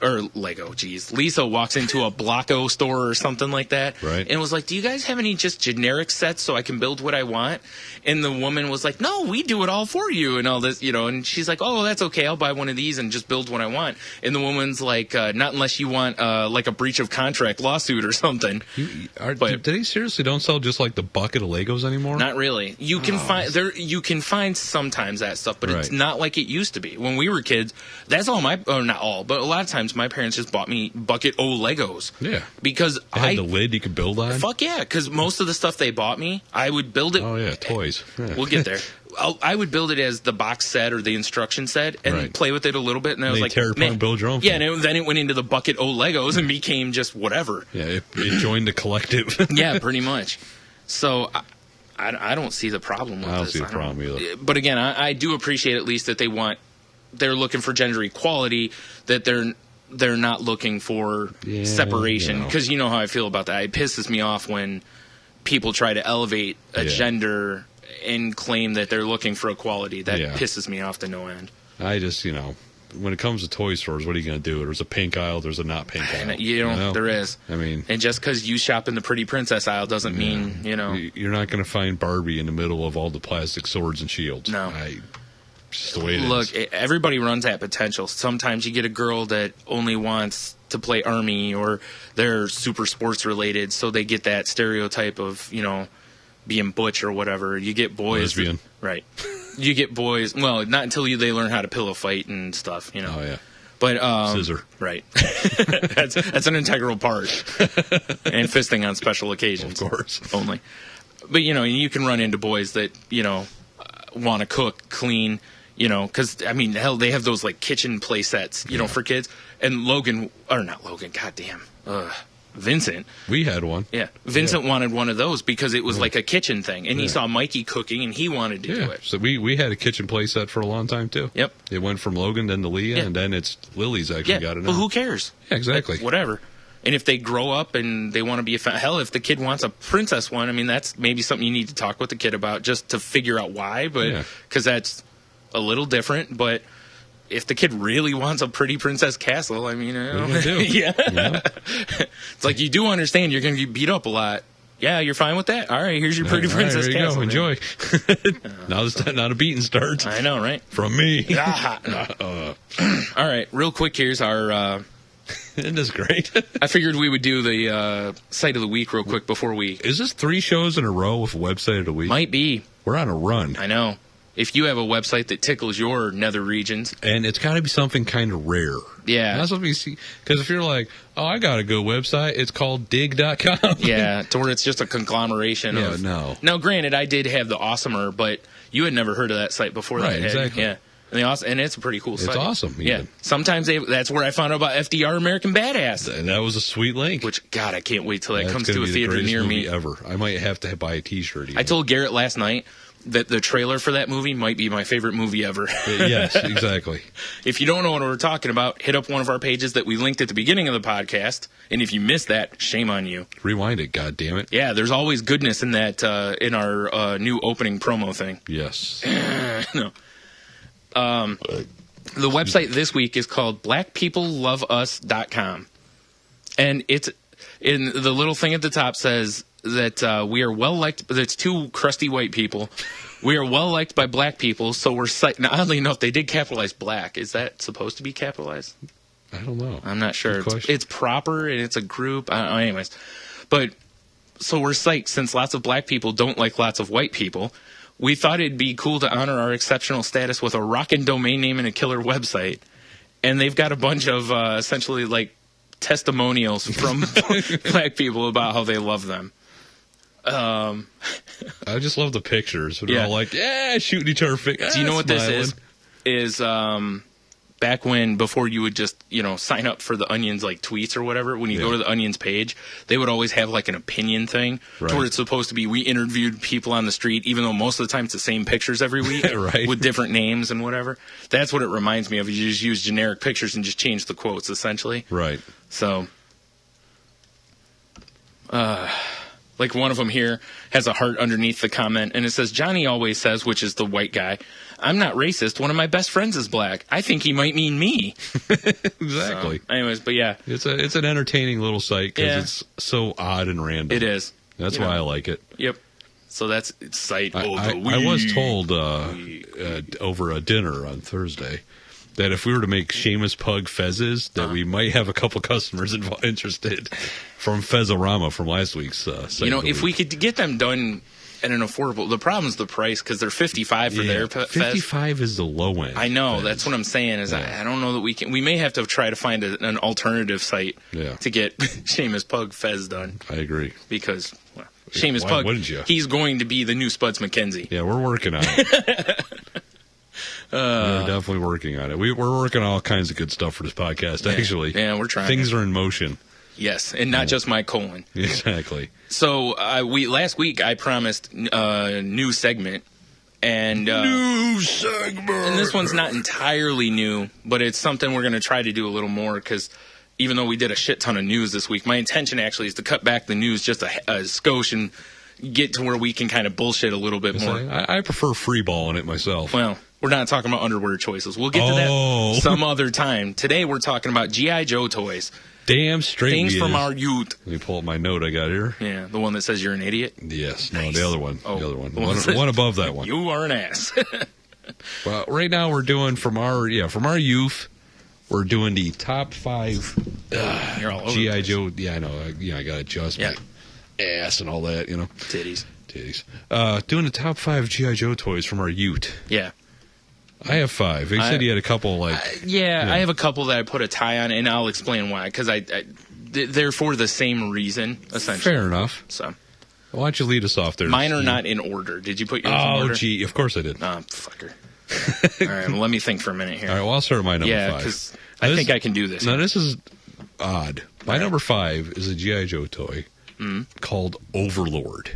Blocko store or something like that. Right. And was like, do you guys have any just generic sets so I can build what I want? And the woman was like, no, we do it all for you and all this, and she's like, oh, that's okay. I'll buy one of these and just build what I want. And the woman's like, not unless you want, like a breach of contract lawsuit or something. Do they seriously don't sell just like the bucket of Legos anymore? Not really. You can you can find sometimes that stuff, but it's not like it used to be. When we were kids, that's all not all, but a lot of times my parents just bought me bucket o Legos. Yeah. Because they had the lid you could build on? Fuck yeah, because most of the stuff they bought me, I would build it. Oh yeah, toys. Yeah. We'll get there. I would build it as the box set or the instruction set and play with it a little bit. And I was like, tear apart and build your own. Yeah, and then it went into the bucket o Legos and became just whatever. Yeah, it joined the collective. Yeah, pretty much. So I don't see the problem with this. I don't see the problem either. But again, I do appreciate at least that they're looking for gender equality, that they're they're not looking for separation. Because you know how I feel about that. It pisses me off when people try to elevate a gender and claim that they're looking for equality. That pisses me off to no end. I just, when it comes to toy stores, what are you going to do? There's a pink aisle, there's a not pink aisle. There is. I mean, and just because you shop in the Pretty Princess aisle doesn't mean, You're not going to find Barbie in the middle of all the plastic swords and shields. No. Just the way it is. Look, everybody runs at potential. Sometimes you get a girl that only wants to play Army or they're super sports related, so they get that stereotype of, being butch or whatever. You get boys. Lesbian. Right. You get boys. Well, not until they learn how to pillow fight and stuff, Oh, yeah. But scissor. Right. that's an integral part. And fisting on special occasions. Of course. Only. But, you can run into boys that, want to cook, clean, because, hell, they have those, kitchen play sets, for kids. And Vincent. We had one. Yeah. Vincent wanted one of those because it was like a kitchen thing. And he saw Mikey cooking, and he wanted to do it. So we had a kitchen play set for a long time, too. Yep. It went from Logan, then to Leah, and then it's Lily's actually got it now. But who cares? Yeah, exactly. Whatever. And if they grow up and they want to be hell, if the kid wants a princess one, that's maybe something you need to talk with the kid about just to figure out why, but because that's a little different. But if the kid really wants a pretty princess castle, what are you gonna do? It's like you do understand you're going to get beat up a lot. Yeah, you're fine with that? All right, here's your pretty princess there you castle. Go. Enjoy. Now a beating starts. I know, right? From me. All right, real quick, here's our... Isn't this great? I figured we would do the site of the week real quick before we... Is this 3 shows in a row with website of the week? Might be. We're on a run. I know. If you have a website that tickles your nether regions. And it's got to be something kind of rare. Yeah. That's what we see. Because if you're like, I got a good website, it's called dig.com. Yeah, to where it's just a conglomeration of... no. Now, granted, I did have the Awesomer, but you had never heard of that site before. Right, exactly. Yeah. And it's a pretty cool site. It's awesome. Even. Yeah. Sometimes that's where I found out about FDR American Badass. And that was a sweet link. Which, God, I can't wait till that comes to a be theater the near me. Ever. I might have to buy a T-shirt. Even. I told Garrett last night that the trailer for that movie might be my favorite movie ever. Yes, exactly. If you don't know what we're talking about, hit up one of our pages that we linked at the beginning of the podcast. And if you missed that, shame on you. Rewind it, goddammit. Yeah, there's always goodness in that, in our new opening promo thing. Yes. No. The website this week is called blackpeopleloveus.com. And it's in the little thing at the top says that we are well liked. It's 2 crusty white people. We are well liked by black people, so we're now, oddly enough, they did capitalize black. Is that supposed to be capitalized? I don't know. I'm not sure. It's proper and it's a group. Anyways, but so we're psyched since lots of black people don't like lots of white people. We thought it'd be cool to honor our exceptional status with a rockin' domain name and a killer website. And they've got a bunch of essentially testimonials from black people about how they love them. I just love the pictures. They're all shooting each other. Do you know what this is? Back before you would just, sign up for the Onion's tweets or whatever, when you go to the Onion's page, they would always have an opinion thing to where it's supposed to be, we interviewed people on the street, even though most of the time it's the same pictures every week with different names and whatever. That's what it reminds me of. You just use generic pictures and just change the quotes, essentially. Right. So, one of them here has a heart underneath the comment, and it says, Johnny always says, which is the white guy, I'm not racist. One of my best friends is black. I think he might mean me. Exactly. So, anyways, but yeah. It's an entertaining little site because it's so odd and random. It is. That's why I like it. Yep. So that's site of the week. I was told over a dinner on Thursday that if we were to make Seamus Pug fezzes, that we might have a couple customers interested from Fezzorama from last week's site. If we could get them done at an affordable... The problem is the price, because they're $55 for their fez. $55 is the low end. I know. That's what I'm saying, is I don't know that we can... We may have to try to find an alternative site to get Seamus Pug fez done. I agree. Because... Seamus Pug, he's going to be the new Spuds McKenzie. Yeah, we're working on it. We're definitely working on it. We're working on all kinds of good stuff for this podcast, actually. Yeah, we're trying. Things are in motion. Yes, and not just my colon. Exactly. So last week I promised a new segment, And New segment. And this one's not entirely new, but it's something we're going to try to do a little more because even though we did a shit ton of news this week, my intention actually is to cut back the news just a skosh and get to where we can kind of bullshit a little bit more. I prefer free balling it myself. Well, we're not talking about underwear choices. We'll get to that some other time. Today we're talking about G.I. Joe toys. Damn straight. Things from our youth. Let me pull up my note I got here. Yeah, the one that says you're an idiot? Yes. Nice. No, the other one. Oh, the other one. One above that one. You are an ass. Well, right now we're doing from our youth, we're doing the top 5 You're all over G.I. Joe. Yeah, I know. I got to adjust my ass and all that, Titties. Doing the top 5 G.I. Joe toys from our youth. Yeah. I have 5. You said you had a couple, I have a couple that I put a tie on, and I'll explain why. Because they're for the same reason, essentially. Fair enough. So, why don't you lead us off there? Mine are not in order. Did you put yours in order? Oh, gee, of course I did. Oh, fucker. All right, well, let me think for a minute here. All right, well, I'll start with my number 5. Yeah, because I think I can do this. Now, this is odd. My number 5 is a G.I. Joe toy called Overlord.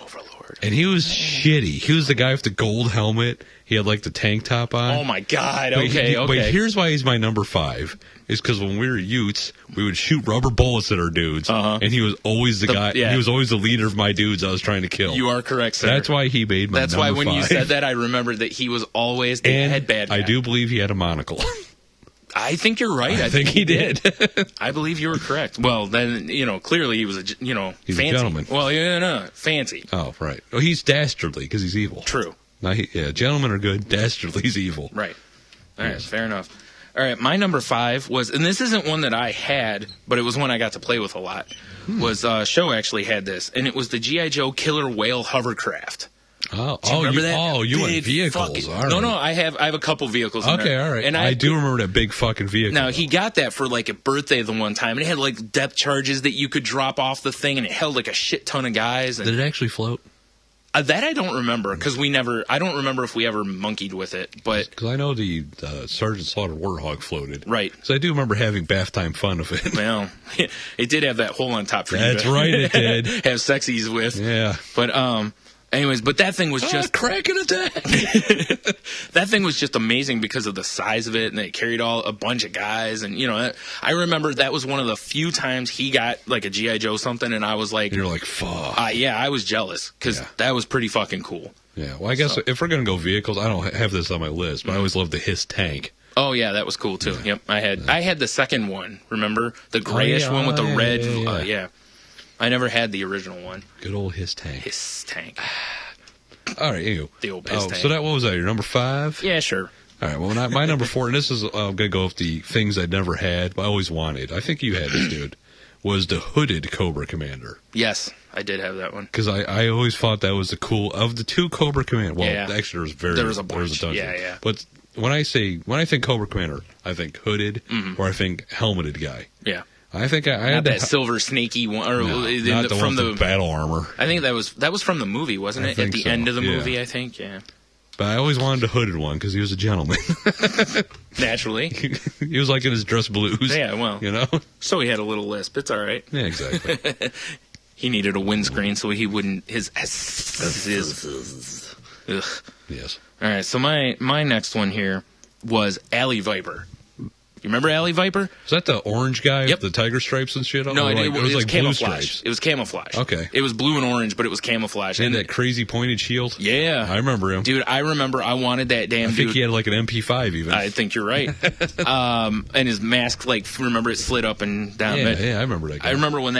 Overlord. And he was shitty. He was the guy with the gold helmet. He had, like, the tank top on. Oh, my God. But Okay. But here's why he's my number 5. Is because when we were youths, we would shoot rubber bullets at our dudes. And he was always the guy. Yeah. He was always the leader of my dudes I was trying to kill. You are correct, sir. That's why he made my number 5. That's why when you said that, I remembered that he was always the head bad guy. I do believe he had a monocle. I think you're right. I think he did. I believe you were correct. Well, then, clearly he was he's fancy. A gentleman. Well, no, fancy. Oh, right. Well, he's dastardly because he's evil. True. Now, gentlemen are good. Dastardly's evil. Right. All right, fair enough. All right, my number 5 was, and this isn't one that I had, but it was one I got to play with a lot, was Show actually had this, and it was the G.I. Joe Killer Whale Hovercraft. Oh, do you remember that? Oh, you went vehicles. All right. No, I have a couple vehicles. Okay, all right. And I do remember that big fucking vehicle. Now, he got that for like a birthday the one time, and it had like depth charges that you could drop off the thing, and it held like a shit ton of guys. And did it actually float? That I don't remember because I don't remember if we ever monkeyed with it, but because I know the Sergeant Slaughter Warthog floated, right? So I do remember having bath time fun of it. Well, it did have that hole on top for you. That's right, it did have sexies with. Yeah, but anyways, but that thing was just cracking attack. That thing was just amazing because of the size of it, and it carried a bunch of guys. And I remember that was one of the few times he got like a G.I. Joe something, and I was like, "You're like, fuck." Yeah, I was jealous because that was pretty fucking cool. Yeah, well, I guess if we're gonna go vehicles, I don't have this on my list, but I always loved the Hiss tank. Oh yeah, that was cool too. Yep, I had the second one. Remember the grayish one with the red? Yeah. I never had the original one. Good old Hiss tank. Hiss tank. All right, you. The old piss tank. So what was that? Your number 5? Yeah, sure. All right. Well, my number 4, and this is I'm gonna go with the things I never had, but I always wanted. I think you had this, dude. Was the hooded Cobra Commander? Yes, I did have that one. Because I always thought that was the cool of the 2 Cobra Commander. Well, actually, there was a bunch. Yeah. But when I think Cobra Commander, I think hooded or I think helmeted guy. Yeah. I think I had that silver snaky one, or not the one with the battle armor. I think that was from the movie, wasn't it? At the end of the movie, I think. Yeah. But I always wanted a hooded one because he was a gentleman. Naturally, he was like in his dress blues. Yeah, well, So he had a little lisp. It's all right. Yeah, exactly. He needed a windscreen so he wouldn't his. Ugh. Yes. All right. So my next one here was Alley Viper. You remember Alley Viper? Is that the orange guy with the tiger stripes and shit? No, it was like camouflage. It was camouflage. Okay. It was blue and orange, but it was camouflage. And that crazy pointed shield? Yeah. I remember him. Dude, I remember I wanted that damn dude. I think he had like an MP5 even. I think you're right. And his mask, remember it slid up and down. Yeah, I remember that guy. I remember when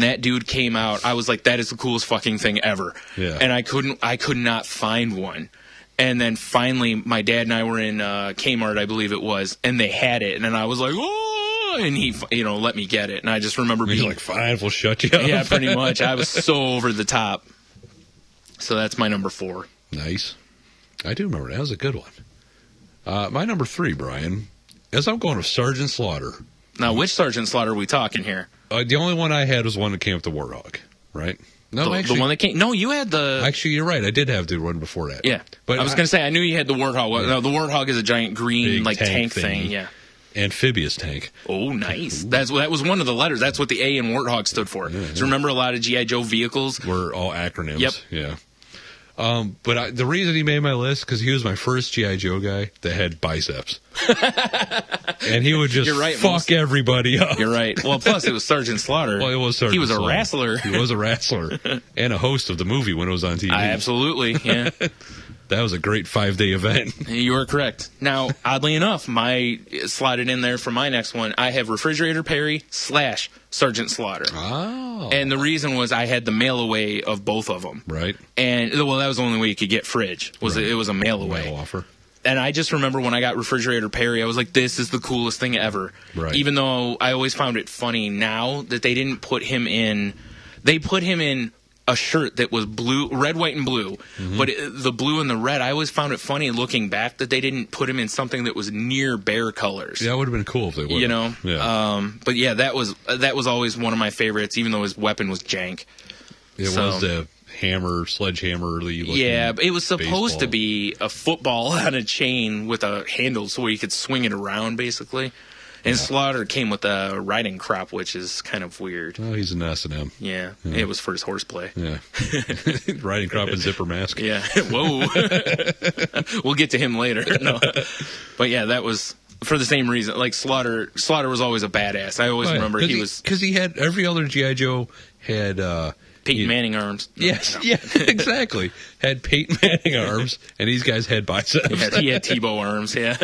that dude came out, I was like, that is the coolest fucking thing ever. Yeah. And I could not find one. And then finally, my dad and I were in Kmart, I believe it was, and they had it. And then I was like, oh, and he, let me get it. And I just remember being like, fine, we'll shut you up. Yeah, pretty much. I was so over the top. So that's my number 4. Nice. I do remember that. That was a good one. My number 3, Brian, is I'm going with Sergeant Slaughter. Now, which Sergeant Slaughter are we talking here? The only one I had was one that came with the Warthog, right? No, actually, the one that came. No, you had the. Actually, you're right. I did have the one before that. Yeah, but I was going to say I knew you had the Warthog. Yeah. No, the Warthog is a giant green tank thing. Yeah, amphibious tank. Oh, nice. That was one of the letters. That's what the A in Warthog stood for. So remember, a lot of GI Joe vehicles were all acronyms. Yep. Yeah. But the reason he made my list, because he was my first G.I. Joe guy that had biceps. And he would just fuck everybody up. You're right. Well, plus it was Sergeant Slaughter. Well, it was Sergeant He was a Slaughter. wrestler. He was a wrestler. And a host of the movie when it was on TV. Absolutely, yeah. That was a great 5-day event. You are correct. Now, oddly enough, slotted in there for my next one, I have Refrigerator Perry / Sergeant Slaughter. Oh. And the reason was I had the mail away of both of them. Right. And, well, that was the only way you could get Fridge. It was a mail away. Mail offer. And I just remember when I got Refrigerator Perry, I was like, this is the coolest thing ever. Right. Even though I always found it funny now that they didn't put him in. They put him in a shirt that was blue, red, white, and blue. Mm-hmm. But the blue and the red, I always found it funny looking back that they didn't put him in something that was near bear colors. Yeah, it would have been cool if they would. You know? Yeah. But yeah, that was always one of my favorites, even though his weapon was jank. It was the sledgehammer. Yeah, but it was supposed to baseball. be a football on a chain with a handle so you could swing it around, basically. And Slaughter came with a riding crop, which is kind of weird. Oh, he's an S&M. Yeah, it was for his horseplay. Yeah. Riding crop and zipper mask. Yeah, whoa. We'll get to him later. No. But yeah, that was for the same reason. Like Slaughter was always a badass. I always remember he was... Because he had, every other G.I. Joe had... Peyton Manning arms. Yes, yeah, exactly. Had Peyton Manning arms, and these guys had biceps. Yeah, he had Tebow arms, yeah.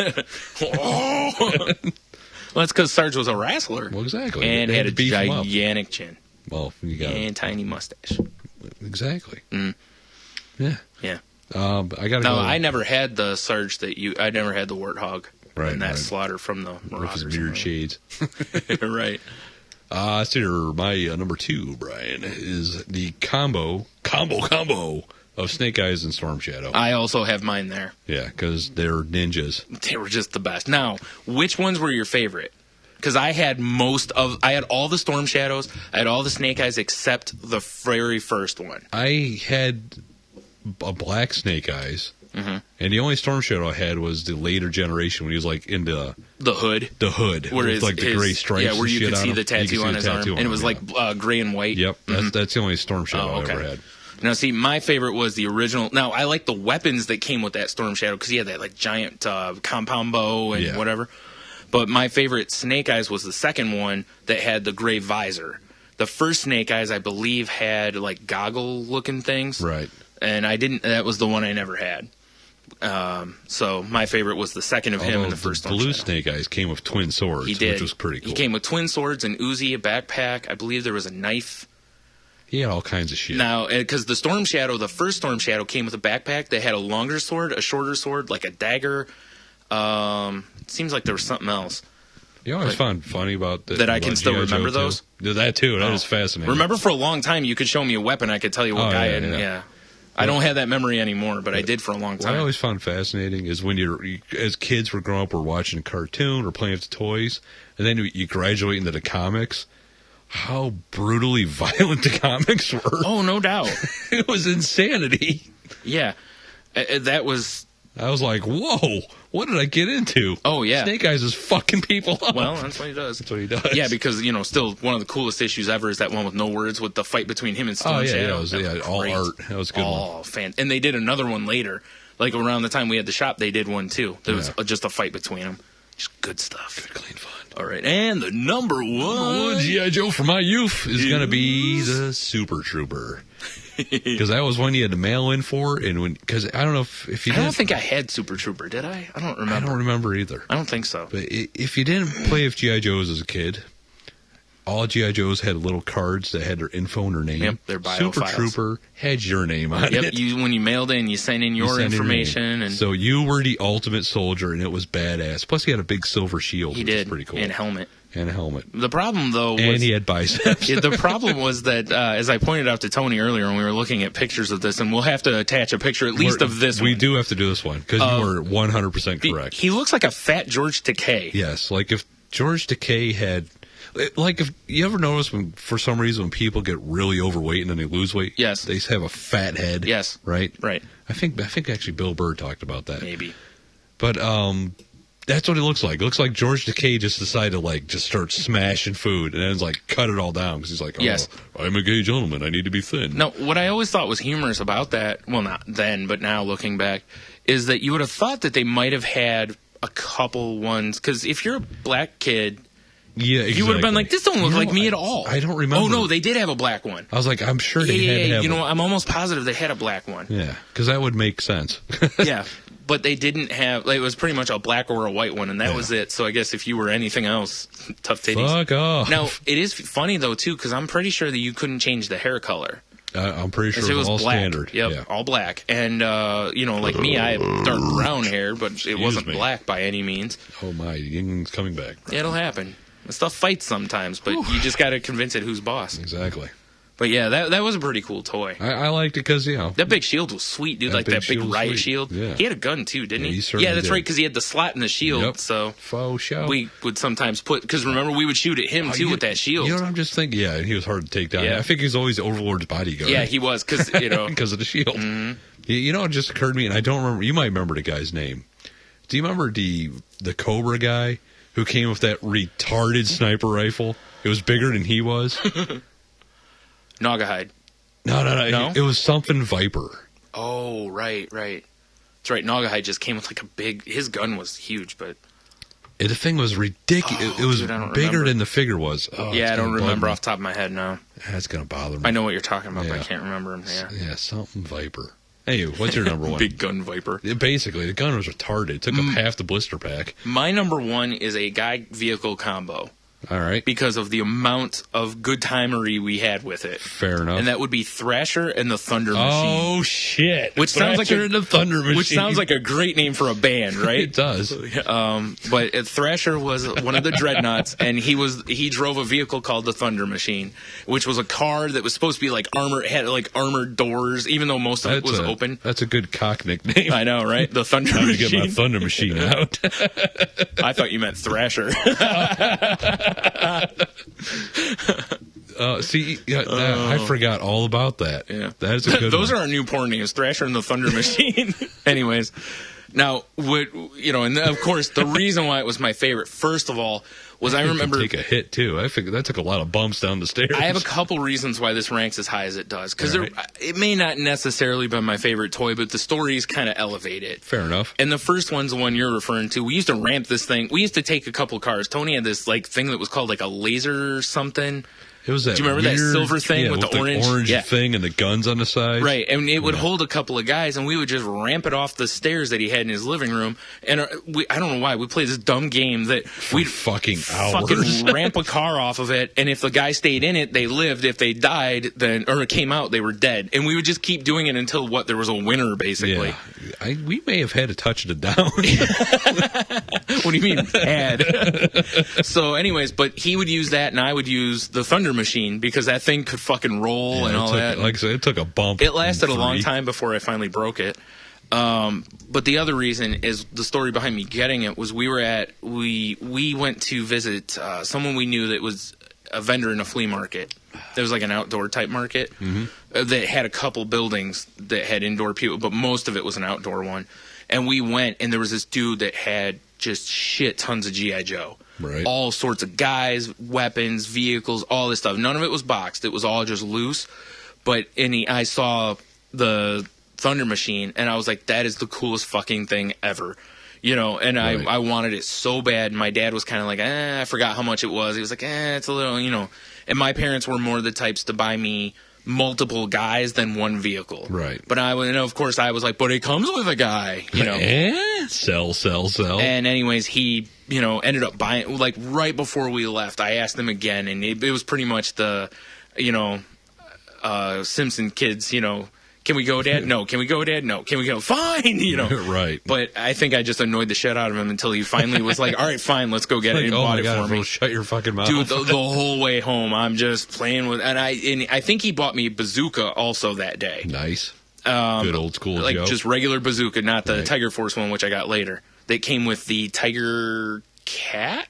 Well, that's because Sarge was a wrestler. Well, exactly. And had a gigantic chin. Well, you got and tiny mustache. Exactly. Mm. Yeah. Yeah. I got to No, go. I never had the Sarge I never had the Warthog. Right, And that right. Slaughter from the with Marauders. his weird shades. Right. So my number 2, Brian, is the combo of Snake Eyes and Storm Shadow. I also have mine there. Yeah, because they're ninjas. They were just the best. Now, which ones were your favorite? Because I had all the Storm Shadows, I had all the Snake Eyes except the very first one. I had a black Snake Eyes, and the only Storm Shadow I had was the later generation when he was like into the hood. Where With like the gray stripes. Yeah, where you could see the You tattoo on his arm, and it was like gray and white. Yep, that's the only Storm Shadow I ever had. Now, see, my favorite was the original. Now, I like the weapons that came with that Storm Shadow because he had that like giant compound bow and whatever. But my favorite Snake Eyes was the second one that had the gray visor. The first Snake Eyes, I believe, had like goggle-looking things. Right. And I didn't. That was the one I never had. So my favorite was the second of him and the first the Storm blue Shadow. Snake Eyes came with twin swords, He did. which was pretty cool. He came with twin swords, an Uzi, a backpack. I believe there was a knife. He had all kinds of shit. Now, because the Storm Shadow, the first Storm Shadow came with a backpack that had a longer sword, a shorter sword, like a dagger. It seems like there was something else. You know what I found funny about that I can still G.I. Joe remember too? those? Yeah, that too. That is fascinating. Remember, for a long time, you could show me a weapon, I could tell you what guy it. Yeah. I don't have that memory anymore, but I did for a long time. What I always found fascinating is when as kids were growing up, we're watching a cartoon or playing with the toys, and then you graduate into the comics. How brutally violent the comics were. Oh, no doubt. It was insanity. Yeah. That was... I was like, whoa, what did I get into? Oh, yeah. Snake Eyes is fucking people up. Well, that's what he does. That's what he does. Yeah, because, still one of the coolest issues ever is that one with no words with the fight between him and Storm Shadow. That was all art. That was a good one. And they did another one later. Like around the time we had the shop, they did one too. There was just a fight between them. Just good stuff. Good, clean fun. All right, and the number one G.I. Joe for my youth is going to be the Super Trooper. Because that was one you had to mail in for, and because I don't know if you. I don't think I had Super Trooper, did I? I don't remember. I don't remember either. I don't think so. But if you didn't play with G.I. Joes as a kid, all G.I. Joes had little cards that had their info and their name. Yep, their bio Super files. Trooper had your name on it. Yep, when you mailed in, you sent in your information, and so you were the ultimate soldier, and it was badass. Plus, he had a big silver shield. He which did, was pretty cool, and a helmet. The problem, though, was... And he had biceps. The problem was that, as I pointed out to Tony earlier when we were looking at pictures of this, and we'll have to attach a picture at least of this one. We do have to do this one, because you were 100% correct. He looks like a fat George Takei. Yes, like if George Takei had... Like, if you ever notice when, for some reason, when people get really overweight and then they lose weight, yes, they have a fat head. Yes, right. Right. I think actually Bill Burr talked about that. Maybe. But That's what it looks like. It looks like George Takei just decided to like just start smashing food and then it's like cut it all down because he's like, oh, Yes. I'm a gay gentleman. I need to be thin. Now, what I always thought was humorous about that, well, not then, but now looking back, is that you would have thought that they might have had a couple ones, because if you're a black kid, yeah, exactly. you would have been like, this don't look like me at all. I don't remember. Oh, no, they did have a black one. I was like, I'm sure they had to have you know, I'm almost positive they had a black one. Yeah, because that would make sense. Yeah, but they didn't have, like, it was pretty much a black or a white one, and that was it. So I guess if you were anything else, tough titties. Fuck off. Now, it is funny, though, too, because I'm pretty sure that you couldn't change the hair color. I'm pretty sure it was all black. standard. Yep, yeah. all black. And, you know, like me, I have dark brown hair, but it wasn't me. black by any means. Oh, my. Ying's coming back. Yeah, it'll happen. Stuff fights sometimes, but you just got to convince it who's boss. Exactly. But yeah, that was a pretty cool toy. I liked it because, you know. That big shield was sweet, dude. Like that big riot shield. Yeah. He had a gun too, didn't Yeah, he? he certainly that's did. right, because he had the slot in the shield. Yep. So Faux show. we would sometimes put, because remember we would shoot at him too with that shield. You know what I'm just thinking? Yeah, he was hard to take down. Yeah. I think he's always Overlord's bodyguard. Yeah, he was, because you know. Because of the shield. Mm-hmm. You know, it just occurred to me, and I don't remember. You might remember the guy's name. Do you remember the Cobra guy who came with that retarded sniper rifle? It was bigger than he was. Naugahyde. No. It was something Viper. Oh, right. That's right. Naugahyde just came with like a big. His gun was huge, but The thing was ridiculous. Oh, it was dude, I don't bigger remember. than the figure was. Oh, yeah, I don't remember me. off the top of my head now. That's gonna bother me. I know what you're talking about, but I Yeah. can't remember him. Yeah. Yeah, something Viper. Hey, what's your number one? Big gun Viper. Basically, the gun was retarded. It took up half the blister pack. My number one is a guy vehicle combo All right, because of the amount of good timery we had with it. fair enough. And that would be Thrasher and the Thunder Machine. Oh shit! Which sounds like Thrasher and the Thunder Machine. Which sounds like a great name for a band, right? It does. But Thrasher was one of the dreadnoughts, and he drove a vehicle called the Thunder Machine, which was a car that was supposed to be like had like armored doors, even though most of it was open. That's a good cock nickname. I know, right? The Thunder Time to Machine. get my Thunder Machine out. I thought you meant Thrasher. I forgot all about that. Yeah, that's a good. Those one. are our new porn names: Thrasher and the Thunder Machine. Anyways, now and of course the reason why it was my favorite, first of all, was I remember take a hit too. I figured that took a lot of bumps down the stairs. I have a couple reasons why this ranks as high as it does, because All right. it may not necessarily be my favorite toy, but the stories kind of elevate it. Fair enough. And the first one's the one you're referring to. We used to ramp this thing. We used to take a couple cars. Tony had this like thing that was called like a laser or something. It was that. Do you remember that weird, silver thing with the orange? Yeah. thing and the guns on the side? Right, and it would hold a couple of guys, and we would just ramp it off the stairs that he had in his living room. And I don't know why we played this dumb game that we'd fucking hours. ramp a car off of it, and if the guy stayed in it, they lived. If they died, then or it came out, they were dead. And we would just keep doing it until there was a winner, basically. Yeah. We may have had to touch it down. What do you mean had? So, anyways, but he would use that, and I would use the Thunder Machine because that thing could fucking roll and all that. Like I said, it took a bump. It lasted a long time before I finally broke it. But the other reason is the story behind me getting it was we went to visit someone we knew that was a vendor in a flea market. There was like an outdoor type market that had a couple buildings that had indoor people, but most of it was an outdoor one. And we went, and there was this dude that had just shit tons of G.I. Joe. Right. All sorts of guys, weapons, vehicles, all this stuff. None of it was boxed. It was all just loose. But I saw the Thunder Machine, and I was like, that is the coolest fucking thing ever. And Right. I wanted it so bad. My dad was kind of like, I forgot how much it was. He was like, it's a little, And my parents were more the types to buy me multiple guys than one vehicle. Right. But of course, I was like, but it comes with a guy, Sell. And anyways, he, ended up buying, like right before we left, I asked him again, and it was pretty much the, Simpson kids, can we go, Dad? No. Can we go, Dad? No. Can we go? Fine, Right. But I think I just annoyed the shit out of him until he finally was like, all right, fine, let's go get it, and oh bought my it God, for me. shut your fucking mouth. Dude, the whole way home, I'm just playing with, and I think he bought me a bazooka also that day. Nice. Good old school Like Joe. just regular bazooka, not the Right. Tiger Force one, which I got later. That came with the Tiger Cat.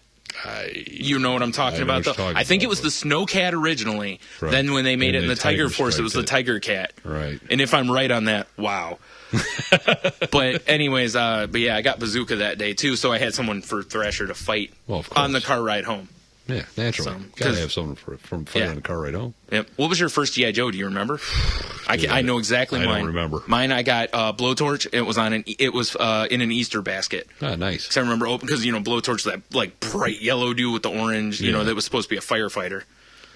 You know what I'm talking about, though? I think it was the Snowcat originally. Right. Then when they made it in the Tiger Force, it was the striped Tiger Cat. Right. And if I'm right on that, wow. But anyways, but yeah, I got Bazooka that day, too, so I had someone for Thrasher to fight on the car ride home. Yeah, naturally. Gotta have someone from fighting on the car ride home. Yep. What was your first G.I. Joe? Do you remember? I know exactly mine. I don't remember. Mine, I got Blowtorch. It was in an Easter basket. Ah, nice. Because I remember because Blowtorch, that like bright yellow dude with the orange. That was supposed to be a firefighter.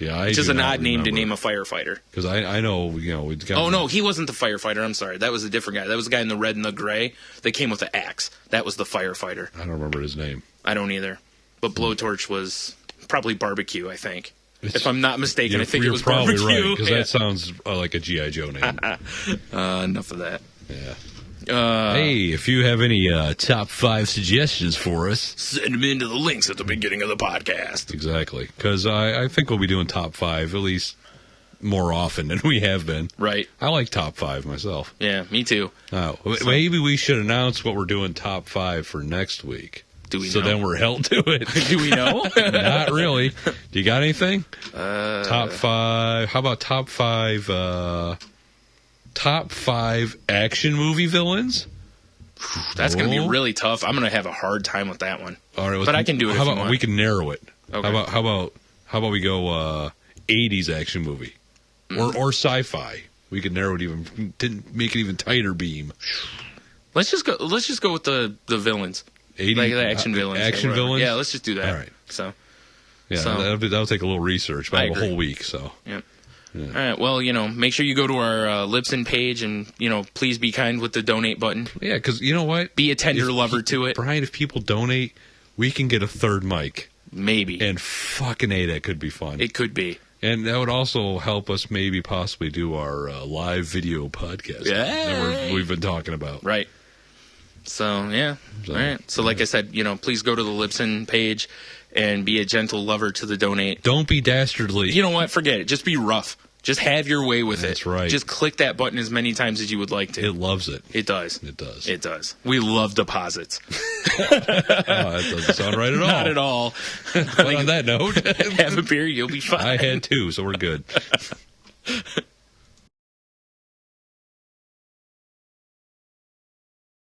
Yeah, it's just an odd name to name a firefighter. Because I know we've got. Oh no, he wasn't the firefighter. I'm sorry, that was a different guy. That was the guy in the red and the gray. They came with the axe. That was the firefighter. I don't remember his name. I don't either. But Blowtorch was probably barbecue. I think. If I'm not mistaken, I think it was probably barbecue. Right, because that sounds like a G.I. Joe name. Enough of that. Yeah. Hey, if you have any top 5 suggestions for us, send them into the links at the beginning of the podcast. Exactly, because I think we'll be doing top 5 at least more often than we have been. Right. I like top 5 myself. Yeah, me too. Oh, maybe we should announce what we're doing top 5 for next week. Do we know? So then we're held to it. Do we know? Not really. Do you got anything? Top 5. How about top 5? Top 5 action movie villains? That's going to be really tough. I'm going to have a hard time with that one. All right, but I can do it. How about we can narrow it? Okay. How about we go 80s action movie or sci-fi? We could narrow it make it even tighter beam. Let's just go with the villains. 80, like the action villains. Action villains? Yeah, let's just do that. All right. So that'll take a little research. But I have a whole week, so. Yep. Yeah. All right. Well, make sure you go to our Libsyn page and, please be kind with the donate button. Yeah, because you know what? Be a tender lover to it. Brian, if people donate, we can get a third mic. Maybe. And fucking A, that could be fun. It could be. And that would also help us maybe possibly do our live video podcast that we've been talking about. Right. So, yeah. All right. So, like I said, please go to the Libsyn page and be a gentle lover to the donate. Don't be dastardly. You know what? Forget it. Just be rough. Just have your way with it. That's right. Just click that button as many times as you would like to. It loves it. It does. It does. It does. We love deposits. That doesn't sound right at all. Not at all. But on that note, have a beer, you'll be fine. I had 2, so we're good.